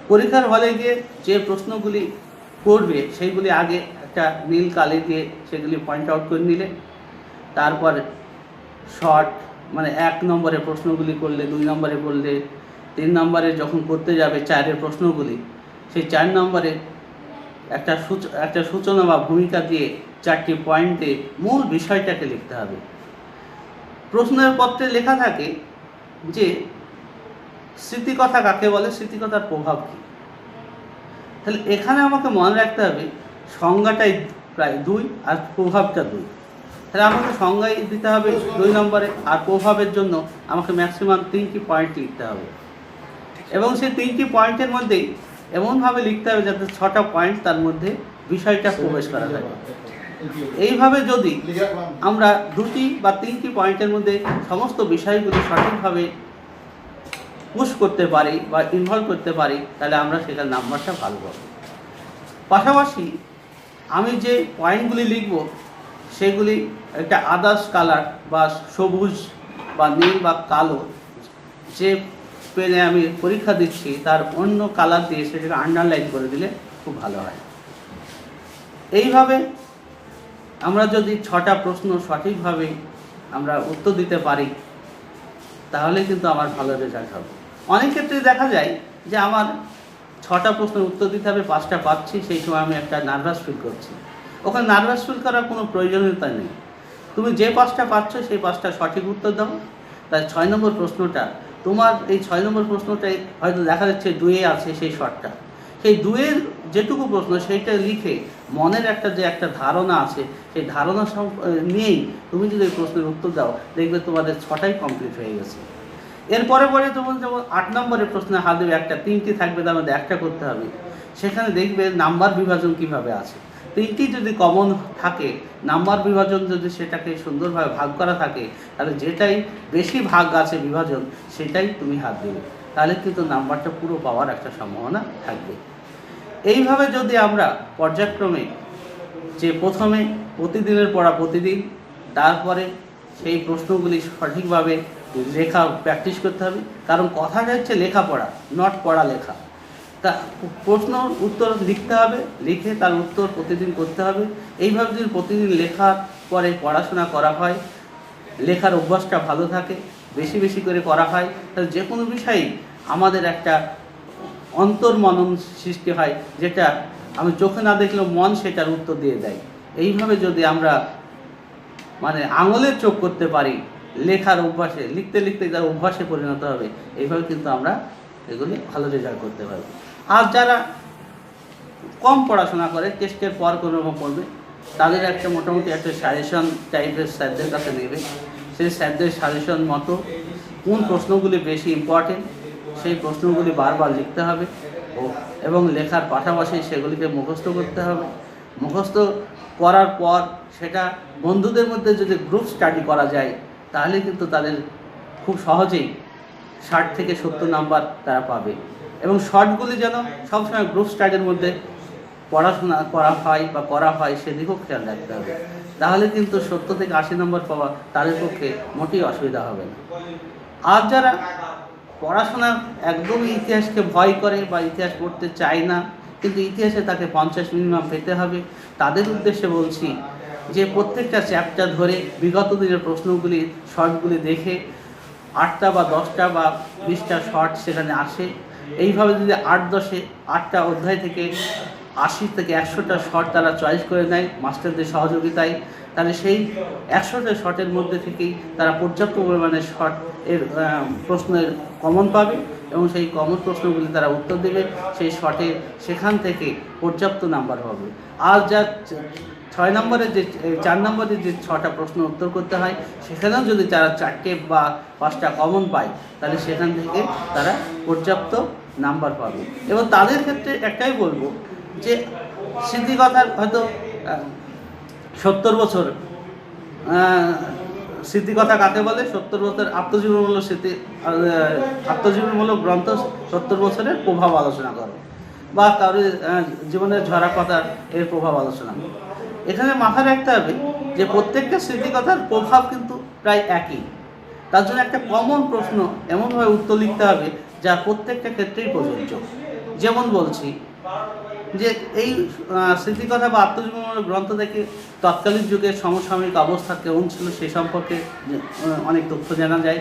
পরীক্ষার হলে গিয়ে যে প্রশ্নগুলি করবে সেইগুলি আগে একটা নীল কালি দিয়ে সেগুলি পয়েন্ট আউট করে নিলে, তারপর শর্ট 1 নম্বরের প্রশ্নগুলি করলে, 2 নম্বরে করলে, 3 নম্বরে যখন করতে যাবে 4-এর প্রশ্নগুলি, সেই 4 নম্বরে একটা সূচনা বা ভূমিকা দিয়ে 4টি পয়েন্টে মূল বিষয়টাকে লিখতে হবে। প্রশ্নের পত্রে লেখা থাকে যে স্মৃতিকথা কাকে বলে, স্মৃতিকথার প্রভাব কী। তাহলে এখানে আমাকে মনে রাখতে হবে সংজ্ঞাটাই প্রায় 2 আর প্রভাবটা 2। তাহলে আমাকে সংজ্ঞায় দিতে হবে 2 নম্বরে, আর প্রভাবের জন্য আমাকে ম্যাক্সিমাম 3টি পয়েন্ট লিখতে হবে এবং সেই 3টি পয়েন্টের মধ্যেই এমনভাবে লিখতে হবে যাতে 6টা পয়েন্ট তার মধ্যে বিষয়টা প্রবেশ করা যায়। এইভাবে যদি আমরা 2টি বা 3টি পয়েন্টের মধ্যে সমস্ত বিষয়গুলি সঠিকভাবে পুশ করতে পারি বা ইনভলভ করতে পারি, তাহলে আমরা সেটার নাম্বারটা ভালো পাবো। পাশাপাশি আমি যে পয়েন্টগুলি লিখব সেগুলি একটা আদার্স কালার বা সবুজ বা নীল বা কালো, যে পেনে আমি পরীক্ষা দিচ্ছি তার অন্য কালার দিয়ে সেটাকে আন্ডারলাইন করে দিলে খুব ভালো হয়। এইভাবে আমরা যদি 6টা প্রশ্ন সঠিকভাবে আমরা উত্তর দিতে পারি, তাহলে কিন্তু আমার ভালো রেজাল্ট হবে। অনেক ক্ষেত্রে দেখা যায় যে আমার 6টা প্রশ্নের উত্তর দিতে হবে, 5টা পাচ্ছি, সেই সময় আমি একটা নার্ভাস ফিল করছি। ওখানে নার্ভাস ফিল করার কোনো প্রয়োজনীয়তা নেই। তুমি যে 5টা পাচ্ছ সেই 5টা সঠিক উত্তর দাও। তাই 6 নম্বর প্রশ্নটা, তোমার এই 6 নম্বর প্রশ্নটাই হয়তো দেখা যাচ্ছে 2-এ আছে সেই শর্টটা, সেই 2-এর যেটুকু প্রশ্ন সেইটা লিখে মনের যে একটা ধারণা আছে, সেই ধারণা নিয়েই তুমি যদি এই প্রশ্নের উত্তর দাও, দেখবে তোমাদের 6টাই কমপ্লিট হয়ে গেছে। এরপরে যেমন 8 নম্বরের প্রশ্নে হাত দেবে, 3টি থাকবে, তার মধ্যে একটা করতে হবে। সেখানে দেখবে নাম্বার বিভাজন কিভাবে আছে। 3টি যদি কমন থাকে, নাম্বার বিভাজন যদি সেটাকে সুন্দরভাবে ভাগ করা থাকে, তাহলে যেটাই বেশি ভাগ আছে বিভাজন, সেটাই তুমি হাত দেবে, তাহলে কিন্তু নাম্বারটা পুরো পাওয়ার একটা সম্ভাবনা থাকবে। এইভাবে যদি আমরা পর্যায়ক্রমে, যে প্রথমে প্রতিদিনের পড়া প্রতিদিন, তারপরে সেই প্রশ্নগুলি সঠিকভাবে লেখা প্র্যাকটিস করতে হবে। কারণ কথাটা হচ্ছে লেখাপড়া, নট পড়া লেখা। তা প্রশ্ন উত্তর লিখতে হবে, লিখে তার উত্তর প্রতিদিন করতে হবে। এইভাবে যদি প্রতিদিন লেখার পরে পড়াশোনা করা হয়, লেখার অভ্যাসটা ভালো থাকে, বেশি বেশি করে করা হয়, তাহলে যে কোনো বিষয়েই আমাদের একটা অন্তর্মনন সৃষ্টি হয়, যেটা আমি চোখে না দেখলেও মন সেটার উত্তর দিয়ে দেয়। এইভাবে যদি আমরা আঙুলের চোখ করতে পারি, লেখার অভ্যাসে, লিখতে লিখতে যার অভ্যাসে পরিণত হবে, এইভাবে কিন্তু আমরা এগুলি ভালো রেজাল্ট করতে পারবো। আর যারা কম পড়াশোনা করে, টেস্টের পর কোনো রকম পড়বে, তাদের একটা মোটামুটি একটা সাজেশন টাইপের স্যারদের কাছে নেবে। সেই স্যারদের সাজেশন মতো কোন প্রশ্নগুলি বেশি ইম্পর্টেন্ট, সেই প্রশ্নগুলি বারবার লিখতে হবে এবং লেখার পাশাপাশি সেগুলিকে মুখস্থ করতে হবে। মুখস্থ করার পর সেটা বন্ধুদের মধ্যে যদি গ্রুপ স্টাডি করা যায়, তাহলে কিন্তু তাদের খুব সহজেই 60 থেকে 70 নাম্বার তারা পাবে। এবং শর্টগুলি যেন সবসময় গ্রুপ স্টাডির মধ্যে পড়াশোনা করা হয় সেদিকেও খেয়াল রাখতে হবে। তাহলে কিন্তু 70 থেকে 80 নম্বর পাওয়া তাদের পক্ষে মোটেই অসুবিধা হবে না। আর যারা পড়াশোনা একদমই ইতিহাসকে ভয় করে বা ইতিহাস পড়তে চায় না, কিন্তু ইতিহাসে তাকে 50 মিনিমাম পেতে হবে, তাদের উদ্দেশ্যে বলছি যে প্রত্যেকটা চ্যাপ্টার ধরে বিগত দিনের প্রশ্নগুলি, শর্টগুলি দেখে 8টা বা 10টা বা 20টা শর্ট সেখানে আসে। এইভাবে যদি 8টা অধ্যায় থেকে 80 থেকে 100টা শর্ট তারা চয়েস করে নেয় মাস্টারদের সহযোগিতায়, তাহলে সেই 100টা শর্টের মধ্যে থেকেই তারা পর্যাপ্ত পরিমাণে শর্ট এর প্রশ্নের কমন পাবে এবং সেই কমন প্রশ্নগুলি তারা উত্তর দেবে। সেই শর্টে সেখান থেকে পর্যাপ্ত নাম্বার হবে। আর যা 4 নম্বরের যে 6টা প্রশ্ন উত্তর করতে হয়, সেখানেও যদি তারা 4টে বা 5টা কমন পায়, তাহলে সেখান থেকে তারা পর্যাপ্ত নাম্বার পাবে। এবং তাদের ক্ষেত্রে একটাই বলবো যে স্মৃতিকথার হয়তো 70 বছর, স্মৃতিকথা কাকে বলে? 70 বছর আত্মজীবনীমূলক গ্রন্থ 70 বছরের প্রভাব আলোচনা করো, বা কারোর জীবনের ঝরা কথা এর প্রভাব আলোচনা করো। এখানে মাথায় রাখতে হবে যে প্রত্যেকটা স্মৃতিকথার প্রভাব কিন্তু প্রায় একই। তার জন্য একটা কমন প্রশ্ন এমনভাবে উত্তর লিখতে হবে যা প্রত্যেকটা ক্ষেত্রেই প্রযোজ্য। যেমন বলছি যে এই স্মৃতিকথা বা আত্মজীবনীমূলক গ্রন্থ থেকে তৎকালীন যুগের সমসাময়িক অবস্থা কেমন ছিল সে সম্পর্কে অনেক তথ্য জানা যায়।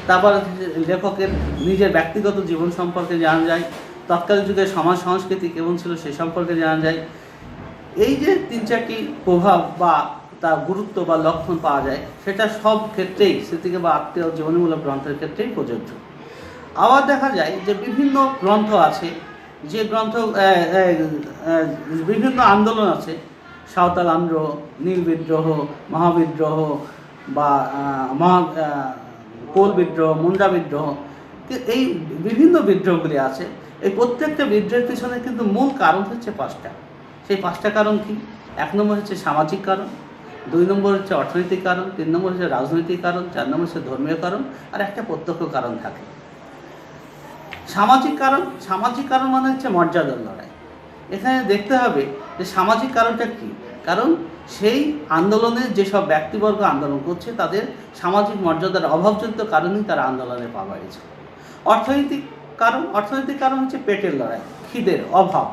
তারপর লেখকের নিজের ব্যক্তিগত জীবন সম্পর্কে জানা যায়, তৎকালীন যুগের সমাজ সংস্কৃতি কেমন ছিল সে সম্পর্কে জানা যায়। এই যে 3-4টি প্রভাব বা তার গুরুত্ব বা লক্ষণ পাওয়া যায়, সেটা সব ক্ষেত্রেই স্মৃতিকে বা আত্মজীবনীমূলক গ্রন্থের ক্ষেত্রেই প্রযোজ্য। আবার দেখা যায় যে বিভিন্ন গ্রন্থ আছে, যে গ্রন্থ বিভিন্ন আন্দোলন আছে, সাঁওতাল আন্দোলন, নীল বিদ্রোহ, মহাবিদ্রোহ বা কোল বিদ্রোহ, মুন্ডা বিদ্রোহ, এই বিভিন্ন বিদ্রোহগুলি আছে। এই প্রত্যেকটা বিদ্রোহের পিছনে কিন্তু মূল কারণ হচ্ছে 5টা। সেই 5টা কারণ কি? 1 নম্বর হচ্ছে সামাজিক কারণ, 2 নম্বর হচ্ছে অর্থনৈতিক কারণ, 3 নম্বর হচ্ছে রাজনৈতিক কারণ, 4 নম্বর হচ্ছে ধর্মীয় কারণ, আর একটা প্রত্যক্ষ কারণ থাকে। সামাজিক কারণ মানে হচ্ছে মর্যাদার লড়াই। এখানে দেখতে হবে যে সামাজিক কারণটা কি। কারণ সেই আন্দোলনে যেসব ব্যক্তিবর্গ আন্দোলন করছে তাদের সামাজিক মর্যাদার অভাবজনিত কারণেই তারা আন্দোলনে পা বাড়িয়েছে। অর্থনৈতিক কারণ হচ্ছে পেটের লড়াই, খিদের অভাব।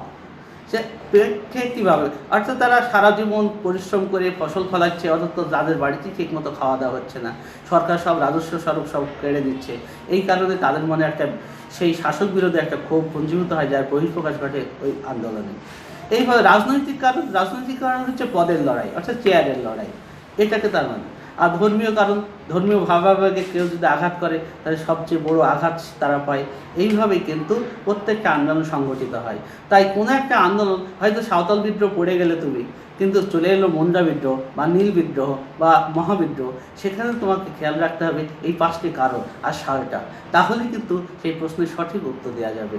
সে পেটে কীভাবে, অর্থাৎ তারা সারা জীবন পরিশ্রম করে ফসল ফলাচ্ছে, অথচ তাদের বাড়িতে ঠিকমতো খাওয়া দাওয়া হচ্ছে না, সরকার সব রাজস্ব স্বরূপ সব কেড়ে দিচ্ছে। এই কারণে তাদের মনে একটা সেই শাসক বিরোধী একটা ক্ষোভ পুঞ্জীভূত হয়, যার বহিঃপ্রকাশ ঘটে ওই আন্দোলনে। এইভাবে রাজনৈতিক কারণ হচ্ছে পদের লড়াই, অর্থাৎ চেয়ারের লড়াই, এটাকে তার মানে। আর ধর্মীয় কারণ, ধর্মীয় ভাবাবেগে কেউ যদি আঘাত করে তাহলে সবচেয়ে বড় আঘাত তারা পায়। এইভাবেই কিন্তু প্রত্যেকটা আন্দোলন সংগঠিত হয়। তাই কোনো একটা আন্দোলন, হয়তো সাঁওতাল বিদ্রোহ পড়ে গেলে তুমি, কিন্তু চলে এলো মুন্ডা বিদ্রোহ বা নীল বিদ্রোহ বা মহাবিদ্রোহ, সেখানে তোমাকে খেয়াল রাখতে হবে এই 5টি কারণ আর সালটা, তাহলে কিন্তু সেই প্রশ্নের সঠিক উত্তর দেওয়া যাবে।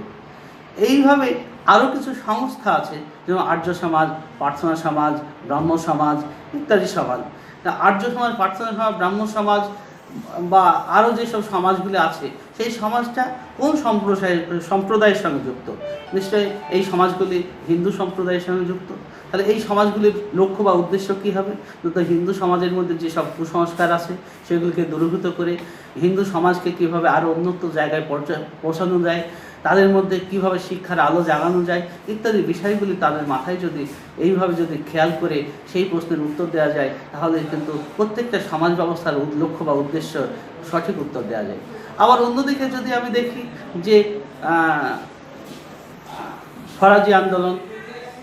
এইভাবে আরও কিছু সংস্থা আছে, যেমন আর্য সমাজ, প্রার্থনা সমাজ, ব্রাহ্ম সমাজ ইত্যাদি সমাজ। তা আর্য সমাজ, প্রার্থনা সমাজ, ব্রাহ্ম সমাজ বা আরও যেসব সমাজগুলি আছে, সেই সমাজটা কোন সম্প্রদায়ের সঙ্গে যুক্ত? নিশ্চয়ই এই সমাজগুলি হিন্দু সম্প্রদায়ের সঙ্গে যুক্ত। তাহলে এই সমাজগুলির লক্ষ্য বা উদ্দেশ্য কী হবে? তো হিন্দু সমাজের মধ্যে যেসব কুসংস্কার আছে সেগুলিকে দূরীভূত করে হিন্দু সমাজকে কীভাবে আরও উন্নত জায়গায় পৌঁছানো যায়, তাদের মধ্যে কিভাবে শিক্ষার আলো জাগানো যায় ইত্যাদি বিষয়গুলি তাদের মাথায় যদি এইভাবে যদি খেয়াল করে সেই প্রশ্নের উত্তর দেওয়া যায়, তাহলে কিন্তু প্রত্যেকটা সমাজ ব্যবস্থার লক্ষ্য বা উদ্দেশ্য সঠিক উত্তর দেওয়া যায়। আবার অন্যদিকে যদি আমি দেখি যে ফরাজি আন্দোলন,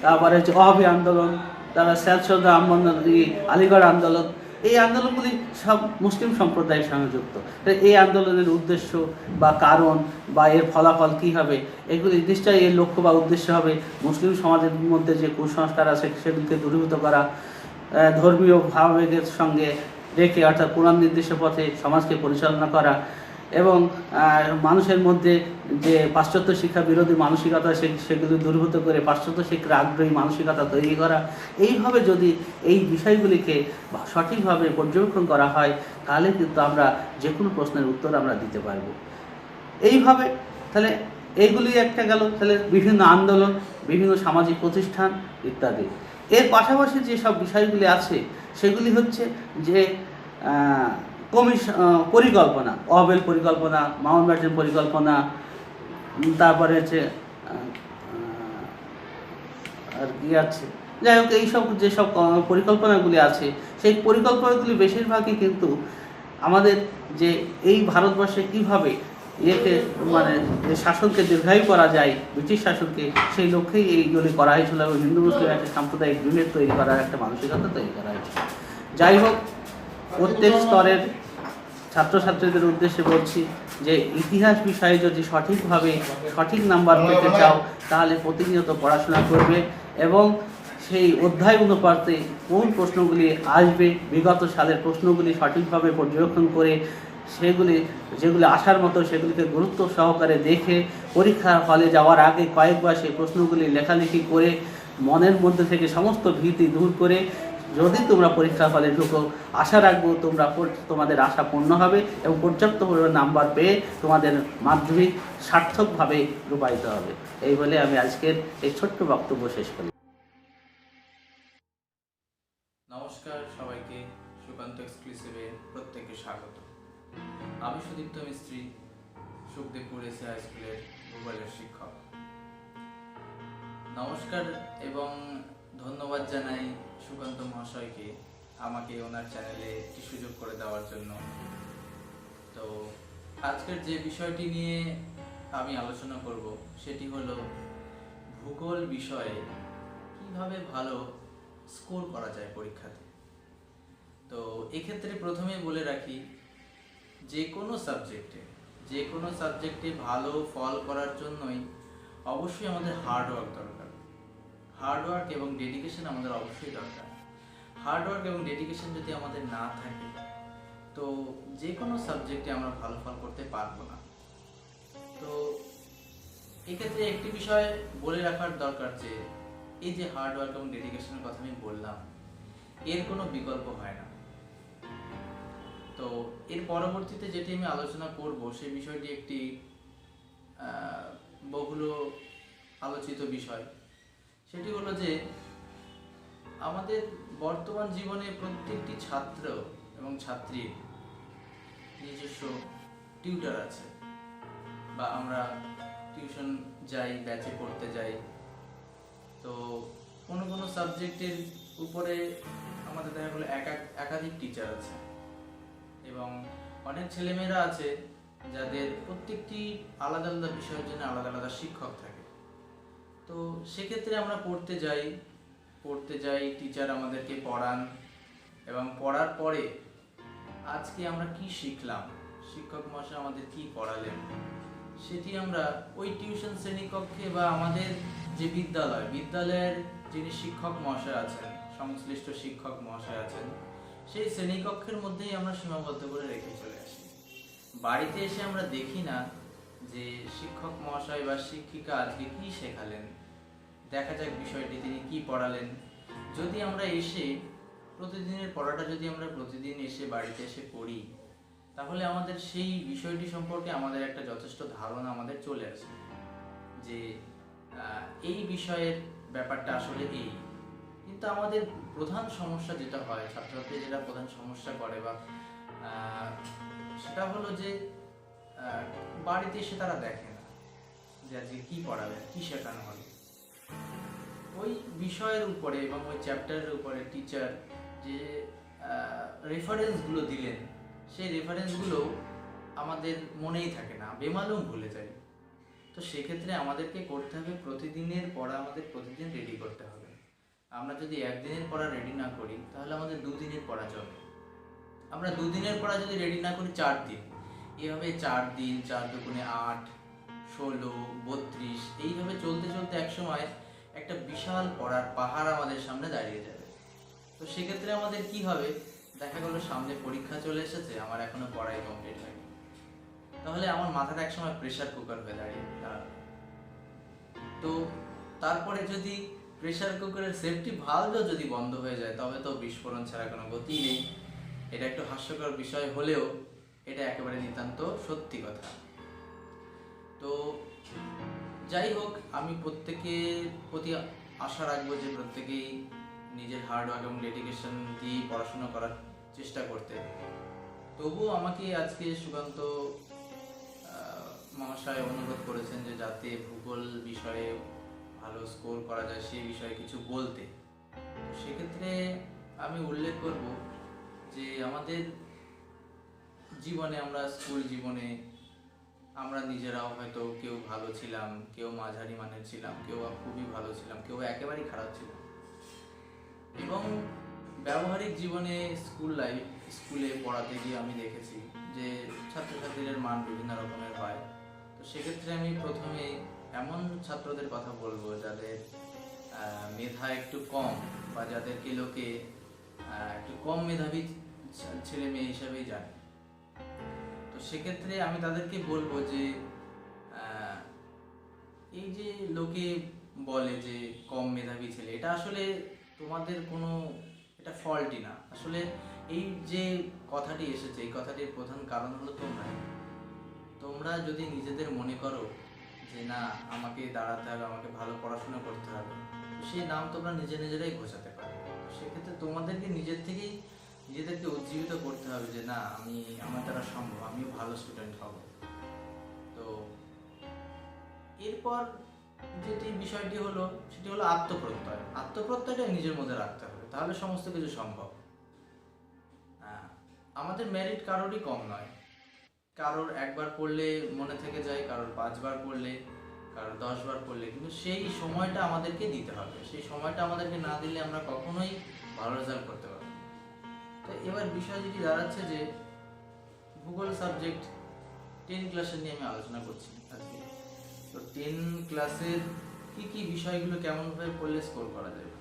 তারপরে হচ্ছে ওয়াহাবি আন্দোলন, তারপরে সৈয়দ আলিগড় আন্দোলন, এই আন্দোলনগুলি সব মুসলিম সম্প্রদায়ের সঙ্গে যুক্ত। এই আন্দোলনের উদ্দেশ্য বা কারণ বা এর ফলাফল কী হবে, এগুলি নিশ্চয়ই এর লক্ষ্য বা উদ্দেশ্য হবে মুসলিম সমাজের মধ্যে যে কুসংস্কার আছে সেগুলিকে দূরীভূত করা, ধর্মীয় ভাবাবেগের সঙ্গে রেখে অর্থাৎ কোরআন নির্দিষ্ট পথে সমাজকে পরিচালনা করা, এবং মানুষের মধ্যে যে পাশ্চাত্য শিক্ষা বিরোধী মানসিকতা সেগুলি দূরীভূত করে পাশ্চাত্য শিক্ষার আগ্রহী মানসিকতা তৈরি করা। এইভাবে যদি এই বিষয়গুলিকে সঠিকভাবে পর্যবেক্ষণ করা হয়, তাহলে কিন্তু আমরা যে কোনো প্রশ্নের উত্তর আমরা দিতে পারব। এইভাবে তাহলে এইগুলি একটা গেল, তাহলে বিভিন্ন আন্দোলন, বিভিন্ন সামাজিক প্রতিষ্ঠান ইত্যাদি। এর পাশাপাশি যেসব বিষয়গুলি আছে সেগুলি হচ্ছে যে পরিকল্পনা, অবেল পরিকল্পনা, মাউন্টব্যাটেন পরিকল্পনা, তারপরে হচ্ছে আর কি আছে, যাই হোক এইসব যেসব পরিকল্পনাগুলি আছে সেই পরিকল্পনাগুলি বেশিরভাগই কিন্তু আমাদের যে এই ভারতবর্ষে কীভাবে ইয়েকে মানে যে শাসনকে দীর্ঘায়ু করা যায়, ব্রিটিশ শাসনকে, সেই লক্ষ্যেই এইগুলি করা হয়েছিল এবং হিন্দু মুসলিম একটা সাম্প্রদায়িক বিভেদ তৈরি করার একটা মানসিকতা তৈরি করা হয়েছিল। যাই হোক, প্রত্যেক স্তরের ছাত্রছাত্রীদের উদ্দেশ্যে বলছি যে ইতিহাস বিষয়ে যদি সঠিকভাবে সঠিক নাম্বার পেতে চাও, তাহলে প্রতিনিয়ত পড়াশোনা করবে এবং সেই অধ্যায় অনুপাতে কোন প্রশ্নগুলি আসবে, বিগত সালের প্রশ্নগুলি সঠিকভাবে পর্যবেক্ষণ করে যেগুলি আসার মতো সেগুলিকে গুরুত্ব সহকারে দেখে পরীক্ষার হলে যাওয়ার আগে কয়েকবার সেই প্রশ্নগুলি লেখালেখি করে মনের মধ্যে থেকে সমস্ত ভীতি দূর করে যদি তোমরা পরীক্ষার হলে ঢুকো, আশা রাখবো তোমাদের আশা পূর্ণ হবে এবং পর্যাপ্ত পরিমাণ নাম্বার পেয়ে তোমাদের মাধ্যমিক সার্থকভাবে রূপায়িত হবে। এই বলে আমি আজকের এই ছোট্ট বক্তব্য শেষ করি। নমস্কার সবাইকে, সুকান্ত এক্সক্লুসিভে প্রত্যেককে স্বাগত। আমি সুদীপ্ত মিস্ত্রি, সুখদেবপুর এসি হাই স্কুলের ভূগোলের শিক্ষক। নমস্কার এবং ধন্যবাদ জানাই সুকান্ত মহাশয়কে আমাকে ওনার চ্যানেলে একটি সুযোগ করে দেওয়ার জন্য। তো আজকের যে বিষয়টি নিয়ে আমি আলোচনা করব সেটি হলো ভূগোল বিষয়ে কিভাবে ভালো স্কোর করা যায় পরীক্ষাতে। তো এক্ষেত্রে প্রথমেই বলে রাখি, যে কোনো সাবজেক্টে ভালো ফল করার জন্যই অবশ্যই আমাদের হার্ডওয়ার্ক দরকার। হার্ডওয়ার্ক এবং ডেডিকেশন আমাদের অবশ্যই দরকার। হার্ডওয়ার্ক এবং ডেডিকেশন যদি আমাদের না থাকে, তো যে কোনো সাবজেক্টে আমরা ভালো ফল করতে পারবো না। তো এক্ষেত্রে একটি বিষয় বলে রাখার দরকার যে এই যে হার্ডওয়ার্ক এবং ডেডিকেশনের কথা আমি বললাম, এর কোনো বিকল্প হয় না। তো এর পরবর্তীতে যেটি আমি আলোচনা করব সেই বিষয়টি একটি বহুল আলোচিত বিষয়। সেটি হলো যে আমাদের বর্তমান জীবনে প্রত্যেকটি ছাত্র এবং ছাত্রীর নিজস্ব টিউটর আছে, বা আমরা টিউশন যাই, ব্যাচে পড়তে যাই। তো কোনো কোনো সাবজেক্টের উপরে আমাদের দেখা গেলো একাধিক টিচার আছে এবং অনেক ছেলেমেয়েরা আছে যাদের প্রত্যেকটি আলাদা আলাদা বিষয়ের জন্য আলাদা আলাদা শিক্ষক থাকে। তো সেক্ষেত্রে আমরা পড়তে যাই, টিচার আমাদেরকে পড়ান এবং পড়ার পরে আজকে আমরা কি শিখলাম, শিক্ষক মহাশয় আমাদের কি পড়ালেন, সেটি আমরা ওই টিউশন শ্রেণীকক্ষে বা আমাদের যে বিদ্যালয়ের যিনি শিক্ষক মহাশয় আছেন, সংশ্লিষ্ট শিক্ষক মহাশয় আছেন, সেই শ্রেণীকক্ষের মধ্যেই আমরা সীমাবদ্ধ করে রেখে চলে আসি। বাড়িতে এসে আমরা দেখি না যে শিক্ষক মহাশয় বা শিক্ষিকা আজকে কি শেখালেন, দেখা যাক বিষয়টি তিনি কি পড়ালেন। যদি আমরা এসে প্রতিদিনের পড়াটা যদি আমরা প্রতিদিন এসে বাড়িতে এসে পড়ি, তাহলে আমাদের সেই বিষয়টি সম্পর্কে আমাদের একটা যথেষ্ট ধারণা আমাদের চলে আসে যে এই বিষয়ের ব্যাপারটা আসলে এই। কিন্তু আমাদের প্রধান সমস্যা যেটা হয়, ছাত্রছাত্রী যেটা প্রধান সমস্যা করে বা সেটা হলো যে বাড়িতে এসে তারা দেখে না যে আজকে কি পড়াবে, কি শেখানো হবে। ওই বিষয়ের উপরে এবং ওই চ্যাপ্টারের উপরে টিচার যে রেফারেন্সগুলো দিলেন, সেই রেফারেন্সগুলো আমাদের মনেই থাকে না, বেমালুম ভুলে যাই। তো সেক্ষেত্রে আমাদেরকে করতে হবে প্রতিদিনের পড়া আমাদের প্রতিদিন রেডি করতে হবে। আমরা যদি একদিনের পড়া রেডি না করি তাহলে আমাদের দুদিনের পড়া চলবে। আমরা দুদিনের পড়া যদি রেডি না করি 4 দিন, এভাবে 4 দিন 4 দুগুণে 8, 16, 32 এইভাবে চলতে চলতে একসময় একটা বিশাল পড়ার পাহাড় আমাদের সামনে দাঁড়িয়ে যাবে। তো সেক্ষেত্রে আমাদের কি হবে, দেখা গেলো সামনে পরীক্ষা চলে এসেছে, আমার এখনো পড়াই কমপ্লিট হয়নি, তাহলে আমার মাথাটা একসময় প্রেসার কুকার হয়ে দাঁড়াবে। তো তারপরে যদি প্রেসার কুকারের সেফটি ভালভও যদি বন্ধ হয়ে যায়, তবে তো বিস্ফোরণ ছাড়া কোনো গতি নেই। এটা একটু হাস্যকর বিষয় হলেও এটা একেবারে নিতান্ত সত্যি কথা। তো যাই হোক, আমি প্রত্যেকের প্রতি আশা রাখবো যে প্রত্যেকেই নিজের হার্ডওয়ার্ক এবং ডেডিকেশন দিয়ে পড়াশোনা করার চেষ্টা করতে। তবুও আমাকে আজকে সুকান্ত মহাশয় অনুরোধ করেছেন যে যাতে ভূগোল বিষয়ে ভালো স্কোর করা যায় সেই বিষয়ে কিছু বলতে। তো সেক্ষেত্রে আমি উল্লেখ করব যে আমাদের জীবনে, আমরা স্কুল জীবনে আমরা নিজেরাও হয়তো কেউ ভালো ছিলাম, কেউ মাঝারি মানের ছিলাম, কেউ খুবই ভালো ছিলাম, কেউ একেবারেই খারাপ ছিলাম। এবং ব্যবহারিক জীবনে স্কুলে পড়াতে গিয়ে আমি দেখেছি যে ছাত্রছাত্রীদের মান বিভিন্ন রকমের হয়। তো সেক্ষেত্রে আমি প্রথমে এমন ছাত্রদের কথা বলবো যাদের মেধা একটু কম বা যাদেরকে লোকে একটু কম মেধাবী ছেলে মেয়ে হিসাবেই জানে। তো সেক্ষেত্রে আমি তাদেরকে বলবো যে এই যে লোকে বলে যে কম মেধাবী ছেলে, এটা আসলে তোমাদের কোনো এটা ফল্টই না। আসলে এই যে কথাটি এসেছে, এই কথাটির প্রধান কারণ হলো তোমরা যদি নিজেদের মনে করো যে না আমাকে দাঁড়াতে হবে, আমাকে ভালো পড়াশোনা করতে হবে, সেই নাম তোমরা নিজেরাই ঘোষাতে পারো। সেক্ষেত্রে তোমাদেরকে নিজেদেরকে উজ্জীবিত করতে হবে যে না আমার দ্বারা সম্ভব, আমিও ভালো স্টুডেন্ট হব। তো এরপর যেটি বিষয়টি হলো সেটি হলো আত্মপ্রত্যয়টা নিজের মধ্যে রাখতে হবে, তাহলে সমস্ত কিছু সম্ভব। আমাদের মেরিট কারোরই কম নয়, কারোর একবার পড়লে মনে থেকে যায়, কারোর 5 বার পড়লে, কারোর 10 বার পড়লে, কিন্তু সেই সময়টা আমাদেরকে দিতে হবে। সেই সময়টা আমাদেরকে না দিলে আমরা কখনোই ভালো রেজাল্ট করতে পারবো। তো এবার বিষয় যেটি দাঁড়াচ্ছে যে ভূগোল সাবজেক্ট 10 ক্লাসের নিয়ে আমি আলোচনা করছি আজকে। তো 10 ক্লাসের কি বিষয়গুলো কেমনভাবে পড়লে স্কোর করা যাবে।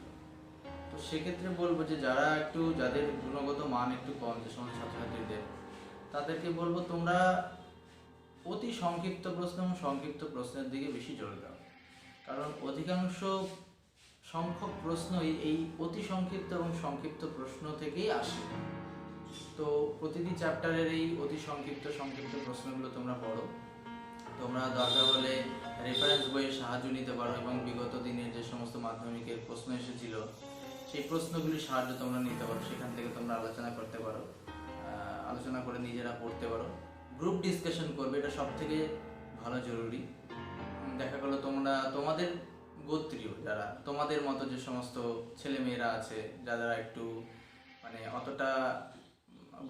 তো সেক্ষেত্রে বলবো যে যাদের গুণগত মান একটু কম, যে সমস্ত ছাত্রছাত্রীদের, তাদেরকে বলবো তোমরা অতি সংক্ষিপ্ত প্রশ্ন এবং সংক্ষিপ্ত প্রশ্নের দিকে বেশি জোর দাও। কারণ অধিকাংশ সংখ্যক প্রশ্নই এই অতি সংক্ষিপ্ত এবং সংক্ষিপ্ত প্রশ্ন থেকেই আসে। তো প্রতিটি চ্যাপ্টারের এই অতি সংক্ষিপ্ত প্রশ্নগুলো তোমরা পড়ো। তোমরা দরকার হলে রেফারেন্স বইয়ের সাহায্য নিতে পারো এবং বিগত দিনের যে সমস্ত মাধ্যমিকের প্রশ্ন এসেছিল সেই প্রশ্নগুলির সাহায্য তোমরা নিতে পারো। সেখান থেকে তোমরা আলোচনা করতে পারো, আলোচনা করে নিজেরা পড়তে পারো। গ্রুপ ডিসকাশন করবে, এটা সব থেকে ভালো জরুরি। দেখা গেলো তোমাদের গোত্রীয় যারা তোমাদের মতো যে সমস্ত ছেলেমেয়েরা আছে যারা একটু মানে অতটা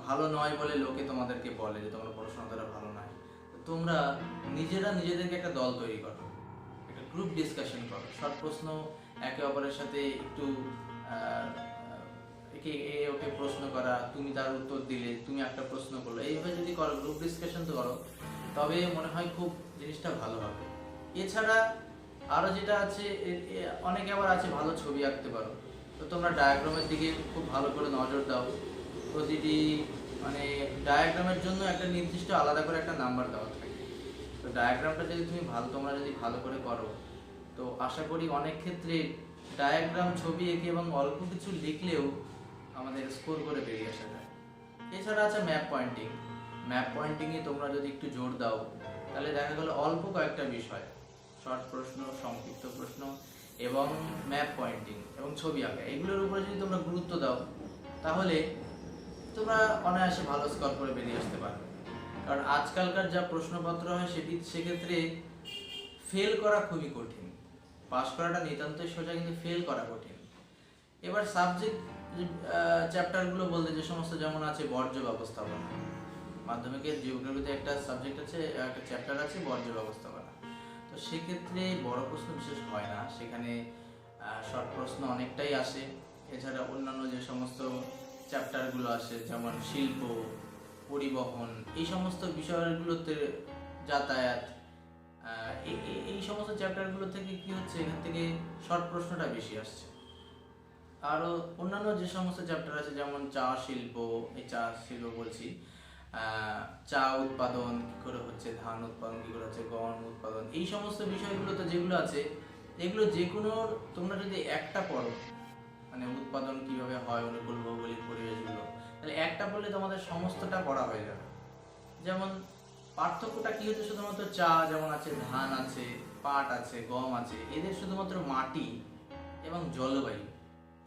ভালো নয় বলে লোকে তোমাদেরকে বলে যে তোমার পড়াশোনা অতটা ভালো নয়, তো তোমরা নিজেদেরকে একটা দল তৈরি করো, একটা গ্রুপ ডিসকাশন করো, শর্ট প্রশ্ন একে অপরের সাথে একটু ওকে প্রশ্ন করা, তুমি তার উত্তর দিলে, তুমি একটা প্রশ্ন করলো, এইভাবে যদি করো, গ্রুপ ডিসকাশন তো করো, তবে মনে হয় খুব জিনিসটা ভালো হবে। এছাড়া আরও যেটা আছে, অনেকে আবার আছে ভালো ছবি আঁকতে পারো, তো তোমরা ডায়াগ্রামের দিকে খুব ভালো করে নজর দাও। প্রতিটি মানে ডায়াগ্রামের জন্য একটা নির্দিষ্ট আলাদা করে একটা নাম্বার দেওয়া থাকে, তো ডায়াগ্রামটা যদি তোমরা যদি ভালো করে করো, তো আশা করি অনেক ক্ষেত্রে ডায়াগ্রাম, ছবি এঁকে এবং অল্প কিছু লিখলেও আমাদের স্কোর করে বেরিয়ে আসা যায়। এছাড়া আছে ম্যাপ পয়েন্টিংয়ে তোমরা যদি একটু জোর দাও, তাহলে দেখা গেল অল্প কয়েকটা বিষয়, শর্ট প্রশ্ন, সংক্ষিপ্ত প্রশ্ন এবং ম্যাপ পয়েন্টিং এবং ছবি আঁকা, এগুলোর উপরে যদি তোমরা গুরুত্ব দাও, তাহলে তোমরা অনায়াসে ভালো স্কোর করে বেরিয়ে আসতে পারবে। কারণ আজকালকার যা প্রশ্নপত্র হয় সেক্ষেত্রে ফেল করা খুবই কঠিন, পাস করাটা নিতান্তই সোজা, কিন্তু ফেল করা কঠিন। এবার সাবজেক্ট চ্যাপ্টারগুলো বলতে যে সমস্ত যেমন আছে বর্জ্য ব্যবস্থাপনা, মাধ্যমিকের জিওগ্রাফিতে একটা সাবজেক্ট আছে, একটা চ্যাপ্টার আছে বর্জ্য ব্যবস্থাপনা, তো সেক্ষেত্রে বড় প্রশ্ন বিশেষ হয় না, সেখানে শর্ট প্রশ্ন অনেকটাই আসে। এছাড়া অন্যান্য যে সমস্ত চ্যাপ্টারগুলো আসে যেমন শিল্প, পরিবহন, এই সমস্ত বিষয়গুলোতে যাতায়াত, এই সমস্ত চ্যাপ্টারগুলো থেকে কি হচ্ছে, এখান থেকে শর্ট প্রশ্নটা বেশি আসছে। আরও অন্যান্য যে সমস্ত চ্যাপ্টার আছে যেমন চা শিল্প, বলছি, চা উৎপাদন কী করে হচ্ছে, ধান উৎপাদন কী করে হচ্ছে, গম উৎপাদন, এই সমস্ত বিষয়গুলোতে যেগুলো আছে, এগুলো যে কোনো তোমরা যদি একটা পড়ো, মানে উৎপাদন কিভাবে হয়, অনুকূল ভৌগোলিক পরিবেশগুলো, তাহলে একটা পড়লে তোমাদের সমস্তটা পড়া হয়ে যাবে। যেমন পার্থক্যটা কি হচ্ছে, শুধুমাত্র চা যেমন আছে, ধান আছে, পাট আছে, গম আছে, এদের শুধুমাত্র মাটি এবং জলবায়ু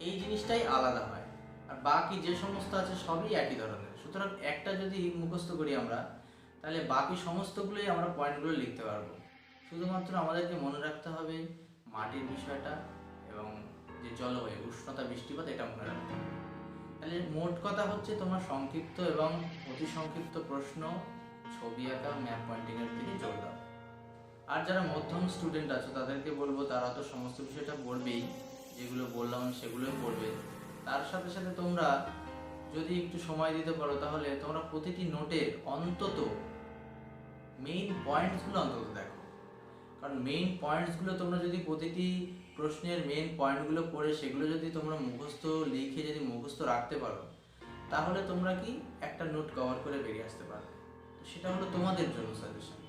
এই জিনিসটাই আলাদা হয়, আর বাকি যে সমস্ত আছে সবই একই ধরনের। সুতরাং একটা যদি মুখস্থ করি আমরা, তাহলে বাকি সমস্তগুলোই আমরা পয়েন্টগুলো লিখতে পারবো। শুধুমাত্র আমাদেরকে মনে রাখতে হবে মাটির বিষয়টা এবং যে জলবায়ু, উষ্ণতা, বৃষ্টিপাত, এটা মনে রাখতে হবে। তাহলে মোট কথা হচ্ছে তোমরা সংক্ষিপ্ত এবং অতি সংক্ষিপ্ত প্রশ্ন, ছবি আঁকা, ম্যাপ পয়েন্টিংয়ের দিকে জোর দাও। আর যারা মধ্যম স্টুডেন্ট আছে তাদেরকে বলবো, তারা তো সমস্ত বিষয়টা পড়বেই, যেগুলো বললাম সেগুলোই পড়বে। তার সাথে সাথে তোমরা যদি একটু সময় দিতে পারো, তাহলে তোমরা প্রতিটি নোটের অন্তত মেইন পয়েন্টসগুলো অন্তত দেখো। কারণ মেইন পয়েন্টসগুলো তোমরা যদি প্রতিটি প্রশ্নের মেইন পয়েন্টগুলো পড়ে সেগুলো যদি তোমরা মুখস্থ লিখে যদি মুখস্থ রাখতে পারো, তাহলে তোমরা কি একটা নোট কভার করে বেরিয়ে আসতে পারবে। তো সেটা হলো তোমাদের জন্য সাজেশন।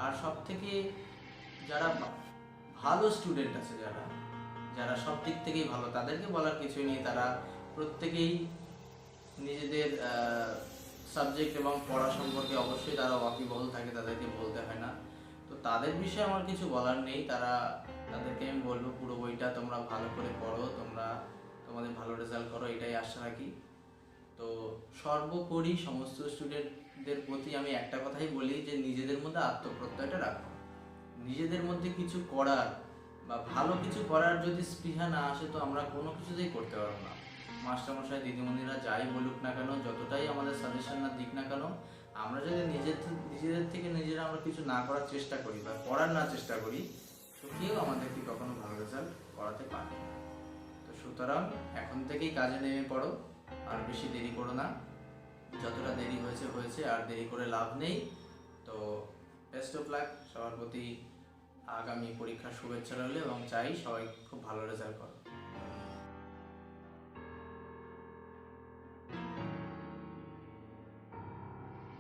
আর সব থেকে যারা ভালো স্টুডেন্ট আছে, যারা সব দিক থেকেই ভালো, তাদেরকে বলার কিছুই নেই, তারা প্রত্যেকেই নিজেদের সাবজেক্ট এবং পড়া সম্পর্কে অবশ্যই তারা ওয়াকিবহল থাকে, তাদেরকে বলতে হয় না। তো তাদের বিষয়ে আমার কিছু বলার নেই, তাদেরকে আমি বলবো পুরো বইটা তোমরা ভালো করে পড়ো, তোমাদের ভালো রেজাল্ট করো, এটাই আশা রাখি। তো সর্বোপরি সমস্ত স্টুডেন্টদের প্রতি আমি একটা কথাই বলি যে নিজেদের মধ্যে আত্মপ্রত্যয়টা রাখো। নিজেদের মধ্যে কিছু করার বা ভালো কিছু করার যদি স্পৃহা না আসে, তো আমরা কোনো কিছুতেই করতে পারবো না। মাস্টারমশাই, দিদিমণিরা যাই বলুক না কেন, যতটাই আমাদের সাজেশন না দিক না কেন, আমরা যদি নিজেদের থেকে নিজেরা আমরা কিছু না করার চেষ্টা করি বা করার না চেষ্টা করি, তো কেউ আমাদেরকে কখনো ভালো রেজাল্ট করাতে পারবে না। তো সুতরাং এখন থেকেই কাজে নেমে পড়ো, আর বেশি দেরি করো না। যতটা দেরি হয়েছে, আর দেরি করে লাভ নেই। তো বেস্ট অফ লাক সবার প্রতি। আগামী পরীক্ষার শুভেচ্ছা রইল এবং চাই সবাই খুব ভালো রেজাল্ট করো।